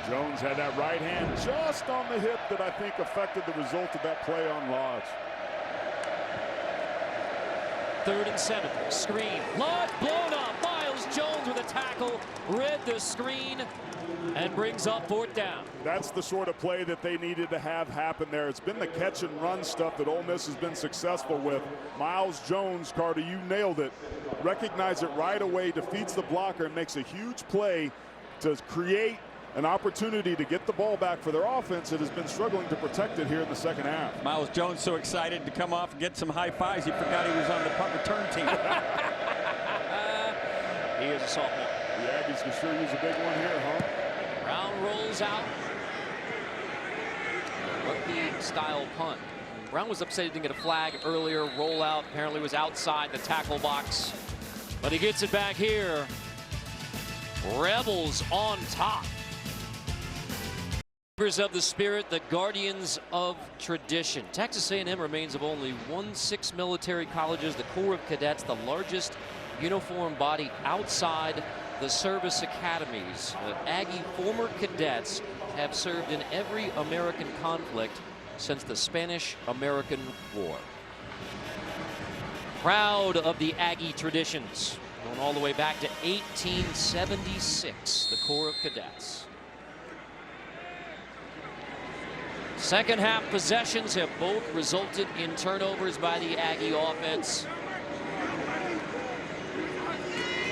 Jones had that right hand just on the hip that I think affected the result of that play on Lodge. 3rd and 7. Screen. Lodge blown up. Miles Jones with a tackle. Read the screen and brings up 4th down. That's the sort of play that they needed to have happen there. It's been the catch and run stuff that Ole Miss has been successful with. Miles Jones, Carter, you nailed it. Recognize it right away, defeats the blocker, and makes a huge play to create an opportunity to get the ball back for their offense that has been struggling to protect it here in the second half. Miles Jones so excited to come off and get some high fives, he forgot he was on the punt return team. He is a sophomore. The Aggies can sure use a big one here, huh? Brown rolls out. Rugby-style punt. Brown was upset he didn't get a flag earlier. Rollout apparently was outside the tackle box. But he gets it back here. Rebels on top. Of the spirit, the guardians of tradition. Texas A&M remains of only 1-6 military colleges, the Corps of Cadets, the largest uniform body outside the service academies. Aggie former cadets have served in every American conflict since the Spanish-American War. Proud of the Aggie traditions, going all the way back to 1876, the Corps of Cadets. Second half possessions have both resulted in turnovers by the Aggie offense.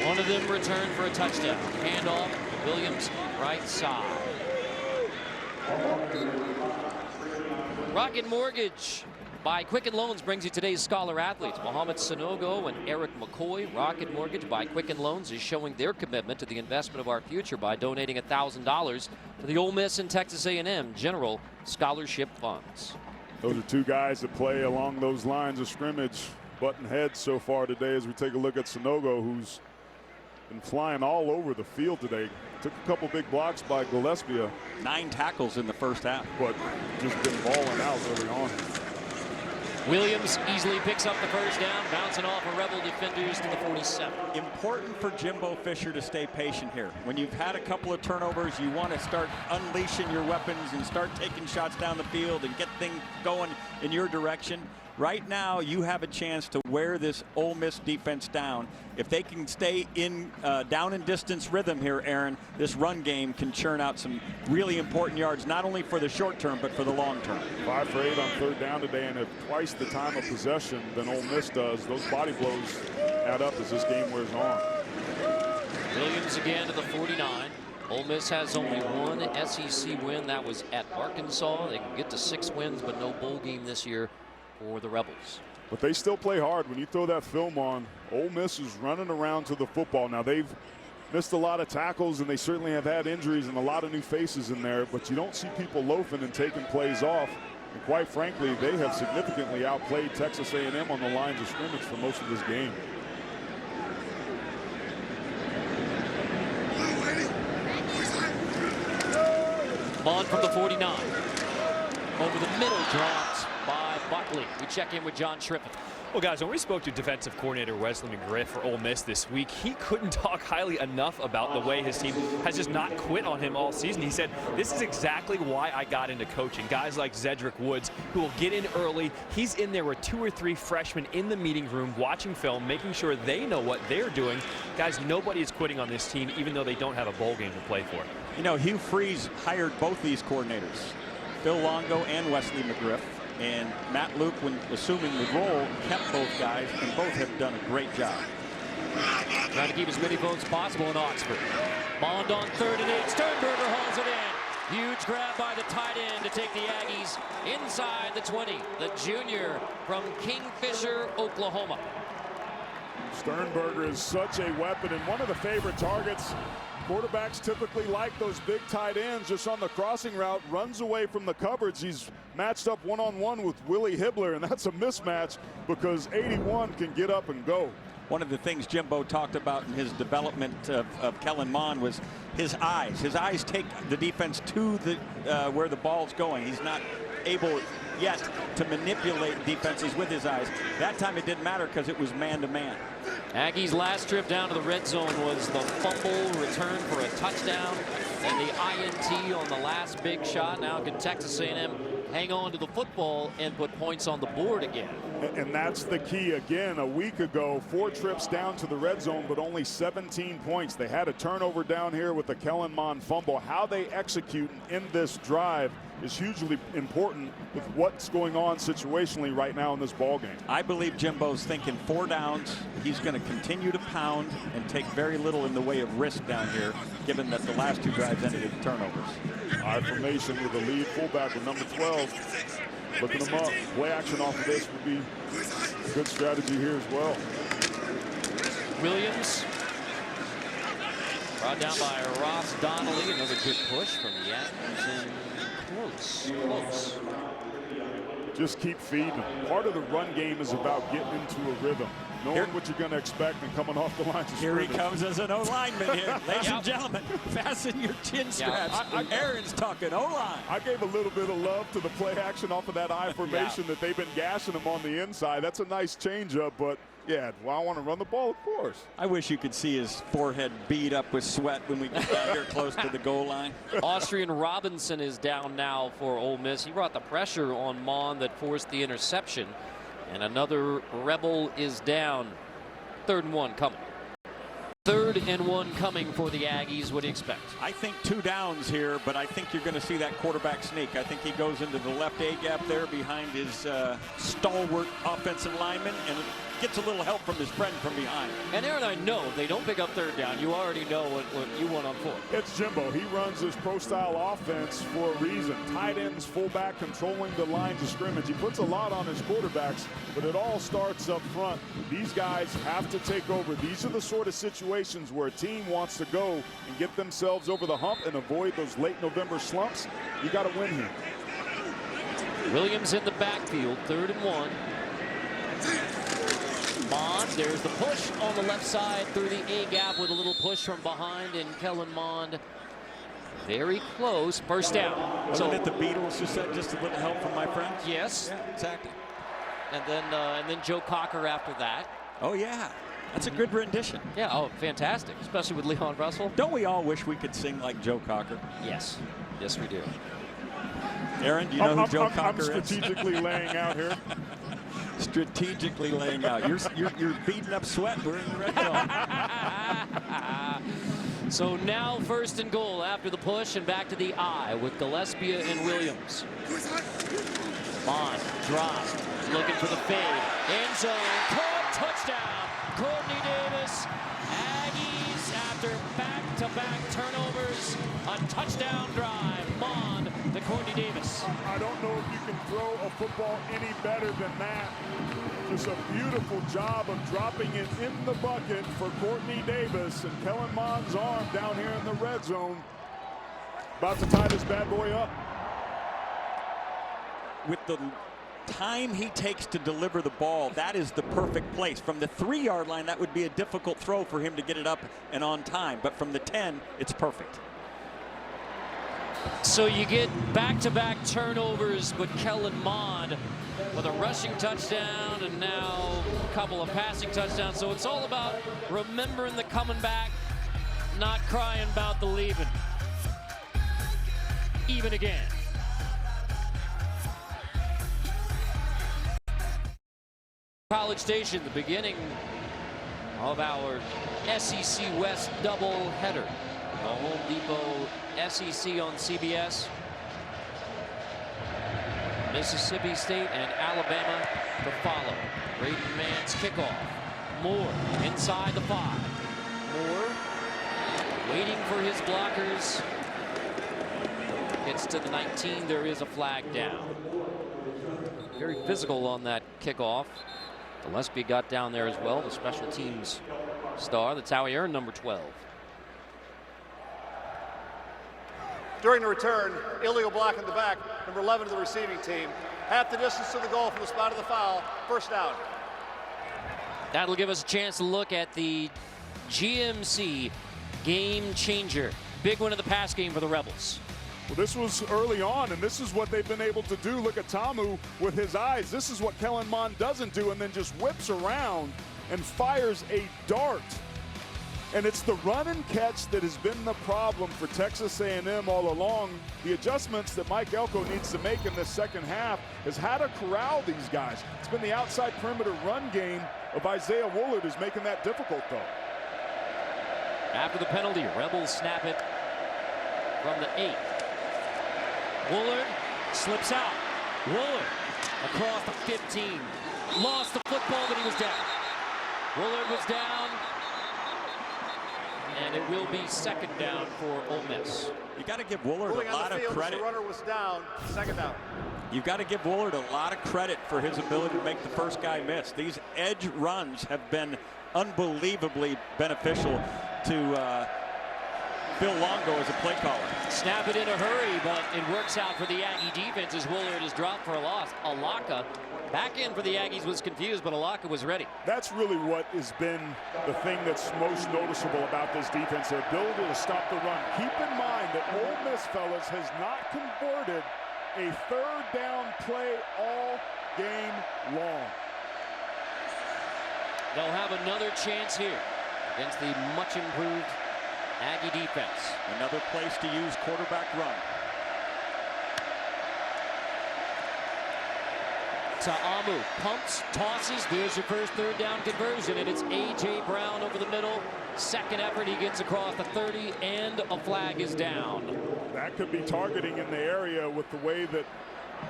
One of them returned for a touchdown. Handoff, Williams, right side. Rocket Mortgage by Quicken Loans brings you today's scholar athletes. Mohamed Sanogo and Eric McCoy. Rocket Mortgage by Quicken Loans is showing their commitment to the investment of our future by donating $1,000 to the Ole Miss and Texas A&M General Scholarship Funds. Those are two guys that play along those lines of scrimmage, button heads so far today as we take a look at Sanogo, who's been flying all over the field today. Took a couple big blocks by Gillespie. 9 tackles in the first half. But just been balling out early on. Williams easily picks up the first down, bouncing off of Rebel defenders to the 47. Important for Jimbo Fisher to stay patient here. When you've had a couple of turnovers, you want to start unleashing your weapons and start taking shots down the field and get things going in your direction. Right now, you have a chance to wear this Ole Miss defense down. If they can stay in down and distance rhythm here, Aaron, this run game can churn out some really important yards, not only for the short term, but for the long term. 5 for 8 on 3rd down today and have twice the time of possession than Ole Miss does. Those body blows add up as this game wears on. Williams again to the 49. Ole Miss has only one SEC win. That was at Arkansas. They can get to 6 wins, but no bowl game this year for the Rebels. But they still play hard. When you throw that film on, Ole Miss is running around to the football. Now, they've missed a lot of tackles, and they certainly have had injuries and a lot of new faces in there, but you don't see people loafing and taking plays off. And quite frankly, they have significantly outplayed Texas A&M on the lines of scrimmage for most of this game. Bond from the 49. Over the middle, dropped by Buckley. We check in with John Schriffen. Well, guys, when we spoke to defensive coordinator Wesley McGriff for Ole Miss this week, he couldn't talk highly enough about the way his team has just not quit on him all season. He said, this is exactly why I got into coaching. Guys like Zedrick Woods, who will get in early. He's in there with 2 or 3 freshmen in the meeting room watching film, making sure they know what they're doing. Guys, nobody is quitting on this team, even though they don't have a bowl game to play for. You know, Hugh Freeze hired both these coordinators, Phil Longo and Wesley McGriff. And Matt Luke, when assuming the role, kept both guys, and both have done a great job. Trying to keep as many votes possible in Oxford. Bond on 3rd and 8. Sternberger hauls it in. Huge grab by the tight end to take the Aggies inside the 20. The junior from Kingfisher, Oklahoma. Sternberger is such a weapon and one of the favorite targets. Quarterbacks typically like those big tight ends just on the crossing route, runs away from the coverage. He's matched up one-on-one with Willie Hibbler, and that's a mismatch because 81 can get up and go. One of the things Jimbo talked about in his development of Kellen Mond was his eyes. His eyes take the defense to the where the ball's going. He's not able yet to manipulate defenses with his eyes. That time it didn't matter because it was man-to-man. Aggies' last trip down to the red zone was the fumble return for a touchdown and the INT on the last big shot. Now can Texas A&M hang on to the football and put points on the board again? And that's the key. Again, a week ago, 4 trips down to the red zone, but only 17 points. They had a turnover down here with the Kellen Mond fumble. How they execute in this drive is hugely important with what's going on situationally right now in this ball game. I believe Jimbo's thinking 4 downs. He's going to continue to pound and take very little in the way of risk down here, given that the last 2 drives ended in turnovers. High formation with the lead fullback with number 12. Looking him up. Play action off of this would be a good strategy here as well. Williams brought down by Ross Donnelly. Another good push from the Aggies. And close. Just keep feeding. Part of the run game is about getting into a rhythm, knowing what you're going to expect and coming off the lines of Here he scrimmage. comes as an O-lineman here. Ladies and gentlemen, fasten your chin straps. Aaron's talking O-line. I gave a little bit of love to the play action off of that I formation that they've been gashing him on the inside. That's a nice changeup, but yeah, well, I want to run the ball, of course. I wish you could see his forehead bead up with sweat when we get down here close to the goal line. Austrian Robinson is down now for Ole Miss. He brought the pressure on Mond that forced the interception. And another Rebel is down. 3rd and 1 coming. 3rd and 1 coming for the Aggies. What do you expect? I think 2 downs here, but I think you're going to see that quarterback sneak. I think he goes into the left A gap there behind his stalwart offensive lineman and gets a little help from his friend from behind. And Aaron, I know they don't pick up 3rd down. You already know what you want on 4th. It's Jimbo. He runs this pro-style offense for a reason. Tight ends, fullback, controlling the lines of scrimmage. He puts a lot on his quarterbacks, but it all starts up front. These guys have to take over. These are the sort of situations where a team wants to go and get themselves over the hump and avoid those late November slumps. You got to win here. Williams in the backfield, 3rd and 1. Mond, there's the push on the left side through the A gap with a little push from behind, and Kellen Mond very close. 1st down. Wasn't it the Beatles who said just a little help from my friends? Yes. Yeah, exactly. And then Joe Cocker after that. Oh, yeah. That's a good rendition. Yeah, oh, fantastic, especially with Leon Russell. Don't we all wish we could sing like Joe Cocker? Yes. Yes, we do. Aaron, do you know who Joe Cocker is? I'm strategically laying out here. Strategically laying out. You're beating up sweat. We're in the red zone. So now 1st and goal after the push and back to the I with Gillespie and Williams. Mond dropped, looking for the fade. End zone, caught, touchdown. Courtney Davis. Aggies after back-to-back turnovers, a touchdown drive. Mond, the Courtney Davis. I don't know if you can throw a football any better than that. Just a beautiful job of dropping it in the bucket for Courtney Davis, and Kellen Mond's arm down here in the red zone. About to tie this bad boy up. With the time he takes to deliver the ball, that is the perfect place. From the 3-yard line, that would be a difficult throw for him to get it up and on time. But from the 10, it's perfect. So you get back-to-back turnovers, but Kellen Mond with a rushing touchdown and now a couple of passing touchdowns. So it's all about remembering the coming back, not crying about the leaving. Even again. College Station, the beginning of our SEC West doubleheader. The Home Depot SEC on CBS. Mississippi State and Alabama to follow. Braden Mann's kickoff. Moore inside the 5. Moore waiting for his blockers. Gets to the 19. There is a flag down. Very physical on that kickoff. Gillespie got down there as well, the special teams star. That's how he earned number 12. During the return, illegal block in the back, number 11 to the receiving team. Half the distance to the goal from the spot of the foul. First down. That'll give us a chance to look at the GMC game changer. Big win of the pass game for the Rebels. Well, this was early on, and this is what they've been able to do. Look at Tamu with his eyes. This is what Kellen Mond doesn't do, and then just whips around and fires a dart. And it's the run and catch that has been the problem for Texas A&M all along. The adjustments that Mike Elko needs to make in this second half is how to corral these guys. It's been the outside perimeter run game of Isaiah Woolard is making that difficult, though. After the penalty, Rebels snap it from the 8. Woolard slips out. Woolard across the 15. Lost the football, but he was down. Woolard was down. And it will be second down for Ole Miss. You got to give Woolard a lot of credit. The runner was down. Second down. You've got to give Woolard a lot of credit for his ability to make the first guy miss. These edge runs have been unbelievably beneficial to Phil Longo as a play caller. Snap it in a hurry, but it works out for the Aggie defense as Woolard is dropped for a loss. Alaka back in for the Aggies was confused, but Alaka was ready. That's really what has been the thing that's most noticeable about this defense, their ability to stop the run. Keep in mind that Ole Miss, fellas, has not converted a third down play all game long. They'll have another chance here against the much improved Aggie defense. Another place to use quarterback run. Ta'amu pumps, tosses. There's your first third down conversion, and it's A.J. Brown over the middle. Second effort, he gets across the 30, and a flag is down. That could be targeting in the area with the way that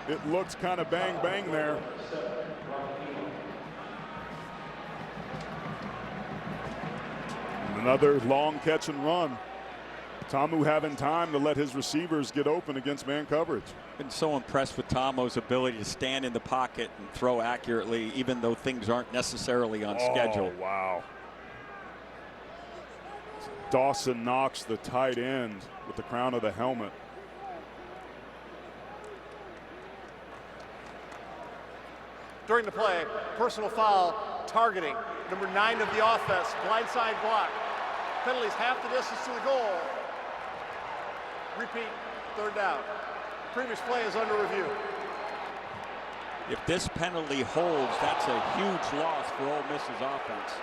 it looks kind of bang there. Another long catch and run. Tamu having time to let his receivers get open against man coverage. Been so impressed with Tamu's ability to stand in the pocket and throw accurately, even though things aren't necessarily on schedule. Wow. Dawson Knox, the tight end, with the crown of the helmet. During the play, personal foul, targeting. Number 9 of the offense, blindside block. Penalties half the distance to the goal. Repeat, third down. Previous play is under review. If this penalty holds, that's a huge loss for Ole Miss's offense.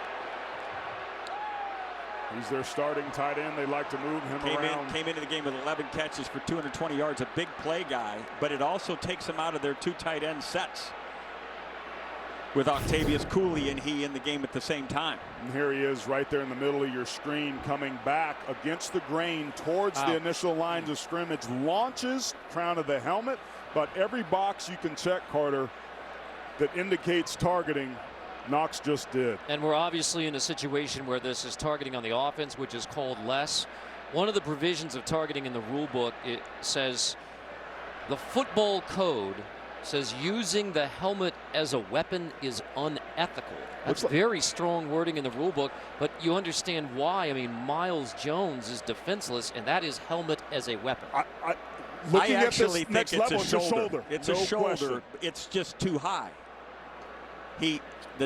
He's their starting tight end. They like to move him around. Came into the game with 11 catches for 220 yards, a big play guy, but it also takes him out of their 2 tight end sets with Octavius Cooley and he in the game at the same time. And here he is right there in the middle of your screen, coming back against the grain towards the initial lines of scrimmage. Launches, crown of the helmet, but every box you can check, Carter, that indicates targeting, Knox just did. And we're obviously in a situation where this is targeting on the offense, which is called less. One of the provisions of targeting in the rule book, it says The football code says using the helmet as a weapon is unethical. That's very strong wording in the rule book, but you understand why. I mean, Miles Jones is defenseless, and that is helmet as a weapon. Looking I actually at this think next it's level, a shoulder. It's a shoulder. Question. It's just too high. The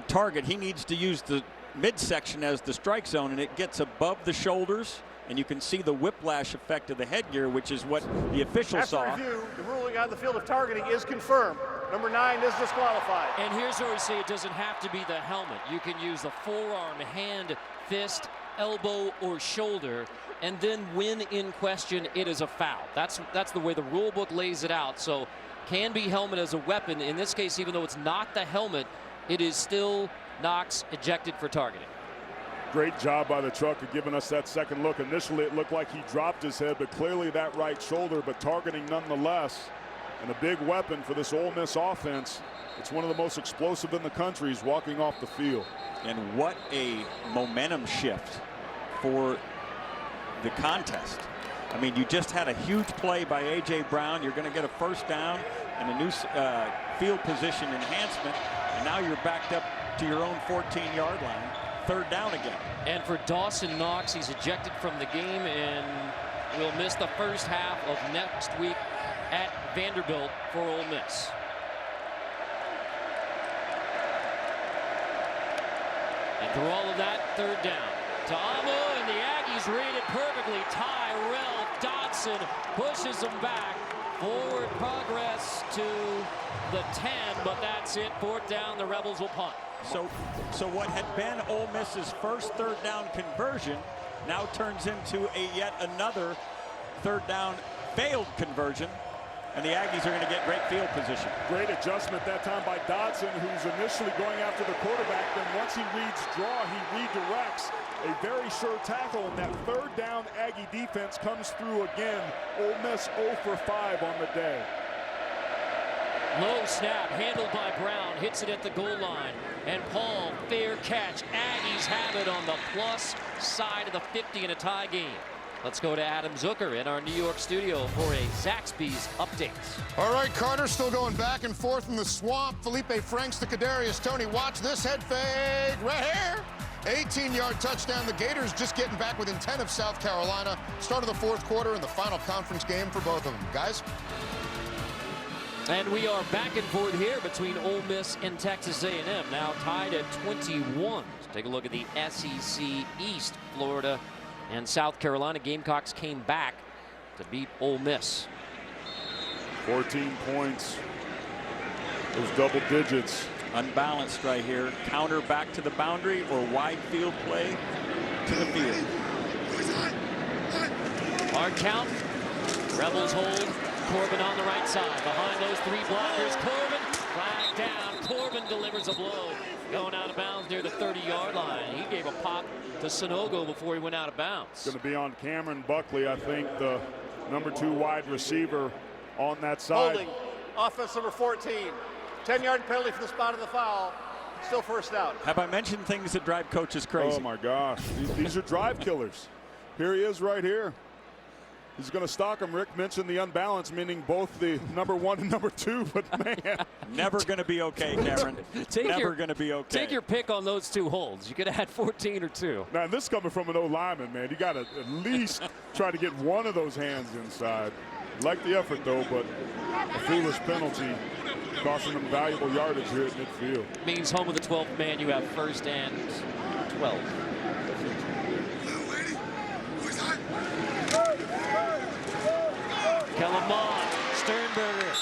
target, he needs to use the midsection as the strike zone, and it gets above the shoulders, and you can see the whiplash effect of the headgear, which is what the officials saw. After review, the ruling on the field of targeting is confirmed. Number 9 is disqualified. And here's where we say it doesn't have to be the helmet. You can use the forearm, hand, fist, elbow, or shoulder, and then when in question, it is a foul. That's the way the rule book lays it out. So can be helmet as a weapon. In this case, even though it's not the helmet, it is still Knox ejected for targeting. Great job by the truck of giving us that second look. Initially, it looked like he dropped his head, but clearly that right shoulder, but targeting nonetheless. And a big weapon for this Ole Miss offense. It's one of the most explosive in the country. He's walking off the field. And what a momentum shift for the contest. I mean, you just had a huge play by A.J. Brown. You're going to get a first down and a new field position enhancement. And now you're backed up to your own 14-yard line. Third down again. And for Dawson Knox, he's ejected from the game and will miss the first half of next week at Vanderbilt for Ole Miss. And through all of that, third down. Ta'amu, and the Aggies read it perfectly. Tyrell Dodson pushes them back. Forward progress to the 10, but that's it. Fourth down, the Rebels will punt. So what had been Ole Miss's first third down conversion now turns into yet another third down failed conversion, and the Aggies are going to get great field position. Great adjustment that time by Dodson, who's initially going after the quarterback. Then once he reads draw, he redirects. A very sure tackle, and that third down Aggie defense comes through again. Ole Miss 0 for 5 on the day. Low snap, handled by Brown, hits it at the goal line. And Paul, fair catch. Aggies have it on the plus side of the 50 in a tie game. Let's go to Adam Zucker in our New York studio for a Zaxby's updates. All right, Carter still going back and forth in the swamp. Felipe Franks to Kadarius Toney. Watch this head fake right here. 18-yard touchdown. The Gators just getting back within 10 of South Carolina. Start of the fourth quarter and the final conference game for both of them. Guys? And we are back and forth here between Ole Miss and Texas A&M, now tied at 21. Let's take a look at the SEC East. Florida and South Carolina Gamecocks came back to beat Ole Miss. 14 points. Those double digits. Unbalanced right here. Counter back to the boundary or wide field play to the field. Hard count. Rebels hold. Corbin on the right side. Behind those three blockers. Corbin flag down. Corbin delivers a blow. Going out of bounds near the 30-yard line. He gave a pop to Sanogo before he went out of bounds. Going to be on Cameron Buckley, I think, the number 2 wide receiver on that side. Holding. Offense number 14. 10-yard penalty for the spot of the foul. Still first down. Have I mentioned things that drive coaches crazy? Oh, my gosh. These are drive killers. Here he is right here. He's going to stalk him. Rick mentioned the unbalance, meaning both the number 1 and number 2, but man. Never going to be okay, Cameron. Never going to be okay. Take your pick on those 2 holds. You could have had 14 or 2. Now, this coming from an O-lineman, man. You got to at least try to get one of those hands inside. Like the effort, though, but a foolish penalty costing them valuable yardage here at midfield. Means home of the 12th man, you have first and 12. Kellen Mond, Sternberger.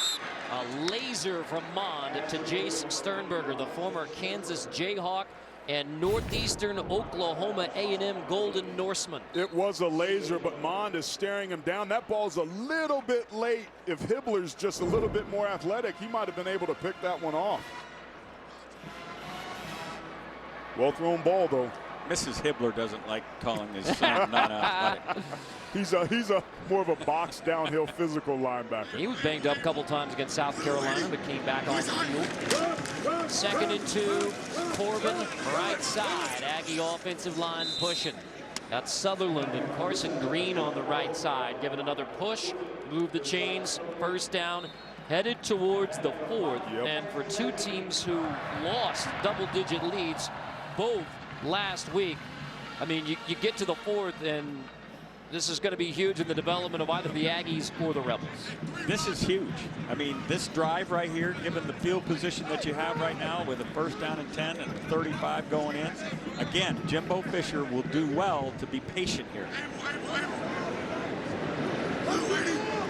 A laser from Mond to Jace Sternberger, the former Kansas Jayhawk and Northeastern Oklahoma A&M Golden Norseman. It was a laser, but Mond is staring him down. That ball's a little bit late. If Hibbler's just a little bit more athletic, he might have been able to pick that one off. Well thrown ball, though. Mrs. Hibbler doesn't like calling his son not athletic. He's a more of a box downhill physical linebacker. He was banged up a couple times against South Carolina, but came back on the field. Second and 2, Corbin, right side. Aggie offensive line pushing. Got Sutherland and Carson Green on the right side, giving another push, move the chains, first down, headed towards the 4th. And for two teams who lost double-digit leads both last week, I mean, you get to the 4th, and this is going to be huge in the development of either the Aggies or the Rebels. This is huge. I mean, this drive right here, given the field position that you have right now with a first down and 10 and 35 going in, again, Jimbo Fisher will do well to be patient here.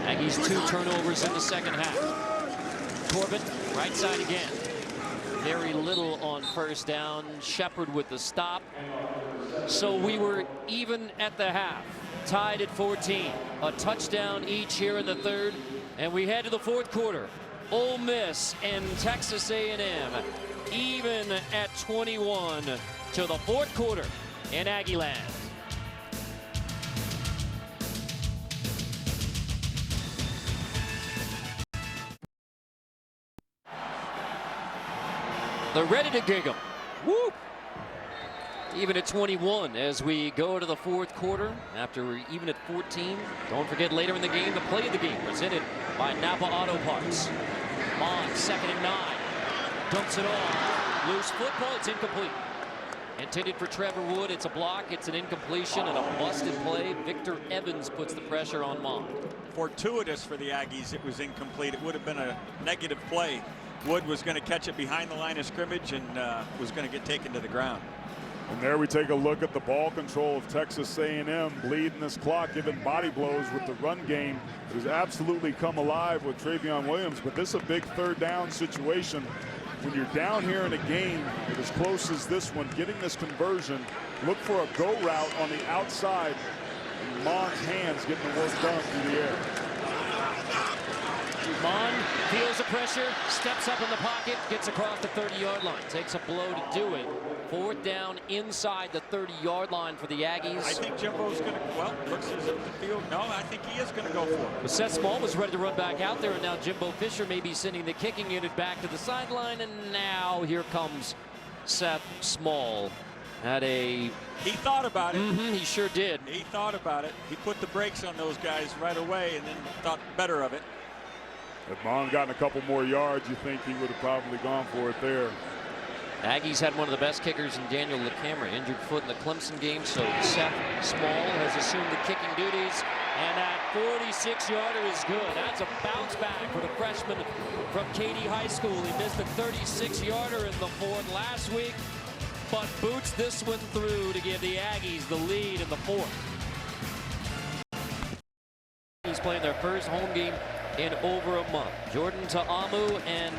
Aggies 2 turnovers in the second half. Corbett, right side again. Very little on first down. Shepard with the stop. So we were even at the half. Tied at 14. A touchdown each here in the 3rd. And we head to the 4th quarter. Ole Miss and Texas A&M even at 21 to the 4th quarter in Aggie land. They're ready to gig 'em. Woo! Even at 21 as we go to the 4th quarter after we're even at 14. Don't forget later in the game, the play of the game presented by Napa Auto Parts. On 2nd and 9. Dumps it off. Loose football. It's incomplete. Intended for Trevor Wood. It's a block. It's an incompletion and a busted play. Victor Evans puts the pressure on Mond. Fortuitous for the Aggies. It was incomplete. It would have been a negative play. Wood was going to catch it behind the line of scrimmage and was going to get taken to the ground. And there we take a look at the ball control of Texas A&M, bleeding this clock, giving body blows with the run game. It has absolutely come alive with Travion Williams, but this is a big 3rd down situation. When you're down here in a game as close as this one, getting this conversion, look for a go route on the outside. Mond's hands getting the work done through the air. Mond feels the pressure, steps up in the pocket, gets across the 30-yard line, takes a blow to do it. 4th down inside the 30-yard line for the Aggies. I think Jimbo's going to, well, looks as if the field, no, I think he is going to go for it. But Seth Small was ready to run back out there, and now Jimbo Fisher may be sending the kicking unit back to the sideline, and now here comes Seth Small. He thought about it. He sure did. He thought about it. He put the brakes on those guys right away and then thought better of it. If Mond gotten a couple more yards, you think he would have probably gone for it there. Aggies had one of the best kickers in Daniel LeCamera, injured foot in the Clemson game, so Seth Small has assumed the kicking duties, and that 46-yarder is good. That's a bounce back for the freshman from Katy High School. He missed a 36-yarder in the 4th last week, but boots this one through to give the Aggies the lead in the 4th. He's playing their first home game in over a month. Jordan Ta'amu and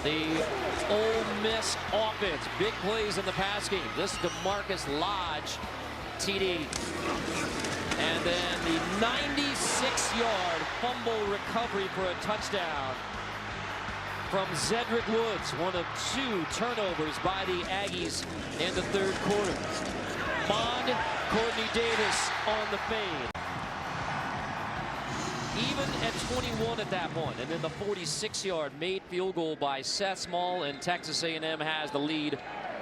the Ole Miss offense. Big plays in the pass game. This is DeMarcus Lodge, TD. And then the 96-yard fumble recovery for a touchdown from Zedrick Woods. One of 2 turnovers by the Aggies in the 3rd quarter. Mond, Courtney Davis on the fade. Even at 21 at that point, and then the 46-yard made field goal by Seth Small, and Texas A&M has the lead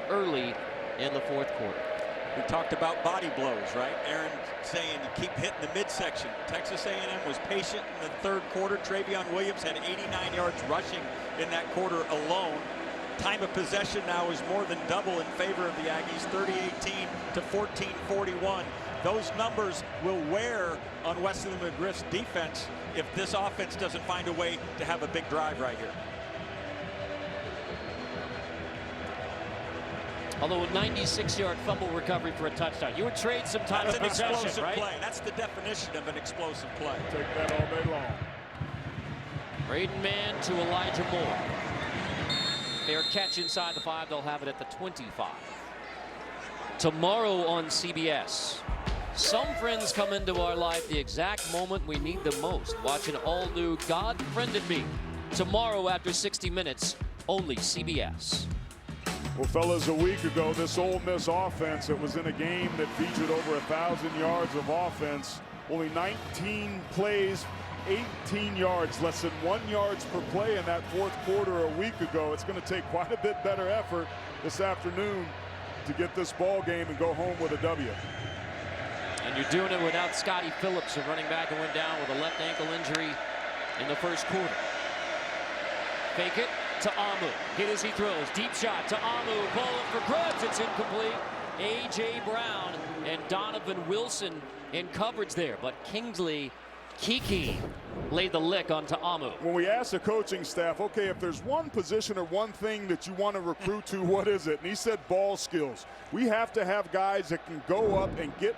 early in the 4th quarter. We talked about body blows, right? Aaron saying you keep hitting the midsection. Texas A&M was patient in the 3rd quarter. Travion Williams had 89 yards rushing in that quarter alone. Time of possession now is more than double in favor of the Aggies, 30-18 to 14-41. Those numbers will wear on Wesley McGriff's defense if this offense doesn't find a way to have a big drive right here. Although a 96-yard fumble recovery for a touchdown. You would trade some time of possession, right? That's an explosive play. That's the definition of an explosive play. Take that all day long. Braden Mann to Elijah Moore. Fair catch inside the 5. They'll have it at the 25. Tomorrow on CBS. Some friends come into our life the exact moment we need them most. Watch an all-new God Friended Me. Tomorrow after 60 minutes, only CBS. Well, fellas, a week ago, this Ole Miss offense, it was in a game that featured over 1,000 yards of offense. Only 19 plays, 18 yards, less than 1 yard per play in that 4th quarter a week ago. It's going to take quite a bit better effort this afternoon to get this ball game and go home with a W. And you're doing it without Scotty Phillips, a running back who went down with a left ankle injury in the first quarter. Fake it to Amu. Hit as he throws. Deep shot to Amu. Ball up for grabs. It's incomplete. A.J. Brown and Donovan Wilson in coverage there. But Kiki laid the lick onto Amu. When we asked the coaching staff, okay, if there's one position or one thing that you want to recruit to, what is it? And he said ball skills. We have to have guys that can go up and get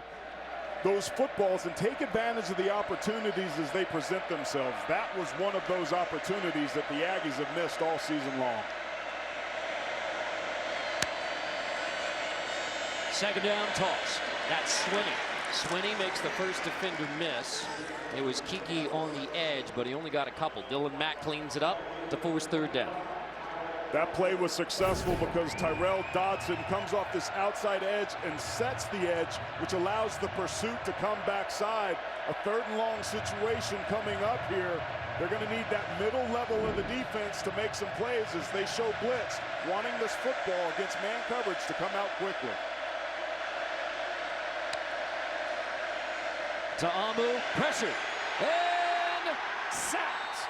those footballs and take advantage of the opportunities as they present themselves. That was one of those opportunities that the Aggies have missed all season long. Second down toss. That's Swinney. Swinney makes the first defender miss. It was Kiki on the edge, but he only got a couple. Dylan Mack cleans it up to force third down. That play was successful because Tyrell Dodson comes off this outside edge and sets the edge, which allows the pursuit to come backside. A third and long situation coming up here. They're going to need that middle level of the defense to make some plays as they show blitz, wanting this football against man coverage to come out quickly. To Amu, pressured, and sacked.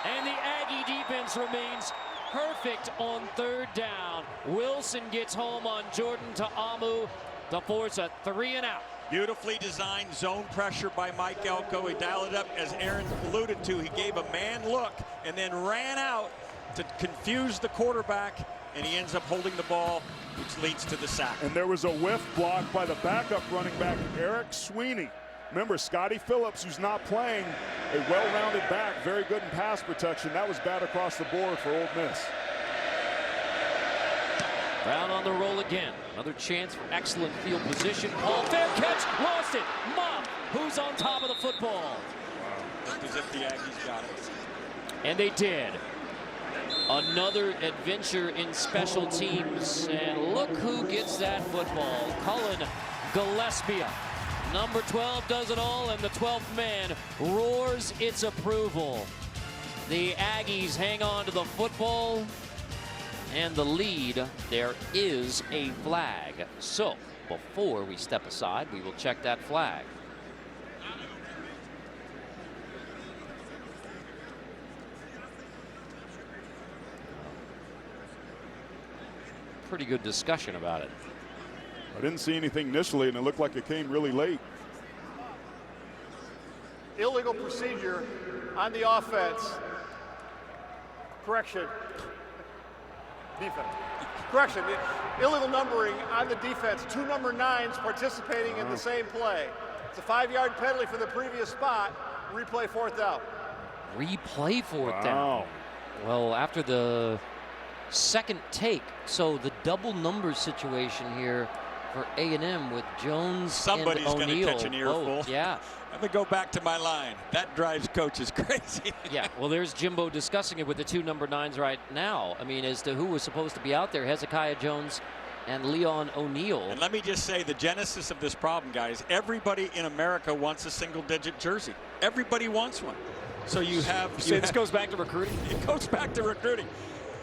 And the Aggie defense remains perfect on third down. Wilson gets home on Jordan Ta'amu to force a 3-and-out. Beautifully designed zone pressure by Mike Elko. He dialed it up, as Aaron alluded to. He gave a man look and then ran out to confuse the quarterback, and he ends up holding the ball, which leads to the sack. And there was a whiff block by the backup running back, Eric Sweeney. Remember, Scotty Phillips, who's not playing, a well-rounded back, very good in pass protection. That was bad across the board for Ole Miss. Brown on the roll again. Another chance for excellent field position. Paul, fair catch, lost it. Mom, who's on top of the football? Wow. Looked as if the Aggies got it. And they did. Another adventure in special teams. And look who gets that football. Cullen Gillespie. Number 12 does it all, and the 12th man roars its approval. The Aggies hang on to the football and the lead. There is a flag. So before we step aside, we will check that flag. Pretty good discussion about it. I didn't see anything initially, and it looked like it came really late. Illegal procedure on the offense. Correction. Defense. Correction. Illegal numbering on the defense. 2 number 9s participating in the same play. It's a 5-yard penalty for the previous spot. Replay 4th down. Replay 4th down. Well, after the second take, so the double number situation here for A&M with Jones Somebody's and O'Neal. Somebody's going to catch an earful. Yeah. Let me go back to my line. That drives coaches crazy. Yeah, well, there's Jimbo discussing it with the 2 number 9s right now. I mean, as to who was supposed to be out there, Hezekiah Jones and Leon O'Neal. And let me just say, the genesis of this problem, guys, everybody in America wants a single-digit jersey. Everybody wants one. So you have... This goes back to recruiting? It goes back to recruiting.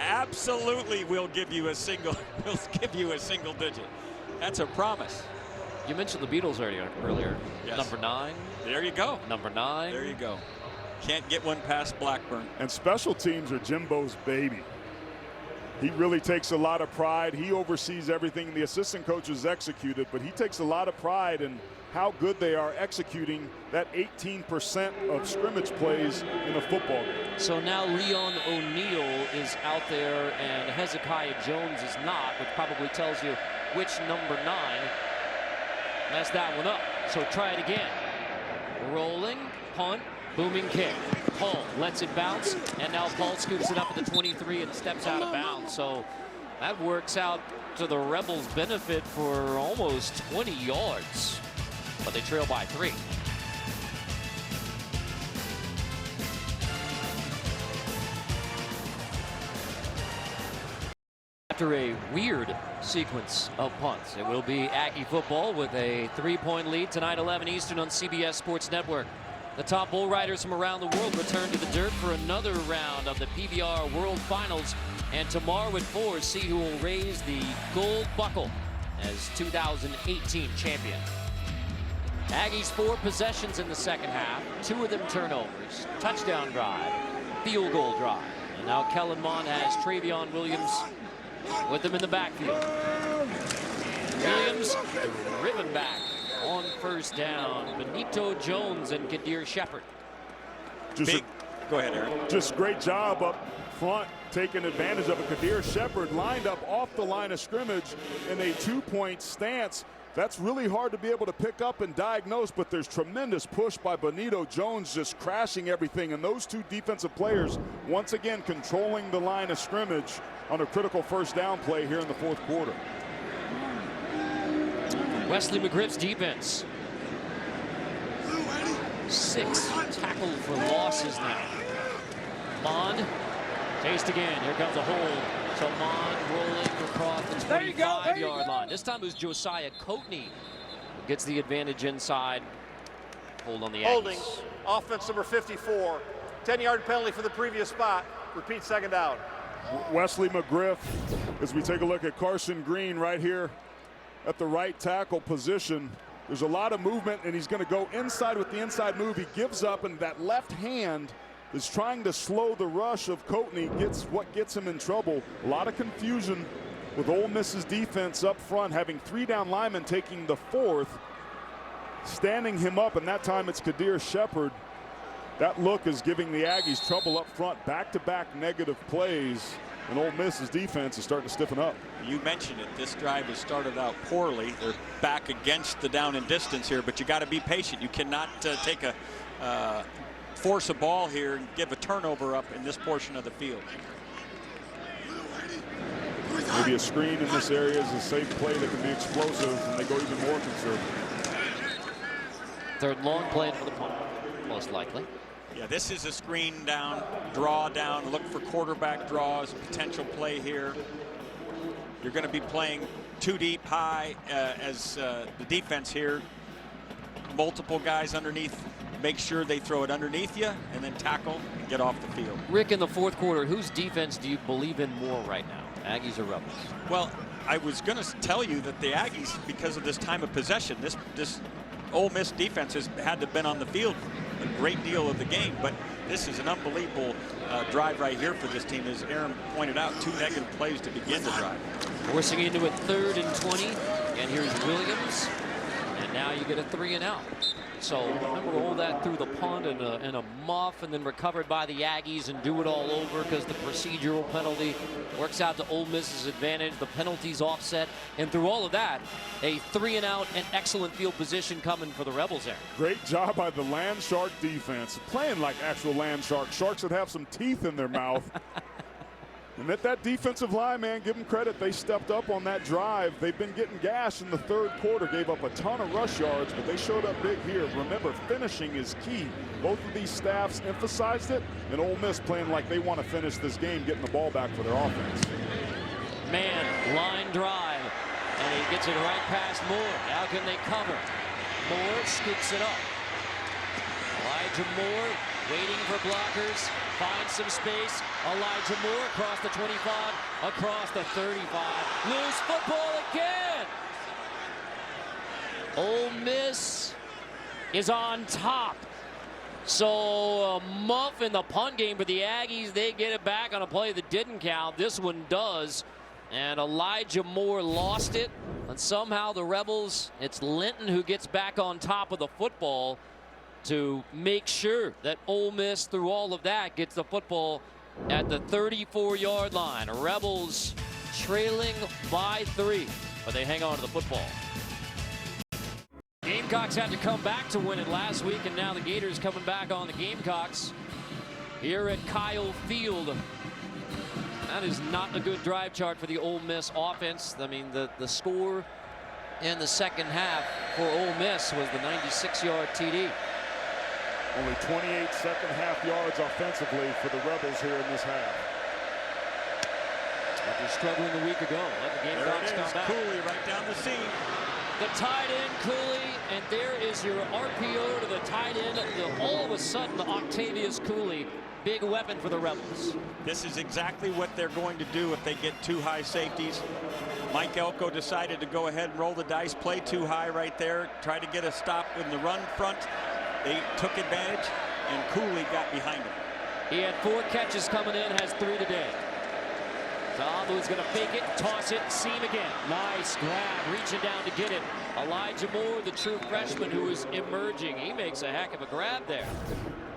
Absolutely, we'll give you a single digit. That's a promise. You mentioned the Beatles earlier. Yes. Number 9. There you go. Number 9. There you go. Can't get one past Blackburn. And special teams are Jimbo's baby. He really takes a lot of pride. He oversees everything the assistant coaches executed, but he takes a lot of pride in how good they are executing that 18% of scrimmage plays in a football game. So now Leon O'Neal is out there and Hezekiah Jones is not, which probably tells you which number 9 messed that one up. So try it again. Rolling, punt, booming kick. Paul lets it bounce, and now Paul scoops it up at the 23 and steps out of bounds. So that works out to the Rebels' benefit for almost 20 yards. But they trail by 3. After a weird sequence of punts, it will be Aggie football with a 3-point lead tonight, 11 Eastern on CBS Sports Network. The top bull riders from around the world return to the dirt for another round of the PBR World Finals. And tomorrow at 4, see who will raise the gold buckle as 2018 champion. Aggies 4 possessions in the second half, 2 of them turnovers, touchdown drive, field goal drive. And now Kellen Mond has Travion Williams with them in the backfield. Williams driven back on first down. Benito Jones and Kadir Shepard. Go ahead, Aaron. Just great job up front, taking advantage of it. Kadir Shepard lined up off the line of scrimmage in a 2-point stance. That's really hard to be able to pick up and diagnose, but there's tremendous push by Benito Jones, just crashing everything. And those 2 defensive players, once again, controlling the line of scrimmage on a critical first down play here in the 4th quarter. Wesley McGriff's defense. 6 tackled for losses now. Mond, chased again. Here comes a hold. So Mond rolling across the 25-yard line. This time it was Josiah Coatney who gets the advantage inside. Hold on the Aggies. Holding, offense number 54. 10-yard penalty for the previous spot. Repeat second down. Wesley McGriff, as we take a look at Carson Green right here at the right tackle position. There's a lot of movement, and he's going to go inside with the inside move. He gives up, and that left hand is trying to slow the rush of Coatney. What gets him in trouble. A lot of confusion with Ole Miss's defense up front, having 3 down linemen taking the 4th, standing him up, and that time it's Kadir Shepard. That look is giving the Aggies trouble up front. Back-to-back negative plays, and Ole Miss's defense is starting to stiffen up. You mentioned it. This drive has started out poorly. They're back against the down and distance here, but you got to be patient. You cannot force a ball here and give a turnover up in this portion of the field. Maybe a screen in this area is a safe play that can be explosive, and they go even more conservative. 3rd long play for the punt, most likely. Yeah, this is a screen down, draw down, look for quarterback draws, potential play here. You're going to be playing 2 deep high as the defense here. Multiple guys underneath. Make sure they throw it underneath you and then tackle and get off the field. Rick, in the 4th quarter, whose defense do you believe in more right now, Aggies or Rebels? Well, I was going to tell you that the Aggies, because of this time of possession, this Ole Miss defense has had to been on the field a great deal of the game, but this is an unbelievable drive right here for this team. As Aaron pointed out, 2 negative plays to begin the drive. Forcing into a 3rd and 20, and here's Williams, and now you get a 3 and out. So remember, roll that through the punt and a muff, and then recovered by the Aggies and do it all over because the procedural penalty works out to Ole Miss's advantage. The penalties offset, and through all of that, a 3 and out and excellent field position coming for the Rebels there. Great job by the Land Shark defense, playing like actual land sharks, sharks that have some teeth in their mouth. And that defensive line, man, give them credit. They stepped up on that drive. They've been getting gashed in the 3rd quarter, gave up a ton of rush yards, but they showed up big here. Remember, finishing is key. Both of these staffs emphasized it, and Ole Miss playing like they want to finish this game, getting the ball back for their offense. Man, line drive, and he gets it right past Moore. How can they cover? Moore scoops it up. Elijah Moore waiting for blockers, finds some space. Elijah Moore across the 25, across the 35. Loose football again. Ole Miss is on top. So a muff in the punt game for the Aggies. They get it back on a play that didn't count. This one does. And Elijah Moore lost it. And somehow the Rebels, it's Linton who gets back on top of the football to make sure that Ole Miss, through all of that, gets the football at the 34-yard line. Rebels trailing by 3, but they hang on to the football. Gamecocks had to come back to win it last week, and now the Gators coming back on the Gamecocks here at Kyle Field. That is not a good drive chart for the Ole Miss offense. I mean, the score in the second half for Ole Miss was the 96-yard TD. Only 28 second half yards offensively for the Rebels here in this half. After struggling a week ago, let the Gamecocks come back. Cooley right down the seam. The tight end, Cooley, and there is your RPO to the tight end. All of a sudden, Octavius Cooley, big weapon for the Rebels. This is exactly what they're going to do if they get 2 high safeties. Mike Elko decided to go ahead and roll the dice, play too high right there, try to get a stop in the run front. They took advantage, and Cooley got behind him. He had 4 catches coming in, has 3 today. Ta'amu's going to fake it, toss it, seam again. Nice grab, reaching down to get it. Elijah Moore, the true freshman who is emerging. He makes a heck of a grab there.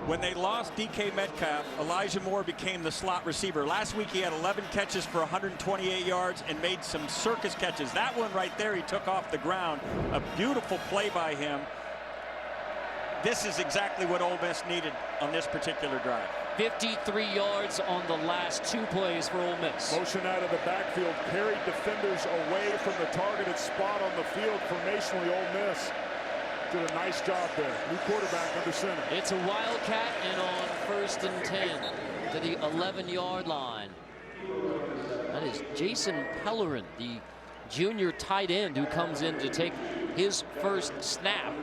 When they lost DK Metcalf, Elijah Moore became the slot receiver. Last week he had 11 catches for 128 yards and made some circus catches. That one right there he took off the ground. A beautiful play by him. This is exactly what Ole Miss needed on this particular drive. 53 yards on the last 2 plays for Ole Miss. Motion out of the backfield, carried defenders away from the targeted spot on the field. Formationally, Ole Miss did a nice job there. New quarterback under center. It's a wildcat, and on 1st and 10 to the 11-yard line. That is Jason Pellerin, the junior tight end who comes in to take his first snap.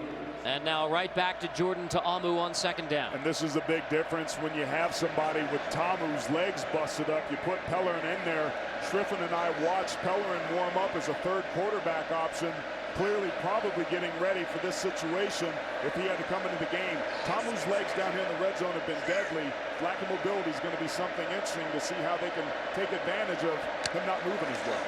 And now right back to Jordan Ta'amu on 2nd down. And this is a big difference when you have somebody with Ta'amu's legs busted up. You put Pellerin in there. Schriffen and I watched Pellerin warm up as a 3rd quarterback option. Clearly probably getting ready for this situation if he had to come into the game. Ta'amu's legs down here in the red zone have been deadly. Lack of mobility is going to be something interesting to see how they can take advantage of him not moving as well.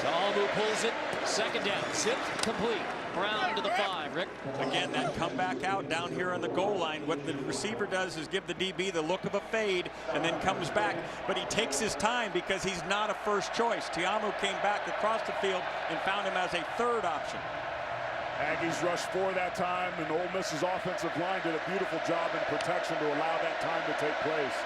Ta'amu pulls it. 2nd down. Zip complete. Brown to the 5. Rick. Again, that comeback out down here on the goal line. What the receiver does is give the DB the look of a fade and then comes back. But he takes his time because he's not a first choice. Ta'amu came back across the field and found him as a 3rd option. Aggies rushed 4 that time, and Ole Miss's offensive line did a beautiful job in protection to allow that time to take place.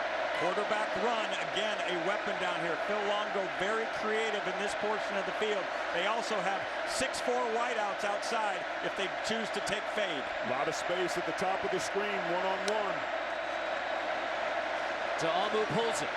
Quarterback run, again, a weapon down here. Phil Longo very creative in this portion of the field. They also have 6'4" wideouts outside if they choose to take fade. A lot of space at the top of the screen, one-on-one. Ta'amu pulls it.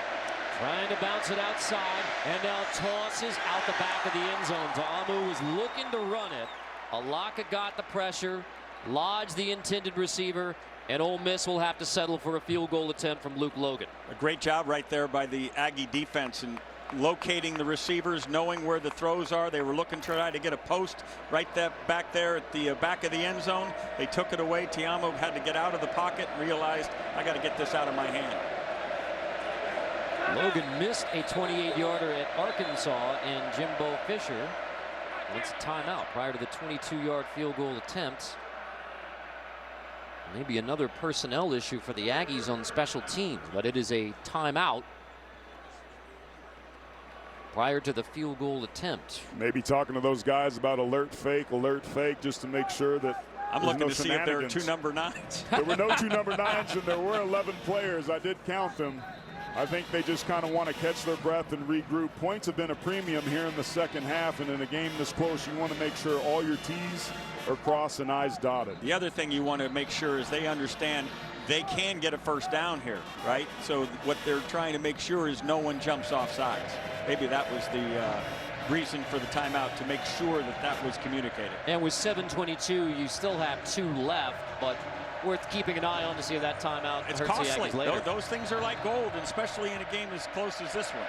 Trying to bounce it outside, and now tosses out the back of the end zone. Ta'amu was looking to run it. Alaka got the pressure, lodged the intended receiver, and Ole Miss will have to settle for a field goal attempt from Luke Logan. A great job right there by the Aggie defense and locating the receivers, knowing where the throws are. They were looking to try to get a post right back there at the back of the end zone. They took it away. Ta'amu had to get out of the pocket and realized, I got to get this out of my hand. Logan missed a 28-yarder at Arkansas, and Jimbo Fisher gets a timeout prior to the 22-yard field goal attempt. Maybe another personnel issue for the Aggies on special teams, but it is a timeout prior to the field goal attempt. Maybe talking to those guys about alert fake, just to make sure that I'm looking to see if there are 2 number 9s. There were no 2 number 9s, and there were 11 players. I did count them. I think they just kind of want to catch their breath and regroup. Points have been a premium here in the 2nd half, and in a game this close, you want to make sure all your T's are crossed and I's dotted. The other thing you want to make sure is they understand they can get a first down here, right? So what they're trying to make sure is no one jumps off sides. Maybe that was the reason for the timeout, to make sure that that was communicated. And with 7:22, you still have 2 left, but worth keeping an eye on to see if that timeout It's hurts costly. the Aggies later. Those things are like gold, especially in a game as close as this one.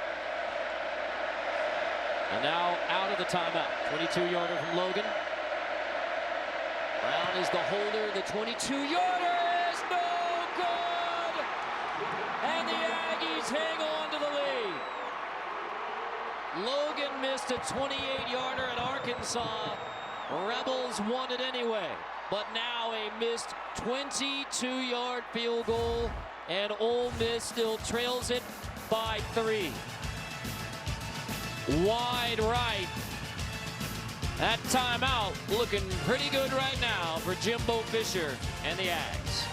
And now out of the timeout. 22-yarder from Logan. Brown is the holder. The 22-yarder is no good! And the Aggies hang on to the lead. Logan missed a 28-yarder at Arkansas. Rebels won it anyway. But now a missed 22-yard field goal, and Ole Miss still trails it by 3. Wide right. That timeout looking pretty good right now for Jimbo Fisher and the Aggies.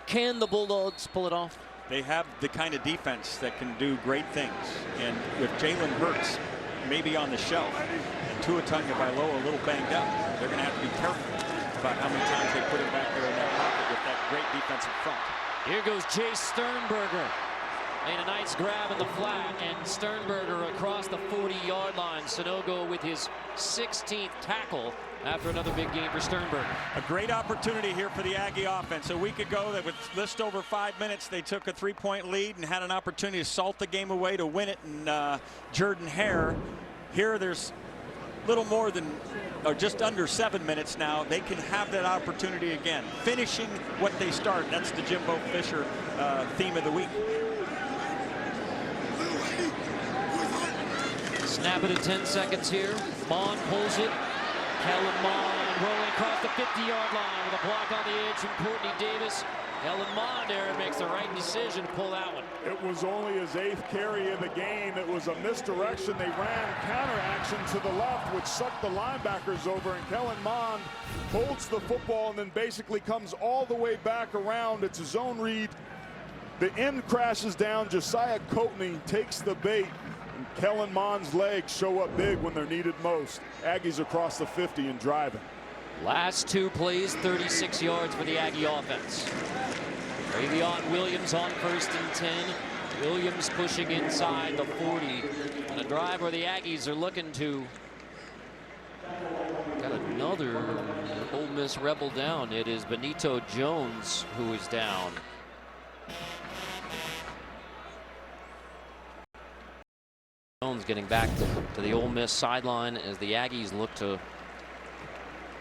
Can the Bulldogs pull it off? They have the kind of defense that can do great things. And with Jalen Hurts maybe on the shelf, and Tua Tagovailoa a little banged up, they're going to have to be careful about how many times they put him back there in that pocket with that great defensive front. Here goes Jay Sternberger. Made a nice grab in the flat, and Sternberger across the 40-yard line. Sanogo with his 16th tackle after another big game for Sternberger. A great opportunity here for the Aggie offense. A week ago, that with just over 5 minutes, they took a 3-point lead and had an opportunity to salt the game away to win it. And Jordan Hare, here there's little more than, or just under 7 minutes now. They can have that opportunity again, finishing what they start. That's the Jimbo Fisher theme of the week. Snap it at 10 seconds here. Mond pulls it. Kellen Mond rolling across the 50-yard line with a block on the edge from Courtney Davis. Kellen Mond there makes the right decision to pull that one. It was only his 8th carry of the game. It was a misdirection. They ran counter action to the left, which sucked the linebackers over, and Kellen Mond holds the football and then basically comes all the way back around. It's a zone read. The end crashes down. Josiah Coatney takes the bait. Kellen Mond's legs show up big when they're needed most. Aggies across the 50 and driving. Last 2 plays, 36 yards for the Aggie offense. Ravion Williams on 1st and 10. Williams pushing inside the 40. And a drive where the Aggies are looking to. Got another Ole Miss Rebel down. It is Benito Jones who is down. Jones getting back to the Ole Miss sideline as the Aggies look to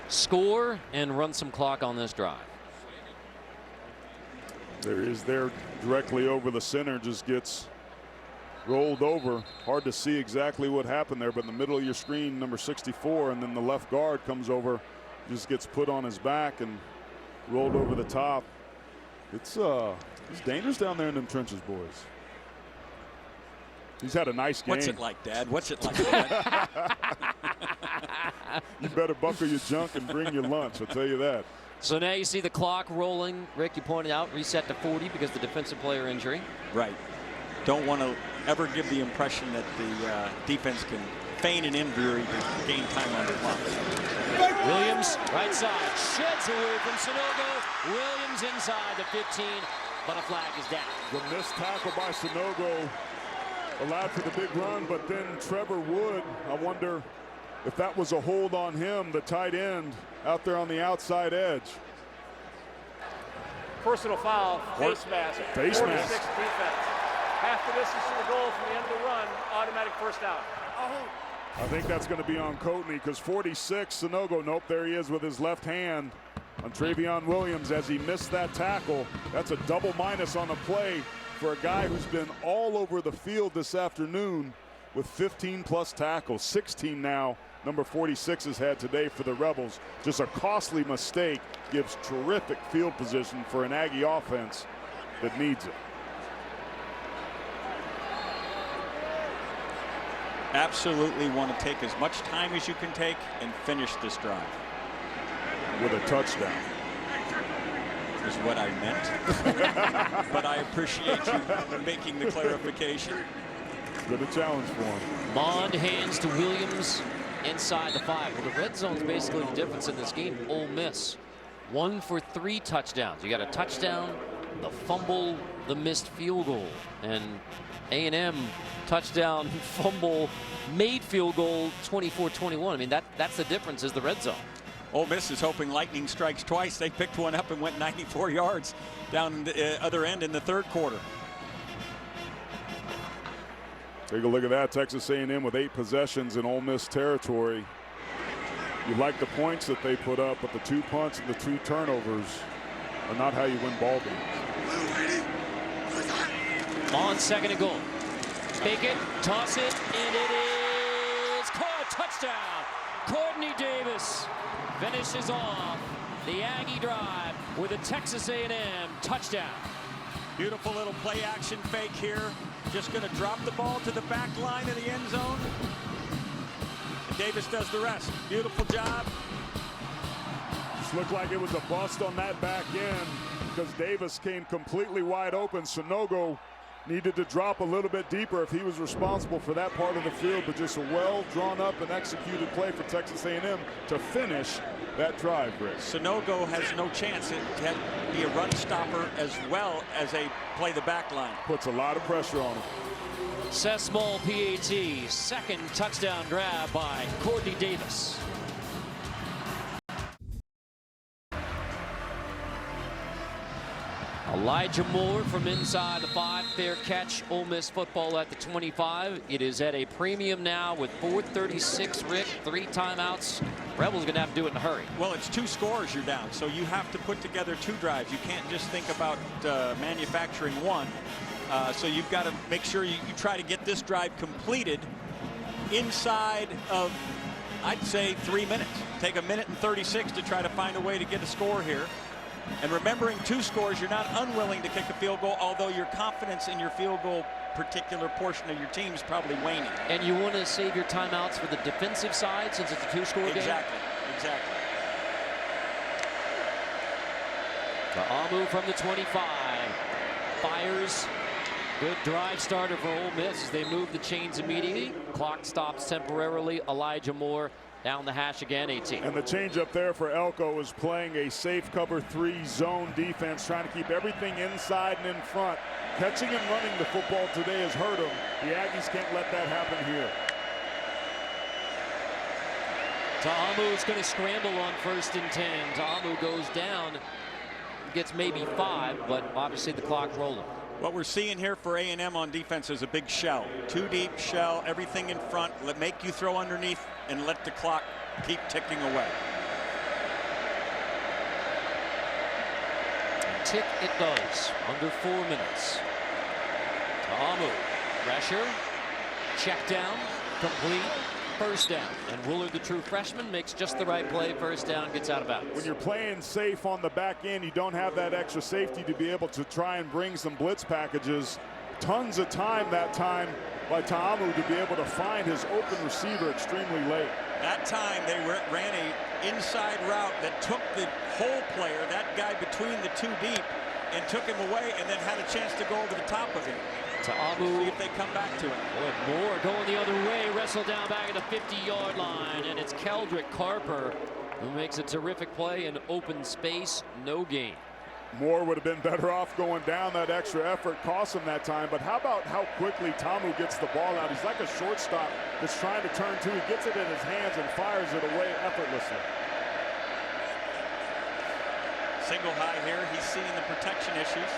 score and run some clock on this drive. There is there directly over the center, just gets rolled over. Hard to see exactly what happened there, but in the middle of your screen, number 64, and then the left guard comes over, just gets put on his back and rolled over the top. It's dangerous down there in them trenches, boys. He's had a nice game. What's it like, Dad? What's it like, Dad? You better buckle your junk and bring your lunch, I'll tell you that. So now you see the clock rolling. Rick, you pointed out, reset to 40 because of the defensive player injury. Right. Don't want to ever give the impression that the defense can feign an injury to gain time on the clock. Williams, right side, sheds away from Sanogo. Williams inside the 15, but a flag is down. The missed tackle by Sanogo allowed for the big run, but then Trevor Wood, I wonder if that was a hold on him, the tight end out there on the outside edge. Personal foul, face mask. Face mask. 46 defense. Half the distance to the goal from the end of the run, automatic first down. I think that's going to be on Coatney because 46, Sanogo, nope, there he is with his left hand on Travion Williams as he missed that tackle. That's a double minus on the play for a guy who's been all over the field this afternoon with 15+ tackles. 16 now, number 46 has had today for the Rebels. Just a costly mistake, gives terrific field position for an Aggie offense that needs it. Absolutely want to take as much time as you can take and finish this drive. With a touchdown. Is what I meant. But I appreciate you making the clarification. Been a challenge for him. Mond hands to Williams inside the 5. Well, the red zone's basically the difference in this game. Ole Miss, 1 for 3 touchdowns. You got a touchdown, the fumble, the missed field goal. And A&M touchdown, fumble, made field goal, 24-21. I mean, that's the difference, is the red zone. Ole Miss is hoping lightning strikes twice. They picked one up and went 94 yards down the other end in the 3rd quarter. Take a look at that. Texas A&M with 8 possessions in Ole Miss territory. You like the points that they put up, but the 2 punts and the 2 turnovers are not how you win ball games. On 2nd and goal. Fake it, toss it, and it is caught. Touchdown. Courtney Davis finishes off the Aggie drive with a Texas A&M touchdown. Beautiful little play action fake here. Just going to drop the ball to the back line of the end zone. And Davis does the rest. Beautiful job. Just looked like it was a bust on that back end because Davis came completely wide open. Sanogo needed to drop a little bit deeper if he was responsible for that part of the field, but just a well drawn up and executed play for Texas A&M to finish that drive, Chris. Sonogo has no chance. It can be a run stopper as well as a play the back line. Puts a lot of pressure on him. Seth Small, PAT, second touchdown grab by Courtney Davis. Elijah Moore from inside the 5, fair catch. Ole Miss football at the 25. It is at a premium now with 4:36. Rick, 3 timeouts. Rebels gonna have to do it in a hurry. Well, it's 2 scores you're down, so you have to put together 2 drives. You can't just think about manufacturing one. So you've got to make sure you try to get this drive completed inside of, I'd say, 3 minutes. Take 1:36 to try to find a way to get a score here. And remembering 2 scores, you're not unwilling to kick a field goal, although your confidence in your field goal particular portion of your team is probably waning. And you want to save your timeouts for the defensive side since it's a 2-score game? Exactly. Amu from the 25. Fires. Good drive starter for Ole Miss as they move the chains immediately. Clock stops temporarily. Elijah Moore down the hash again, 18. And the change up there for Elko is playing a safe cover 3 zone defense, trying to keep everything inside and in front. Catching and running the football today has hurt them. The Aggies can't let that happen here. Ta'amu is going to scramble on 1st and 10. Ta'amu goes down, gets maybe 5, but obviously the clock rolling. What we're seeing here for A&M on defense is a big shell. 2 deep shell, everything in front. Make you throw underneath and let the clock keep ticking away. And tick it does. Under 4 minutes. Ta'amu, pressure, check down, complete, 1st down. And Willard, the true freshman, makes just the right play. 1st down, gets out of bounds. When you're playing safe on the back end, you don't have that extra safety to be able to try and bring some blitz packages. Tons of time that time by Ta'amu to be able to find his open receiver extremely late. That time they ran a inside route that took the hole player, that guy between the 2 deep, and took him away, and then had a chance to go over the top of him. Ta'amu, see if they come back to it. Moore going the other way, wrestled down back at the 50-yard line, and it's Keldrick Carper who makes a terrific play in open space, no gain. Moore would have been better off going down. That extra effort cost him that time. But how about how quickly Ta'amu gets the ball out? He's like a shortstop that's trying to turn 2. He gets it in his hands and fires it away effortlessly. Single high here. He's seeing the protection issues.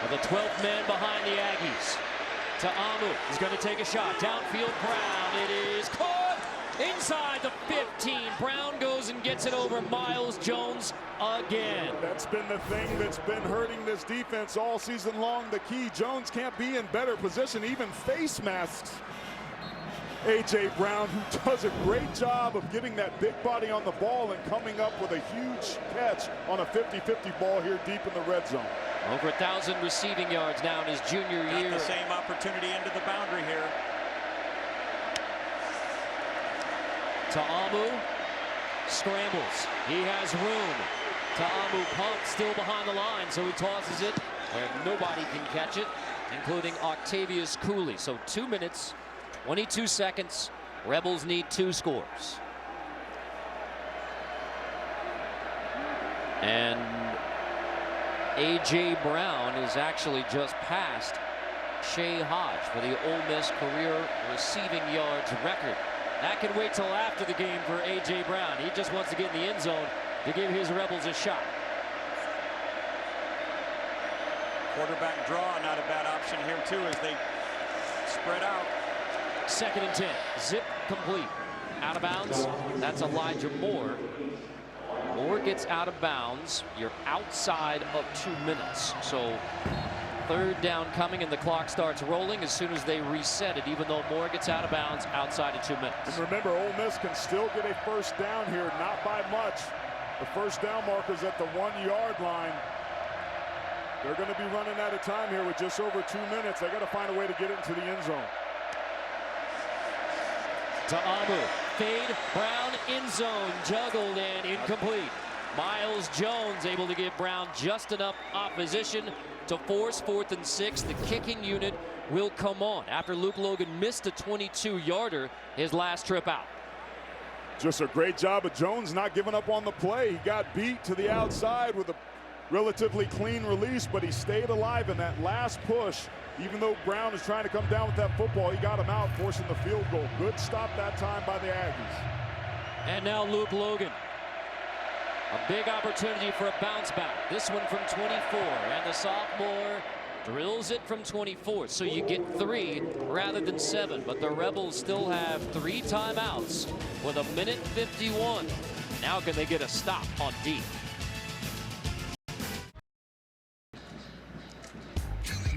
The 12th man behind the Aggies. Ta'amu is going to take a shot. Downfield, Brown. It is caught inside the 15. Brown goes and gets it over Miles Jones again. That's been the thing that's been hurting this defense all season long. The key, Jones can't be in better position, even face masks A.J. Brown, who does a great job of getting that big body on the ball and coming up with a huge catch on a 50-50 ball here deep in the red zone. Over 1,000 receiving yards now in his junior year. The same opportunity into the boundary here. Ta'amu scrambles. He has room. Ta'amu pumps, still behind the line, so he tosses it where nobody can catch it, including Octavius Cooley. So 2 minutes, 22 seconds. Rebels need 2 scores. And A.J. Brown is actually just past Shea Hodge for the Ole Miss career receiving yards record. That can wait till after the game for A.J. Brown. He just wants to get in the end zone to give his Rebels a shot. Quarterback draw, not a bad option here too as they spread out. 2nd and 10. Zip complete. Out of bounds. That's Elijah Moore. Moore gets out of bounds. You're outside of 2 minutes. So 3rd down coming and the clock starts rolling as soon as they reset it, even though Moore gets out of bounds outside of 2 minutes. And remember, Ole Miss can still get a 1st down here, not by much. The 1st down marker's at the 1-yard line. They're going to be running out of time here with just over 2 minutes. They got to find a way to get it into the end zone. Ta'amu, fade, Brown in zone, juggled and incomplete. Miles Jones able to give Brown just enough opposition to force 4th and 6. The kicking unit will come on after Luke Logan missed a 22-yarder his last trip out. Just a great job of Jones not giving up on the play. He got beat to the outside with a relatively clean release, but he stayed alive in that last push. Even though Brown is trying to come down with that football, he got him out, forcing the field goal. Good stop that time by the Aggies. And now Luke Logan. A big opportunity for a bounce back. This one from 24, and the sophomore drills it from 24. So you get 3 rather than 7, but the Rebels still have 3 timeouts with 1:51. Now can they get a stop on D?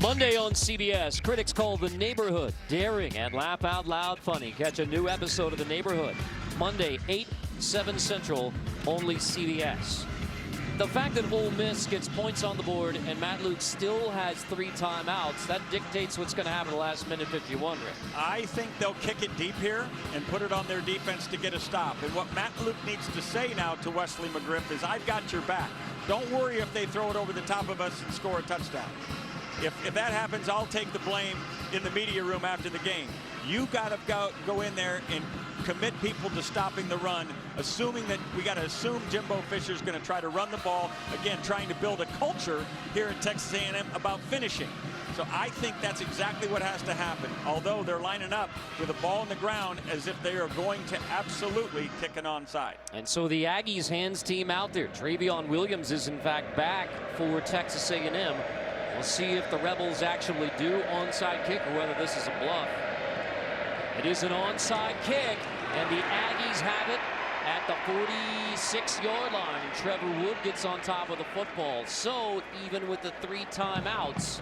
Monday on CBS, critics call The Neighborhood daring and laugh out loud funny. Catch a new episode of The Neighborhood Monday, 8, 7 Central, only CBS. The fact that Ole Miss gets points on the board and Matt Luke still has 3 timeouts, that dictates what's going to happen in the last 1:51, Rick. I think they'll kick it deep here and put it on their defense to get a stop. And what Matt Luke needs to say now to Wesley McGriff is, I've got your back. Don't worry if they throw it over the top of us and score a touchdown. If that happens, I'll take the blame in the media room after the game. You got to go in there and commit people to stopping the run, assuming that we got to assume Jimbo Fisher's going to try to run the ball, again, trying to build a culture here at Texas A&M about finishing. So I think that's exactly what has to happen, although they're lining up with a ball on the ground as if they are going to absolutely kick an onside. And so the Aggies hands team out there. Travion Williams is in fact back for Texas A&M. We'll see if the Rebels actually do onside kick or whether this is a bluff. It is an onside kick, and the Aggies have it at the 46-yard line. And Trevor Wood gets on top of the football. So even with the 3 timeouts,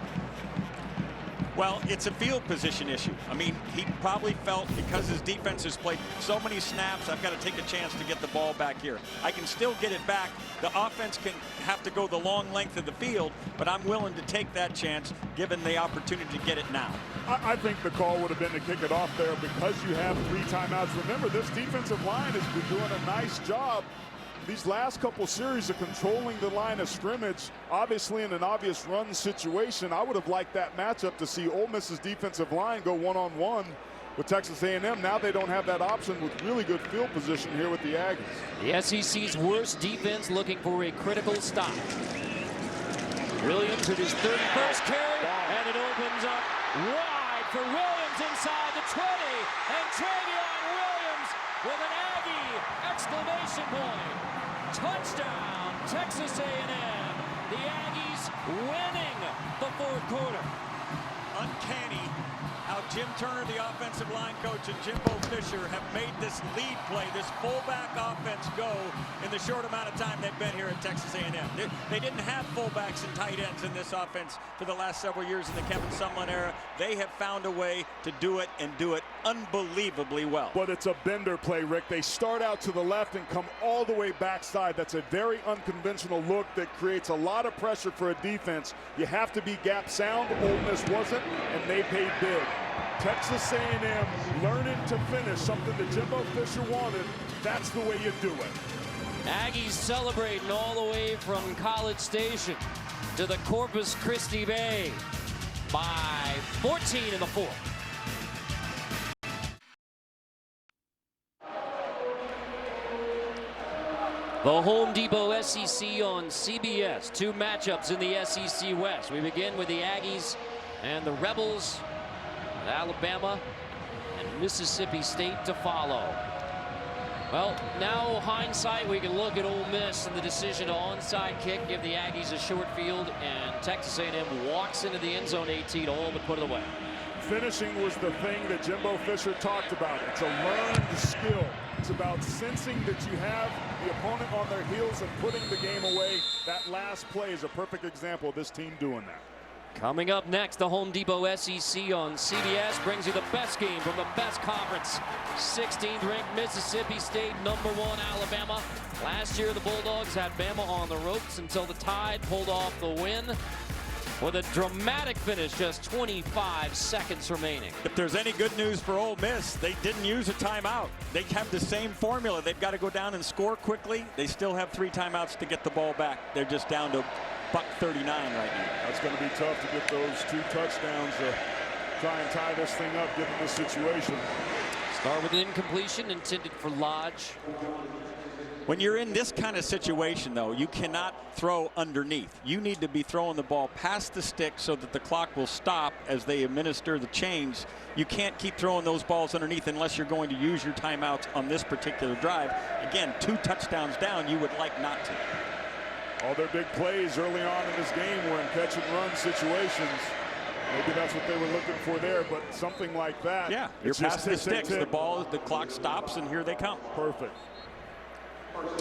well, it's a field position issue. I mean, he probably felt because his defense has played so many snaps, I've got to take a chance to get the ball back here. I can still get it back. The offense can have to go the long length of the field, but I'm willing to take that chance given the opportunity to get it now. I think the call would have been to kick it off there because you have 3 timeouts. Remember, this defensive line has been doing a nice job these last couple series of controlling the line of scrimmage. Obviously, in an obvious run situation, I would have liked that matchup to see Ole Miss's defensive line go one-on-one with Texas A&M. Now they don't have that option with really good field position here with the Aggies. The SEC's worst defense looking for a critical stop. Williams at his 31st carry, and it opens up wide for Williams inside the 20, and Travion Williams with an Aggie exclamation point. Touchdown, Texas A&M. The Aggies winning the 4th quarter. Uncanny how Jim Turner, the offensive line coach, and Jimbo Fisher have made this lead play, this fullback offense go in the short amount of time they've been here at Texas A&M. They didn't have fullbacks and tight ends in this offense for the last several years in the Kevin Sumlin era. They have found a way to do it and do it unbelievably well. But it's a bender play, Rick. They start out to the left and come all the way backside. That's a very unconventional look that creates a lot of pressure for a defense. You have to be gap sound. Ole Miss wasn't, and they paid big. Texas A&M learning to finish, something that Jimbo Fisher wanted. That's the way you do it. Aggies celebrating all the way from College Station to the Corpus Christi Bay by 14 in the 4th. The Home Depot SEC on CBS. 2 matchups in the SEC West. We begin with the Aggies and the Rebels, with Alabama and Mississippi State to follow. Well, now hindsight, we can look at Ole Miss and the decision to onside kick, give the Aggies a short field, and Texas A&M walks into the end zone 18 all but put it away. Finishing was the thing that Jimbo Fisher talked about. It's a learned skill. It's about sensing that you have the opponent on their heels and putting the game away. That last play is a perfect example of this team doing that. Coming up next, the Home Depot SEC on CBS brings you the best game from the best conference. 16th ranked Mississippi State, #1 Alabama. Last year, the Bulldogs had Bama on the ropes until the Tide pulled off the win with a dramatic finish, just 25 seconds remaining. If there's any good news for Ole Miss, they didn't use a timeout. They have the same formula. They've got to go down and score quickly. They still have 3 timeouts to get the ball back. They're just down to $1:39 right now. That's going to be tough to get those 2 touchdowns. try and tie this thing up given this situation. Start with an incompletion intended for Lodge. When you're in this kind of situation, though, you cannot throw underneath. You need to be throwing the ball past the stick so that the clock will stop as they administer the change. You can't keep throwing those balls underneath unless you're going to use your timeouts on this particular drive. Again, 2 touchdowns down, you would like not to. All their big plays early on in this game were in catch and run situations. Maybe that's what they were looking for there, but something like that. Yeah, you're past the sticks, the ball, the clock stops, and here they come. Perfect.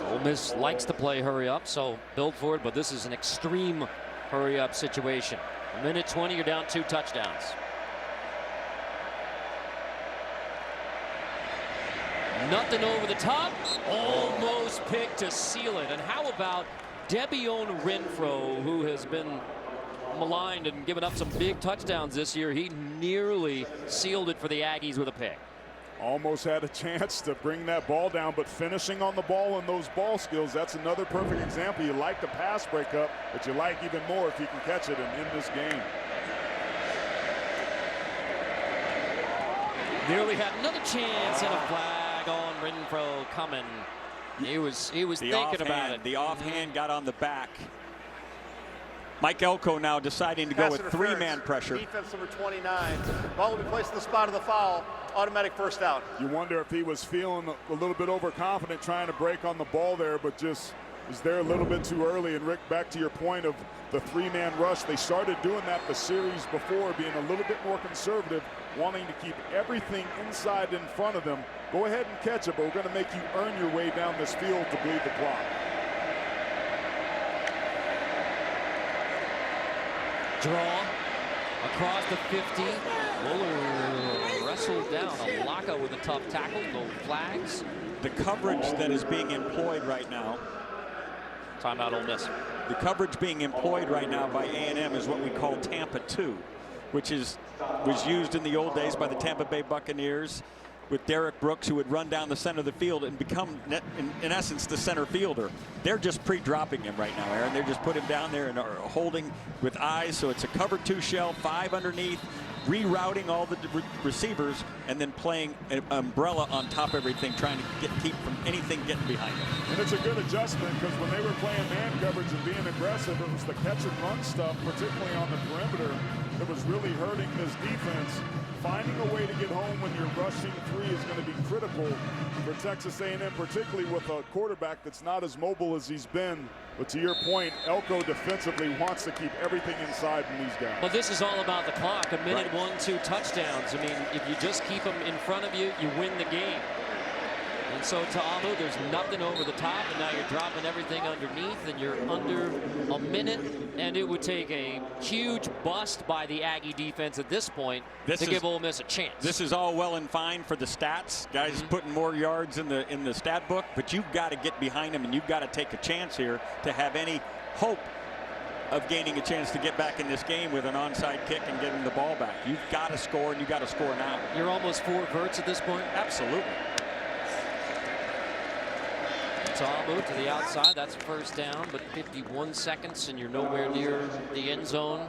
Ole Miss likes to play hurry up, so build for it, but this is an extreme hurry up situation. 1:20, you're down 2 touchdowns. Nothing over the top, almost picked to seal it. And how about Debione Renfro, who has been maligned and given up some big touchdowns this year? He nearly sealed it for the Aggies with a pick. Almost had a chance to bring that ball down, but finishing on the ball and those ball skills, that's another perfect example. You like the pass breakup, but you like even more if you can catch it and end this game. Nearly had another chance, and a flag on Renfro coming. He was thinking about it. The offhand got on the back. Mike Elko now deciding to go with 3-man pressure. Defense number 29. Ball will be placed in the spot of the foul. Automatic first down. You wonder if he was feeling a little bit overconfident trying to break on the ball there, but just was there a little bit too early. And Rick, back to your point of the 3-man rush, they started doing that the series before, being a little bit more conservative, wanting to keep everything inside in front of them. Go ahead and catch it, but we're going to make you earn your way down this field to bleed the clock. Draw across the 50. Muller wrestled down. Alaka with a tough tackle. No flags. The coverage that is being employed right now. Timeout Ole Miss. The coverage being employed right now by A&M is what we call Tampa 2, which was used in the old days by the Tampa Bay Buccaneers with Derek Brooks, who would run down the center of the field and become, in essence, the center fielder. They're just pre-dropping him right now, Aaron. They're just put him down there and are holding with eyes. So it's a cover 2 shell, 5 underneath, rerouting all the receivers, and then playing an umbrella on top of everything, trying to keep from anything getting behind them. And it's a good adjustment because when they were playing man coverage and being aggressive, it was the catch and run stuff, particularly on the perimeter, that was really hurting this defense. Finding a way to get home when you're rushing 3 is going to be critical for Texas A&M, particularly with a quarterback that's not as mobile as he's been. But to your point, Elko defensively wants to keep everything inside from these guys. But this is all about the clock. A minute, 1-2 touchdowns. I mean, if you just keep them in front of you, you win the game. And so Ta'amu, there's nothing over the top, and now you're dropping everything underneath, and you're under a minute, and it would take a huge bust by the Aggie defense at this point to give Ole Miss a chance. This is all well and fine for the stats. Guys putting more yards in the stat book, but you've got to get behind them, and you've got to take a chance here to have any hope of gaining a chance to get back in this game with an onside kick and getting the ball back. You've got to score, and you've got to score now. You're almost 4 verts at this point? Absolutely. Ta'amu to the outside. That's first down, but 51 seconds, and you're nowhere near the end zone.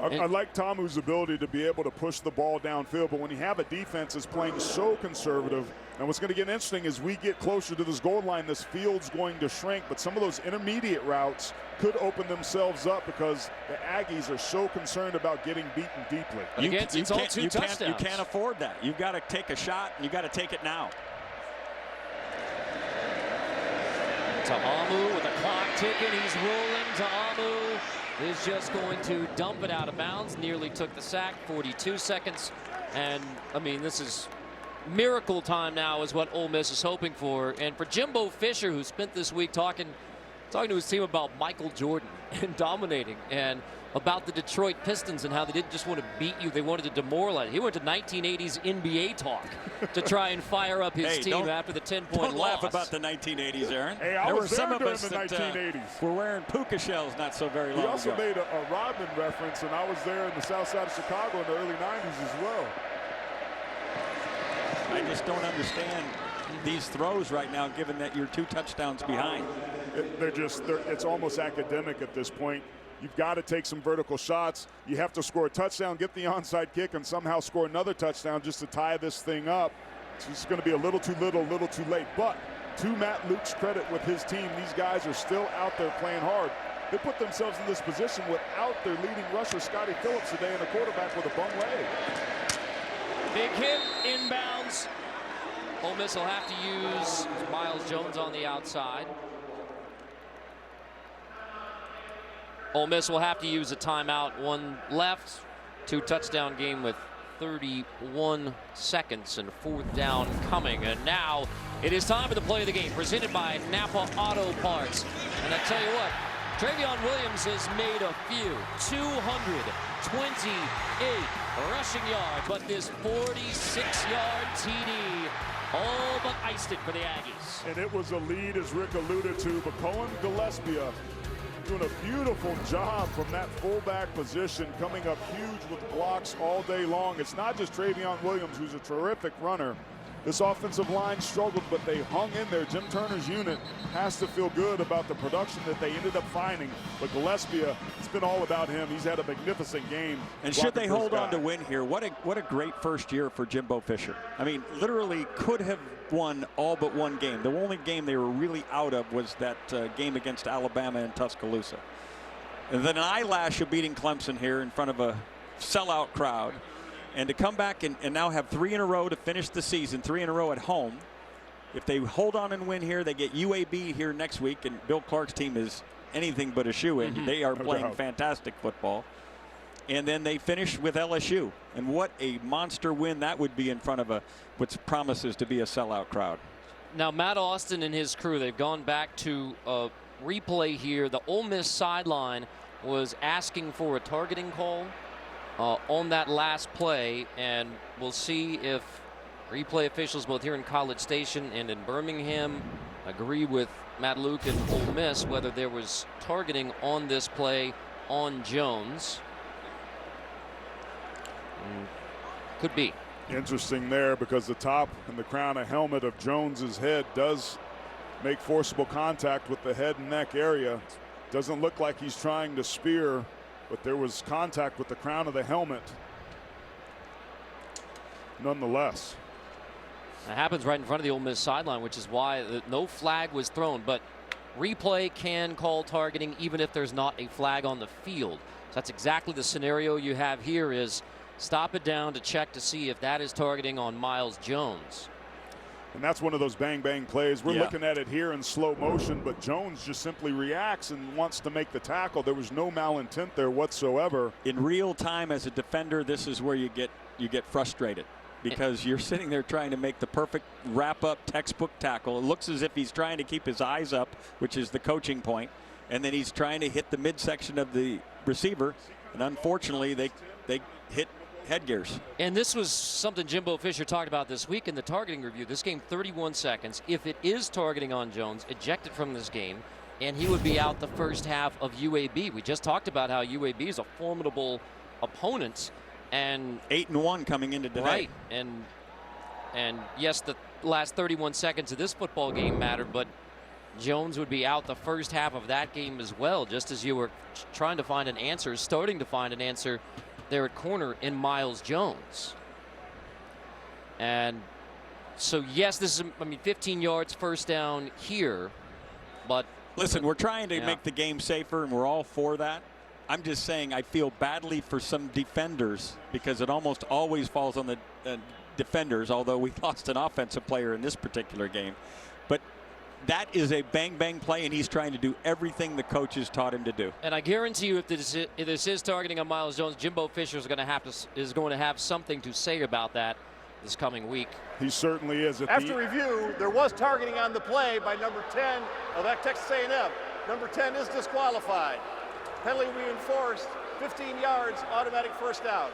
I like Ta'amu's ability to be able to push the ball downfield, but when you have a defense that's playing so conservative, and what's going to get interesting is we get closer to this goal line, this field's going to shrink, but some of those intermediate routes could open themselves up because the Aggies are so concerned about getting beaten deeply. It's all 2 touchdowns. You can't afford that. You've got to take a shot, and you've got to take it now. Ta'amu with the clock ticking. He's rolling. Ta'amu is just going to dump it out of bounds. Nearly took the sack. 42 seconds. And, I mean, this is miracle time now is what Ole Miss is hoping for. And for Jimbo Fisher, who spent this week talking to his team about Michael Jordan and dominating, and about the Detroit Pistons and how they didn't just want to beat you, they wanted to demoralize. He went to 1980s NBA talk to try and fire up his team after the 10-point loss. Don't laugh about the 1980s, Aaron. Hey, there were some of us that 1980s. Were wearing puka shells not so very long ago. He also made a Rodman reference, and I was there in the south side of Chicago in the early 90s as well. I just don't understand these throws right now, given that you're 2 touchdowns behind. It's almost academic at this point. You've got to take some vertical shots. You have to score a touchdown, get the onside kick, and somehow score another touchdown just to tie this thing up. It's just going to be a little too little, a little too late. But to Matt Luke's credit with his team, these guys are still out there playing hard. They put themselves in this position without their leading rusher, Scotty Phillips, today, and a quarterback with a bum leg. Big hit, inbounds. Ole Miss will have to use Miles Jones on the outside. Ole Miss will have to use a timeout. One left. 2-touchdown game with 31 seconds and 4th down coming. And now it is time for the play of the game, presented by Napa Auto Parts. And I tell you what, Travion Williams has made a few. 228 rushing yards, but this 46-yard TD all but iced it for the Aggies. And it was a lead, as Rick alluded to, but Cohen Gillespie doing a beautiful job from that fullback position, coming up huge with blocks all day long. It's not just Travion Williams, who's a terrific runner. This offensive line struggled, but they hung in there. Jim Turner's unit has to feel good about the production that they ended up finding. But Gillespie, it's been all about him. He's had a magnificent game. And should they hold on to win here, what a great first year for Jimbo Fisher. I mean, literally could have won all but one game. The only game they were really out of was that game against Alabama in Tuscaloosa. And then an eyelash of beating Clemson here in front of a sellout crowd. And to come back and now have 3 in a row to finish the season, 3 in a row at home. If they hold on and win here, they get UAB here next week, and Bill Clark's team is anything but a shoo-in. They are playing fantastic football. And then they finish with LSU. And what a monster win that would be in front of what promises to be a sellout crowd. Now, Matt Austin and his crew, they've gone back to a replay here. The Ole Miss sideline was asking for a targeting call on that last play, and we'll see if replay officials both here in College Station and in Birmingham agree with Matt Luke and Ole Miss whether there was targeting on this play on Jones. Could be. Interesting there, because the top and the crown of helmet of Jones's head does make forcible contact with the head and neck area. Doesn't look like he's trying to spear, but there was contact with the crown of the helmet nonetheless. That happens right in front of the Ole Miss sideline, which is why no flag was thrown. But replay can call targeting even if there's not a flag on the field. So that's exactly the scenario you have here, is stop it down to check to see if that is targeting on Miles Jones. And that's one of those bang-bang plays. We're looking at it here in slow motion, but Jones just simply reacts and wants to make the tackle. There was no malintent there whatsoever. In real time as a defender, this is where you get frustrated, because you're sitting there trying to make the perfect wrap-up textbook tackle. It looks as if he's trying to keep his eyes up, which is the coaching point, and then he's trying to hit the midsection of the receiver, and unfortunately they hit headgears. And this was something Jimbo Fisher talked about this week in the targeting review. This game, 31 seconds. If it is targeting on Jones, ejected from this game, and he would be out the first half of UAB. We just talked about how UAB is a formidable opponent, and 8-1 coming into today. Right, and yes, the last 31 seconds of this football game mattered, but Jones would be out the first half of that game as well, just as you were trying to find an answer, starting to find an answer there at corner in Miles Jones. And so, yes, this is, 15 yards first down here, but listen, we're trying to make the game safer, and we're all for that. I'm just saying I feel badly for some defenders, because it almost always falls on the defenders, although we lost an offensive player in this particular game. But that is a bang-bang play, and he's trying to do everything the coaches taught him to do. And I guarantee you, if this is targeting on Miles Jones, Jimbo Fisher is going to have something to say about that this coming week. He certainly is. After review, there was targeting on the play by number 10 of Texas A&M. Number 10 is disqualified. Penalty reinforced, 15 yards, automatic first down.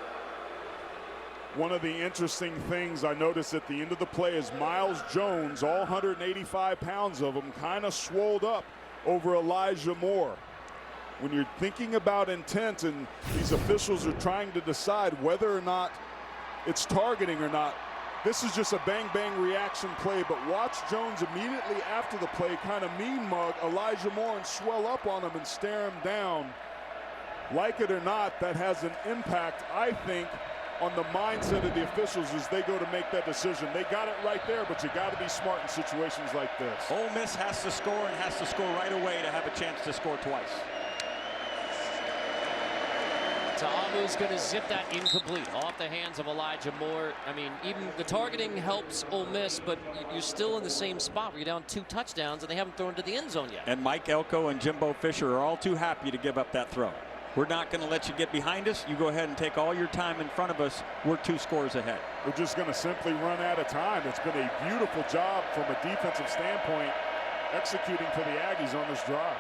One of the interesting things I noticed at the end of the play is Miles Jones, all 185 pounds of him, kind of swolled up over Elijah Moore. When you're thinking about intent and these officials are trying to decide whether or not it's targeting or not, this is just a bang-bang reaction play. But watch Jones immediately after the play kind of mean mug Elijah Moore and swell up on him and stare him down. like it or not, that has an impact, I think, on the mindset of the officials as they go to make that decision. They got it right there, but you got to be smart in situations like this. Ole Miss has to score and has to score right away to have a chance to score twice. Ta'amu's going to zip that incomplete off the hands of Elijah Moore. I mean, even the targeting helps Ole Miss, but you're still in the same spot where you're down 2 touchdowns and they haven't thrown to the end zone yet. And Mike Elko and Jimbo Fisher are all too happy to give up that throw. We're not going to let you get behind us. You go ahead and take all your time in front of us. We're 2 scores ahead. We're just going to simply run out of time. It's been a beautiful job from a defensive standpoint executing for the Aggies on this drive.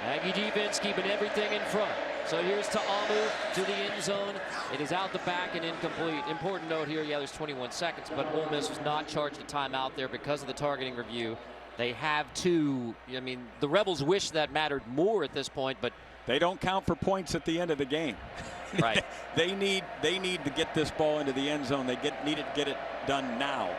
Aggie defense keeping everything in front. So here's Ta'amu to the end zone. It is out the back and incomplete. Important note here, yeah, there's 21 seconds, but Ole Miss was not charged a timeout there because of the targeting review. They have 2. I mean, the Rebels wish that mattered more at this point, but they don't count for points at the end of the game. Right. they need to get this ball into the end zone. They need to get it done now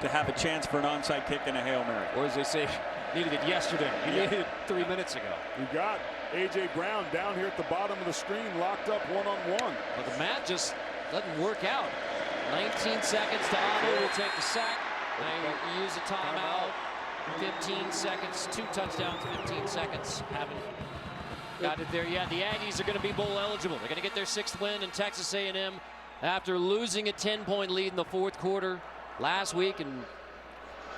to have a chance for an onside kick and a Hail Mary. Or as they say, needed it yesterday. You needed it 3 minutes ago. You got A.J. Brown down here at the bottom of the screen, locked up one-on-one. But the math just doesn't work out. 19 seconds. Ta'amu will take the sack. They use a timeout. 15 seconds. 2 touchdowns, 15 seconds. Haven't got it there yet. The Aggies are going to be bowl eligible. They're going to get their 6th win in Texas A&M after losing a 10-point lead in the 4th quarter last week. And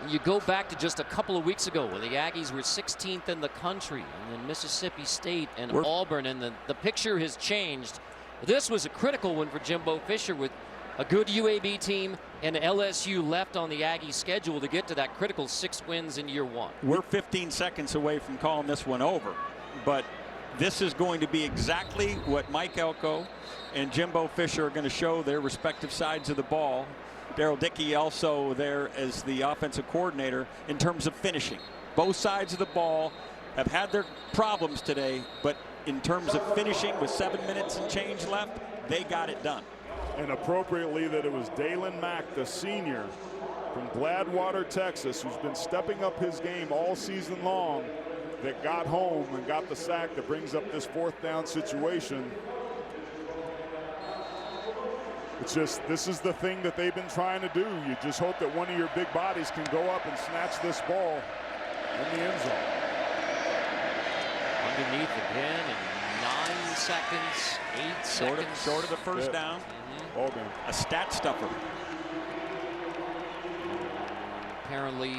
you go back to just a couple of weeks ago when the Aggies were 16th in the country, and then Mississippi State and Auburn, and the picture has changed. This was a critical one for Jimbo Fisher with a good UAB team and LSU left on the Aggie schedule to get to that critical 6 wins in year 1. We're 15 seconds away from calling this one over, but this is going to be exactly what Mike Elko and Jimbo Fisher are going to show their respective sides of the ball. Daryl Dickey also there as the offensive coordinator in terms of finishing. Both sides of the ball have had their problems today, but in terms of finishing with 7 minutes and change left, they got it done. And appropriately that it was Dalen Mack, the senior from Gladwater, Texas, who's been stepping up his game all season long, that got home and got the sack that brings up this 4th down situation. It's just, this is the thing that they've been trying to do. You just hope that one of your big bodies can go up and snatch this ball in the end zone. Underneath again in 9 seconds, 8 seconds. Short of the first down. Ball game. A stat stuffer. Apparently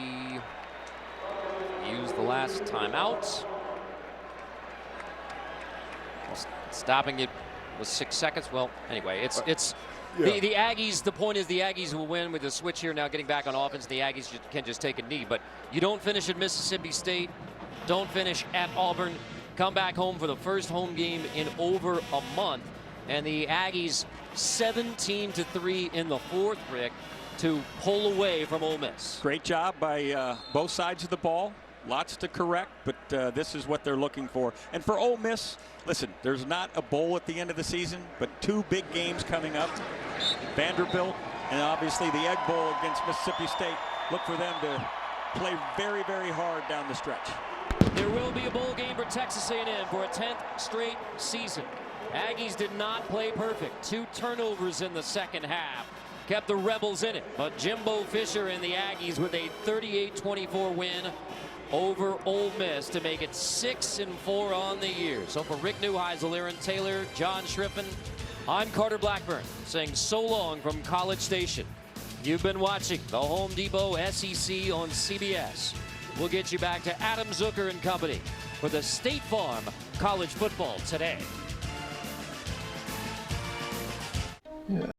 used the last timeout. Stopping it was 6 seconds. Well, anyway, it's the Aggies. The point is the Aggies will win with the switch here now, getting back on offense. The Aggies can just take a knee, but you don't finish at Mississippi State, don't finish at Auburn, come back home for the first home game in over a month, and the Aggies 17-3 in the 4th, Rick, to pull away from Ole Miss. Great job by both sides of the ball. Lots to correct, but this is what they're looking for. And for Ole Miss, listen, there's not a bowl at the end of the season, but 2 big games coming up. Vanderbilt and obviously the Egg Bowl against Mississippi State. Look for them to play very, very hard down the stretch. There will be a bowl game for Texas A&M for a 10th straight season. Aggies did not play perfect. 2 turnovers in the 2nd half kept the Rebels in it, but Jimbo Fisher and the Aggies with a 38-24 win over Ole Miss to make it 6-4 on the year. So for Rick Neuheisel, Aaron Taylor, John Schriffen, I'm Carter Blackburn saying so long from College Station. You've been watching the Home Depot SEC on CBS. We'll get you back to Adam Zucker and company for the State Farm College Football Today.